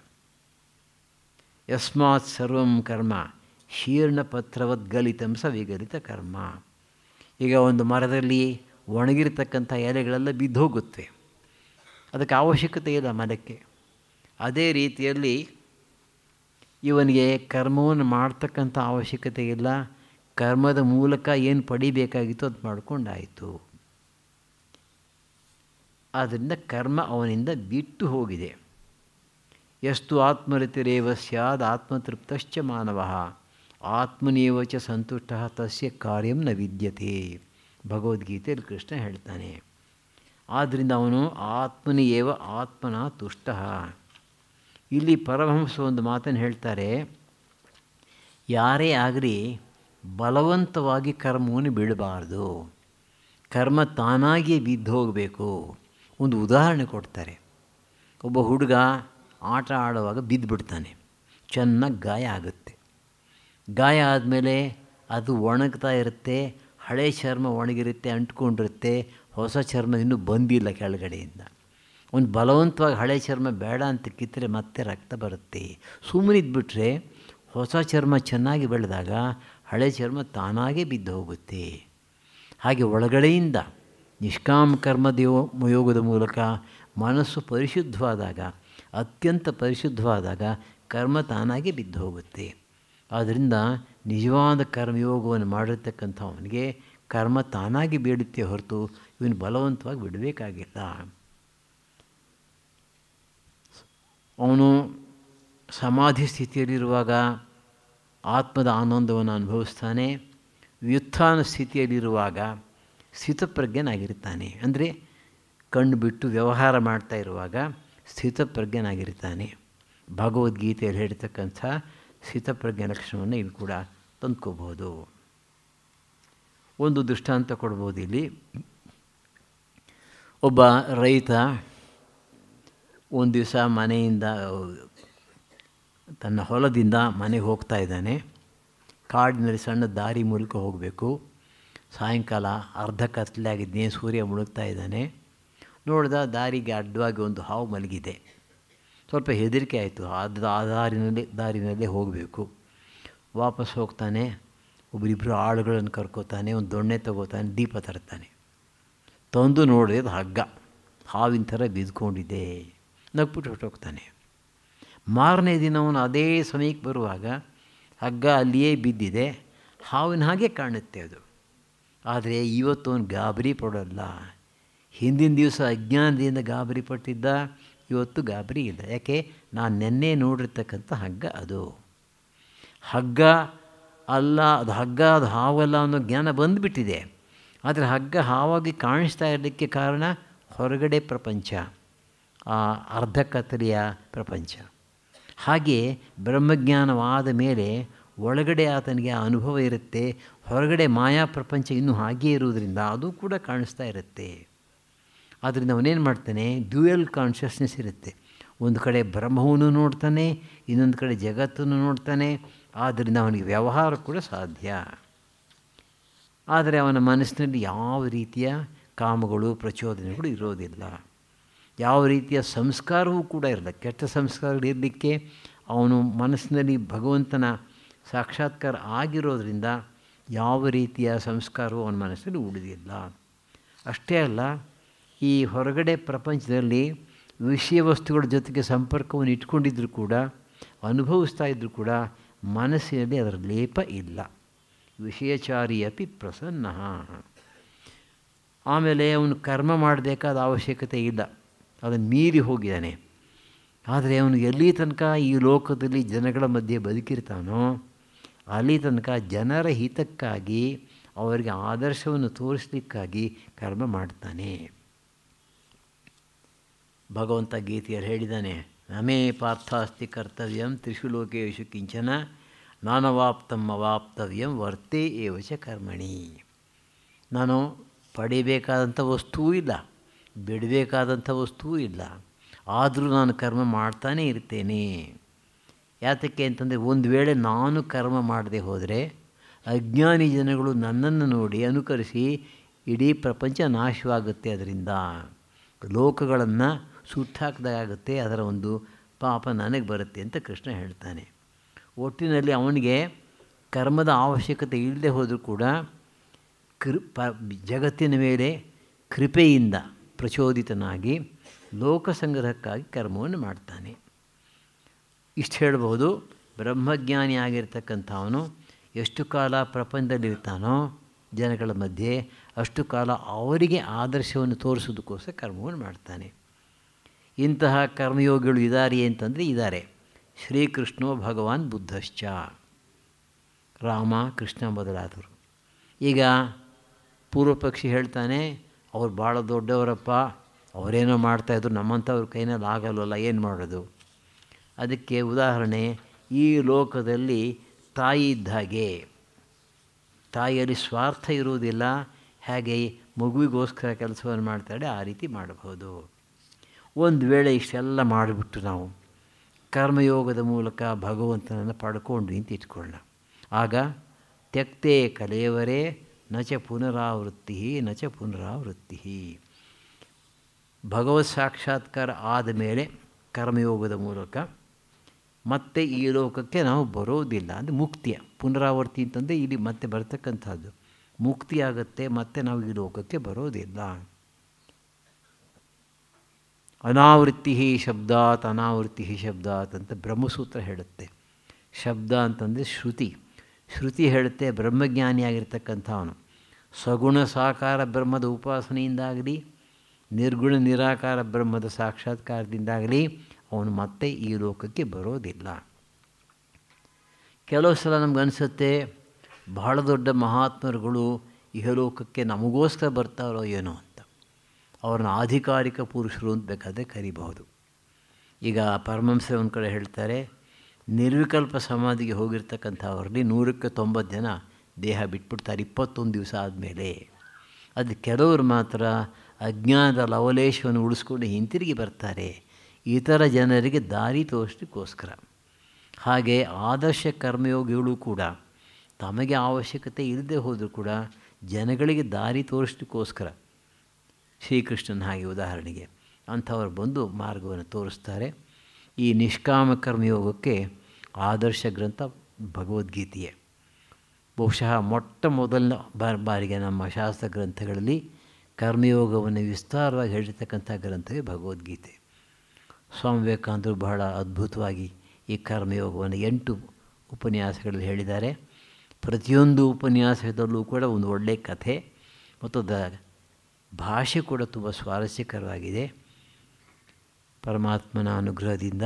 ಯಸ್ಮಾತ್ ಸರ್ವಂ ಕರ್ಮ ಶೀರ್ಣಪತ್ರವದ್ಗಲಿತಂ ಸ ವಿಗಲಿತ ಕರ್ಮ. ಈಗ ಒಂದು ಮರದಲ್ಲಿ ಒಣಗಿರ್ತಕ್ಕಂಥ ಎಲೆಗಳೆಲ್ಲ ಬಿದ್ದೋಗುತ್ತವೆ, ಅದಕ್ಕೆ ಅವಶ್ಯಕತೆ ಇಲ್ಲ ಮರಕ್ಕೆ. ಅದೇ ರೀತಿಯಲ್ಲಿ ಇವನಿಗೆ ಕರ್ಮವನ್ನು ಮಾಡ್ತಕ್ಕಂಥ ಅವಶ್ಯಕತೆ ಇಲ್ಲ, ಕರ್ಮದ ಮೂಲಕ ಏನು ಪಡಿಬೇಕಾಗಿತ್ತು ಅದು ಮಾಡ್ಕೊಂಡಾಯಿತು. ಆದ್ದರಿಂದ ಕರ್ಮ ಅವನಿಂದ ಬಿಟ್ಟು ಹೋಗಿದೆ. ಎಷ್ಟು ಆತ್ಮರತಿರೇವ ಸ್ಯಾದ್ ಆತ್ಮತೃಪ್ತಶ್ಚ ಮಾನವ ಆತ್ಮನೇವ ಚ ಸಂತುಷ್ಟ ತಸ್ಯ ಕಾರ್ಯಂ ನ ವಿದ್ಯತೆ. ಭಗವದ್ಗೀತೆಯಲ್ಲಿ ಕೃಷ್ಣ ಹೇಳ್ತಾನೆ. ಆದ್ದರಿಂದ ಅವನು ಆತ್ಮನಿಯೇವ ಆತ್ಮನ ತುಷ್ಟ. ಇಲ್ಲಿ ಪರಮಹಂಸ ಒಂದು ಮಾತನ್ನು ಹೇಳ್ತಾರೆ, ಯಾರೇ ಆಗಲಿ ಬಲವಂತವಾಗಿ ಕರ್ಮವನ್ನು ಬಿಡಬಾರ್ದು, ಕರ್ಮ ತಾನಾಗಿಯೇ ಬಿದ್ದು ಹೋಗಬೇಕು. ಒಂದು ಉದಾಹರಣೆ ಕೊಡ್ತಾರೆ. ಒಬ್ಬ ಹುಡುಗ ಆಟ ಆಡುವಾಗ ಬಿದ್ದುಬಿಡ್ತಾನೆ, ಚೆನ್ನಾಗಿ ಗಾಯ ಆಗುತ್ತೆ. ಗಾಯ ಆದಮೇಲೆ ಅದು ಒಣಗ್ತಾ ಇರುತ್ತೆ, ಹಳೆ ಚರ್ಮ ಒಣಗಿರುತ್ತೆ, ಅಂಟ್ಕೊಂಡಿರುತ್ತೆ, ಹೊಸ ಚರ್ಮ ಇನ್ನೂ ಬಂದಿಲ್ಲ ಕೆಳಗಡೆಯಿಂದ. ಒಂದು ಬಲವಂತವಾಗಿ ಹಳೆ ಚರ್ಮ ಬೇಡ ಅಂತ ಕಿತ್ತರೆ ಮತ್ತೆ ರಕ್ತ ಬರುತ್ತೆ. ಸುಮ್ಮನೆ ಇದ್ಬಿಟ್ರೆ ಹೊಸ ಚರ್ಮ ಚೆನ್ನಾಗಿ ಬೆಳೆದಾಗ ಹಳೆ ಚರ್ಮ ತಾನಾಗೇ ಬಿದ್ದು ಹೋಗುತ್ತೆ. ಹಾಗೆ ಒಳಗಡೆಯಿಂದ ನಿಷ್ಕಾಮ ಯೋಗದ ಮೂಲಕ ಮನಸ್ಸು ಪರಿಶುದ್ಧವಾದಾಗ, ಅತ್ಯಂತ ಪರಿಶುದ್ಧವಾದಾಗ ಕರ್ಮ ತಾನಾಗೇ ಬಿದ್ದು ಹೋಗುತ್ತೆ. ಆದ್ದರಿಂದ ನಿಜವಾದ ಕರ್ಮಯೋಗವನ್ನು ಮಾಡಿರ್ತಕ್ಕಂಥವನಿಗೆ ಕರ್ಮ ತಾನಾಗಿ ಬೇಡುತ್ತೆ ಹೊರತು ಇವನು ಬಲವಂತವಾಗಿ ಬಿಡಬೇಕಾಗಿಲ್ಲ. ಅವನು ಸಮಾಧಿ ಸ್ಥಿತಿಯಲ್ಲಿರುವಾಗ ಆತ್ಮದ ಆನಂದವನ್ನು ಅನುಭವಿಸ್ತಾನೆ. ವ್ಯುತ್ಥಾನ ಸ್ಥಿತಿಯಲ್ಲಿರುವಾಗ ಸ್ಥಿತಪ್ರಜ್ಞನಾಗಿರ್ತಾನೆ. ಅಂದರೆ ಕಣ್ಣು ಬಿಟ್ಟು ವ್ಯವಹಾರ ಮಾಡ್ತಾ ಇರುವಾಗ ಸ್ಥಿತಪ್ರಜ್ಞನಾಗಿರ್ತಾನೆ. ಭಗವದ್ಗೀತೆಯಲ್ಲಿ ಹೇಳ್ತಕ್ಕಂಥ ಸ್ಥಿತಪ್ರಜ್ಞ ಲಕ್ಷಣವನ್ನು ಇಲ್ಲಿ ಕೂಡ ತಂದ್ಕೋಬೋದು. ಒಂದು ದೃಷ್ಟಾಂತ ಕೊಡ್ಬೋದು ಇಲ್ಲಿ. ಒಬ್ಬ ರೈತ ಒಂದು ದಿವಸ ಮನೆಯಿಂದ ತನ್ನ ಹೊಲದಿಂದ ಮನೆಗೆ ಹೋಗ್ತಾ ಇದ್ದಾನೆ. ಕಾಡಿನಲ್ಲಿ ಸಣ್ಣ ದಾರಿ ಮೂಲಕ ಹೋಗಬೇಕು. ಸಾಯಂಕಾಲ ಅರ್ಧ ಕತ್ತಲೆ ಆಗಿದ್ದೇ, ಸೂರ್ಯ ಮುಳುಗ್ತಾ ಇದ್ದಾನೆ. ನೋಡಿದ ದಾರಿಗೆ ಅಡ್ಡವಾಗಿ ಒಂದು ಹಾವು ಮಲಗಿದೆ. ಸ್ವಲ್ಪ ಹೆದರಿಕೆ ಆಯಿತು. ಆ ದಾರಿನಲ್ಲೇ ಹೋಗಬೇಕು. ವಾಪಸ್ ಹೋಗ್ತಾನೆ. ಒಬ್ಬರಿಬ್ಬರು ಆಳುಗಳನ್ನು ಕರ್ಕೋತಾನೆ, ಒಂದು ದೊಣ್ಣೆ ತಗೋತಾನೆ, ದೀಪ ತರ್ತಾನೆ. ತಂದು ನೋಡಿದ ಹಗ್ಗ ಹಾವಿನ ಥರ ಬಿದ್ದುಕೊಂಡಿದೆ. ನಗ್ಬಿಟ್ಟು ಹೊರಟೋಗ್ತಾನೆ. ಮಾರನೇ ದಿನ ಅವನು ಅದೇ ಸಮಯಕ್ಕೆ ಬರುವಾಗ ಹಗ್ಗ ಅಲ್ಲಿಯೇ ಬಿದ್ದಿದೆ, ಹಾವಿನ ಹಾಗೆ ಕಾಣುತ್ತೆ ಅದು. ಆದರೆ ಇವತ್ತು ಅವನು ಗಾಬರಿ ಪಡೋಲ್ಲ. ಹಿಂದಿನ ದಿವಸ ಅಜ್ಞಾನದಿಂದ ಗಾಬರಿ ಪಟ್ಟಿದ್ದ, ಇವತ್ತು ಗಾಬರಿ ಇಲ್ಲ. ಯಾಕೆ? ನಾನು ನೆನ್ನೆ ನೋಡಿರ್ತಕ್ಕಂಥ ಹಗ್ಗ ಅದು. ಹಗ್ಗ ಅಲ್ಲ ಅದು, ಹಗ್ಗ ಅದು ಹಾವಲ್ಲ ಅನ್ನೋ ಜ್ಞಾನ ಬಂದುಬಿಟ್ಟಿದೆ. ಆದರೆ ಹಗ್ಗ ಹಾವಾಗಿ ಕಾಣಿಸ್ತಾ ಇರಲಿಕ್ಕೆ ಕಾರಣ ಹೊರಗಡೆ ಪ್ರಪಂಚ, ಆ ಅರ್ಧ ಕತ್ತಲೆಯ ಪ್ರಪಂಚ. ಹಾಗೆ ಬ್ರಹ್ಮಜ್ಞಾನವಾದ ಮೇಲೆ ಒಳಗಡೆ ಆತನಿಗೆ ಆ ಅನುಭವ ಇರುತ್ತೆ. ಹೊರಗಡೆ ಮಾಯಾ ಪ್ರಪಂಚ ಇನ್ನೂ ಹಾಗೇ ಇರುವುದರಿಂದ ಅದು ಕೂಡ ಕಾಣಿಸ್ತಾ ಇರುತ್ತೆ. ಆದ್ದರಿಂದ ಅವನೇನು ಮಾಡ್ತಾನೆ, ಡ್ಯೂಯಲ್ ಕಾನ್ಷಿಯಸ್ನೆಸ್ ಇರುತ್ತೆ. ಒಂದು ಕಡೆ ಬ್ರಹ್ಮವನ್ನು ನೋಡ್ತಾನೆ, ಇನ್ನೊಂದು ಕಡೆ ಜಗತ್ತನ್ನು ನೋಡ್ತಾನೆ. ಆದ್ದರಿಂದ ಅವನಿಗೆ ವ್ಯವಹಾರ ಕೂಡ ಸಾಧ್ಯ. ಆದರೆ ಅವನ ಮನಸ್ಸಿನಲ್ಲಿ ಯಾವ ರೀತಿಯ ಕಾಮಗಳು, ಪ್ರಚೋದನೆಗಳು ಇರೋದಿಲ್ಲ. ಯಾವ ರೀತಿಯ ಸಂಸ್ಕಾರವೂ ಕೂಡ ಇರಲ್ಲ. ಕೆಟ್ಟ ಸಂಸ್ಕಾರಗಳು ಇರಲಿಕ್ಕೆ ಅವನು ಮನಸ್ಸಿನಲ್ಲಿ ಭಗವಂತನ ಸಾಕ್ಷಾತ್ಕಾರ ಆಗಿರೋದ್ರಿಂದ ಯಾವ ರೀತಿಯ ಸಂಸ್ಕಾರವೂ ಅವನ ಮನಸ್ಸಲ್ಲಿ ಉಳಿದಿಲ್ಲ. ಅಷ್ಟೇ ಅಲ್ಲ, ಈ ಹೊರಗಡೆ ಪ್ರಪಂಚದಲ್ಲಿ ವಿಷಯ ವಸ್ತುಗಳ ಜೊತೆಗೆ ಸಂಪರ್ಕವನ್ನು ಇಟ್ಕೊಂಡಿದ್ದರೂ ಕೂಡ, ಅನುಭವಿಸ್ತಾ ಇದ್ದರೂ ಕೂಡ ಮನಸ್ಸಿನಲ್ಲಿ ಅದರ ಲೇಪ ಇಲ್ಲ. ವಿಷಯಚಾರಿ ಅಪಿ ಪ್ರಸನ್ನ. ಆಮೇಲೆ ಅವನು ಕರ್ಮ ಮಾಡಬೇಕಾದ ಅವಶ್ಯಕತೆ ಇಲ್ಲ, ಅದನ್ನು ಮೀರಿ ಹೋಗಿದ್ದಾನೆ. ಆದರೆ ಅವನು ಎಲ್ಲಿ ತನಕ ಈ ಲೋಕದಲ್ಲಿ ಜನಗಳ ಮಧ್ಯೆ ಬದುಕಿರ್ತಾನೋ ಅಲ್ಲಿ ತನಕ ಜನರ ಹಿತಕ್ಕಾಗಿ, ಅವರಿಗೆ ಆದರ್ಶವನ್ನು ತೋರಿಸಲಿಕ್ಕಾಗಿ ಕರ್ಮ ಮಾಡ್ತಾನೆ. ಭಗವಂತ ಗೀತೆಯಲ್ಲಿ ಹೇಳಿದ್ದಾನೆ, ನಮೇ ಪಾರ್ಥಾಸ್ತಿ ಕರ್ತವ್ಯಂ ತ್ರಿಷು ಲೋಕೇಶು ಕಿಂಚನ ನಾನವಾಪ್ತಂ ಅವಾಪ್ತವ್ಯಂ ವರ್ತೇ ಏವಚ ಕರ್ಮಣಿ. ನಾನು ಪಡಿಬೇಕಾದಂಥ ವಸ್ತುವೂ ಇಲ್ಲ, ಬಿಡಬೇಕಾದಂಥ ವಸ್ತುವೂ ಇಲ್ಲ, ಆದರೂ ನಾನು ಕರ್ಮ ಮಾಡ್ತಾನೇ ಇರ್ತೇನೆ. ಯಾತಕ್ಕೆ ಅಂತಂದರೆ, ಒಂದು ವೇಳೆ ನಾನು ಕರ್ಮ ಮಾಡದೆ ಹೋದರೆ ಅಜ್ಞಾನಿ ಜನಗಳು ನನ್ನನ್ನು ನೋಡಿ ಅನುಕರಿಸಿ ಇಡೀ ಪ್ರಪಂಚ ನಾಶವಾಗುತ್ತೆ. ಅದರಿಂದ ಲೋಕಗಳನ್ನು ಸುಟ್ಟಾಕ್ದಾಗುತ್ತೆ, ಅದರ ಒಂದು ಪಾಪ ನನಗೆ ಬರುತ್ತೆ ಅಂತ ಕೃಷ್ಣ ಹೇಳ್ತಾನೆ. ಒಟ್ಟಿನಲ್ಲಿ ಅವನಿಗೆ ಕರ್ಮದ ಅವಶ್ಯಕತೆ ಇಲ್ಲದೆ ಹೋದರೂ ಕೂಡ ಜಗತ್ತಿನ ಮೇಲೆ ಕೃಪೆಯಿಂದ ಪ್ರಚೋದಿತನಾಗಿ ಲೋಕಸಂಗ್ರಹಕ್ಕಾಗಿ ಕರ್ಮವನ್ನು ಮಾಡ್ತಾನೆ. ಇಷ್ಟು ಹೇಳ್ಬೋದು. ಬ್ರಹ್ಮಜ್ಞಾನಿ ಆಗಿರ್ತಕ್ಕಂಥವನು ಎಷ್ಟು ಕಾಲ ಪ್ರಪಂಚದಲ್ಲಿರ್ತಾನೋ ಜನಗಳ ಮಧ್ಯೆ, ಅಷ್ಟು ಕಾಲ ಅವರಿಗೆ ಆದರ್ಶವನ್ನು ತೋರಿಸೋದಕ್ಕೋಸ್ಕರ ಕರ್ಮವನ್ನು ಮಾಡ್ತಾನೆ. ಇಂತಹ ಕರ್ಮಯೋಗಿಗಳು ಇದ್ದಾರೆ ಅಂತಂದರೆ ಇದ್ದಾರೆ. ಶ್ರೀಕೃಷ್ಣೋ ಭಗವಾನ್ ಬುದ್ಧಶ್ಚ, ರಾಮ ಕೃಷ್ಣ ಮೊದಲಾದವರು. ಈಗ ಪೂರ್ವಪಕ್ಷಿ ಹೇಳ್ತಾನೆ, ಅವ್ರು ಭಾಳ ದೊಡ್ಡವರಪ್ಪ, ಅವರೇನೋ ಮಾಡ್ತಾಯಿದ್ರು, ನಮ್ಮಂಥವ್ರ ಕೈನಲ್ಲಿ ಆಗಲ್ವಲ್ಲ, ಏನು ಮಾಡೋದು? ಅದಕ್ಕೆ ಉದಾಹರಣೆ, ಈ ಲೋಕದಲ್ಲಿ ತಾಯಿ ಇದ್ದ ಹಾಗೆ, ತಾಯಿಯಲ್ಲಿ ಸ್ವಾರ್ಥ ಇರುವುದಿಲ್ಲ. ಹೇಗೆ ಮಗುವಿಗೋಸ್ಕರ ಕೆಲಸವನ್ನು ಮಾಡ್ತಾಳೆ, ಆ ರೀತಿ ಮಾಡಬಹುದು. ಒಂದು ವೇಳೆ ಇಷ್ಟೆಲ್ಲ ಮಾಡಿಬಿಟ್ಟು ನಾವು ಕರ್ಮಯೋಗದ ಮೂಲಕ ಭಗವಂತನನ್ನು ಪಡ್ಕೊಂಡ್ವಿ ಅಂತ ಇಟ್ಕೊಳ್ಳೋಣ. ಆಗ ತ್ಯಕ್ತೆ ಕಲೆಯವರೇ ನಚ ಪುನರಾವೃತ್ತಿ ನಚ ಪುನರಾವೃತ್ತಿ. ಭಗವತ್ ಸಾಕ್ಷಾತ್ಕಾರ ಆದ ಮೇಲೆ ಕರ್ಮಯೋಗದ ಮೂಲಕ ಮತ್ತೆ ಈ ಲೋಕಕ್ಕೆ ನಾವು ಬರೋದಿಲ್ಲ. ಅಂದರೆ ಮುಕ್ತಿಯ ಪುನರಾವರ್ತಿ ಅಂತಂದರೆ ಇಲ್ಲಿ ಮತ್ತೆ ಬರ್ತಕ್ಕಂಥದ್ದು ಮುಕ್ತಿ ಆಗುತ್ತೆ, ಮತ್ತೆ ನಾವು ಈ ಲೋಕಕ್ಕೆ ಬರೋದಿಲ್ಲ. ಅನಾವೃತ್ತಿ ಶಬ್ದಾತ್ ಅನಾವೃತ್ತಿ ಶಬ್ದಾತ್ ಅಂತ ಬ್ರಹ್ಮಸೂತ್ರ ಹೇಳುತ್ತೆ. ಶಬ್ದ ಅಂತಂದರೆ ಶ್ರುತಿ. ಶ್ರುತಿ ಹೇಳುತ್ತೆ ಬ್ರಹ್ಮಜ್ಞಾನಿಯಾಗಿರ್ತಕ್ಕಂಥವನು ಸಗುಣ ಸಾಕಾರ ಬ್ರಹ್ಮದ ಉಪಾಸನೆಯಿಂದಾಗಲಿ ನಿರ್ಗುಣ ನಿರಾಕಾರ ಬ್ರಹ್ಮದ ಸಾಕ್ಷಾತ್ಕಾರದಿಂದಾಗಲಿ ಅವನು ಮತ್ತೆ ಈ ಲೋಕಕ್ಕೆ ಬರೋದಿಲ್ಲ. ಕೆಲವು ಸಲ ನಮಗನ್ಸುತ್ತೆ ಬಹಳ ದೊಡ್ಡ ಮಹಾತ್ಮರುಗಳು ಇಹಲೋಕಕ್ಕೆ ನಮಗೋಸ್ಕರ ಬರ್ತಾರೋ ಏನೋ ಅಂತ. ಅವ್ರನ್ನ ಆಧಿಕಾರಿಕ ಪುರುಷರು ಅಂತ ಬೇಕಾದರೆ ಕರಿಬಹುದು. ಈಗ ಪರಮಹಂಸರು ಒಂದು ಕಡೆ ಹೇಳ್ತಾರೆ, ನಿರ್ವಿಕಲ್ಪ ಸಮಾಧಿಗೆ ಹೋಗಿರ್ತಕ್ಕಂಥವ್ರಲ್ಲಿ 100ಕ್ಕೆ 90 ಜನ ದೇಹ ಬಿಟ್ಬಿಡ್ತಾರೆ 21 ದಿವಸ ಆದಮೇಲೆ. ಅದು ಕೆಲವರು ಮಾತ್ರ ಅಜ್ಞಾನದ ಲವಲೇಶವನ್ನು ಉಳಿಸ್ಕೊಂಡು ಹಿಂತಿರುಗಿ ಬರ್ತಾರೆ, ಇತರ ಜನರಿಗೆ ದಾರಿ ತೋರಿಸಲಿಕ್ಕೋಸ್ಕರ. ಹಾಗೆ ಆದರ್ಶ ಕರ್ಮಯೋಗಿಗಳು ಕೂಡ ತಮಗೆ ಅವಶ್ಯಕತೆ ಇಲ್ಲದೆ ಹೋದರೂ ಕೂಡ ಜನಗಳಿಗೆ ದಾರಿ ತೋರಿಸಲಿಕ್ಕೋಸ್ಕರ, ಶ್ರೀಕೃಷ್ಣನ ಹಾಗೆ ಉದಾಹರಣೆಗೆ ಅಂಥವ್ರು ಬಂದು ಮಾರ್ಗವನ್ನು ತೋರಿಸ್ತಾರೆ. ಈ ನಿಷ್ಕಾಮ ಕರ್ಮಯೋಗಕ್ಕೆ ಆದರ್ಶ ಗ್ರಂಥ ಭಗವದ್ಗೀತೆಯೇ. ಬಹುಶಃ ಮೊಟ್ಟ ಮೊದಲನ ಬಾರಿಗೆ ನಮ್ಮ ಶಾಸ್ತ್ರ ಗ್ರಂಥಗಳಲ್ಲಿ ಕರ್ಮಯೋಗವನ್ನು ವಿಸ್ತಾರವಾಗಿ ಹೇಳಿರ್ತಕ್ಕಂಥ ಗ್ರಂಥವೇ ಭಗವದ್ಗೀತೆ. ಸ್ವಾಮಿ ವಿವೇಕಾನಂದರು ಬಹಳ ಅದ್ಭುತವಾಗಿ ಈ ಕರ್ಮಯೋಗವನ್ನು 8 ಉಪನ್ಯಾಸಗಳಲ್ಲಿ ಹೇಳಿದ್ದಾರೆ. ಪ್ರತಿಯೊಂದು ಉಪನ್ಯಾಸದಲ್ಲೂ ಕೂಡ ಒಂದು ಒಳ್ಳೆಯ ಕಥೆ ಮತ್ತು ಭಾಷೆ ಕೂಡ ತುಂಬ ಸ್ವಾರಸ್ಯಕರವಾಗಿದೆ. ಪರಮಾತ್ಮನ ಅನುಗ್ರಹದಿಂದ,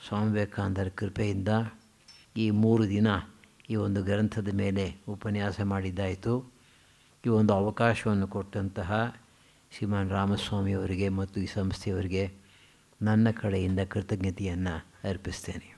ಸ್ವಾಮಿ ವಿವೇಕಾನಂದರ ಕೃಪೆಯಿಂದ ಈ 3 ದಿನ ಈ ಒಂದು ಗ್ರಂಥದ ಮೇಲೆ ಉಪನ್ಯಾಸ ಮಾಡಿದ್ದಾಯಿತು. ಈ ಒಂದು ಅವಕಾಶವನ್ನು ಕೊಟ್ಟಂತಹ ಶ್ರೀಮಾನ್ ರಾಮಸ್ವಾಮಿಯವರಿಗೆ ಮತ್ತು ಈ ಸಂಸ್ಥೆಯವರಿಗೆ ನನ್ನ ಕಡೆಯಿಂದ ಕೃತಜ್ಞತೆಯನ್ನು ಅರ್ಪಿಸ್ತೇನೆ.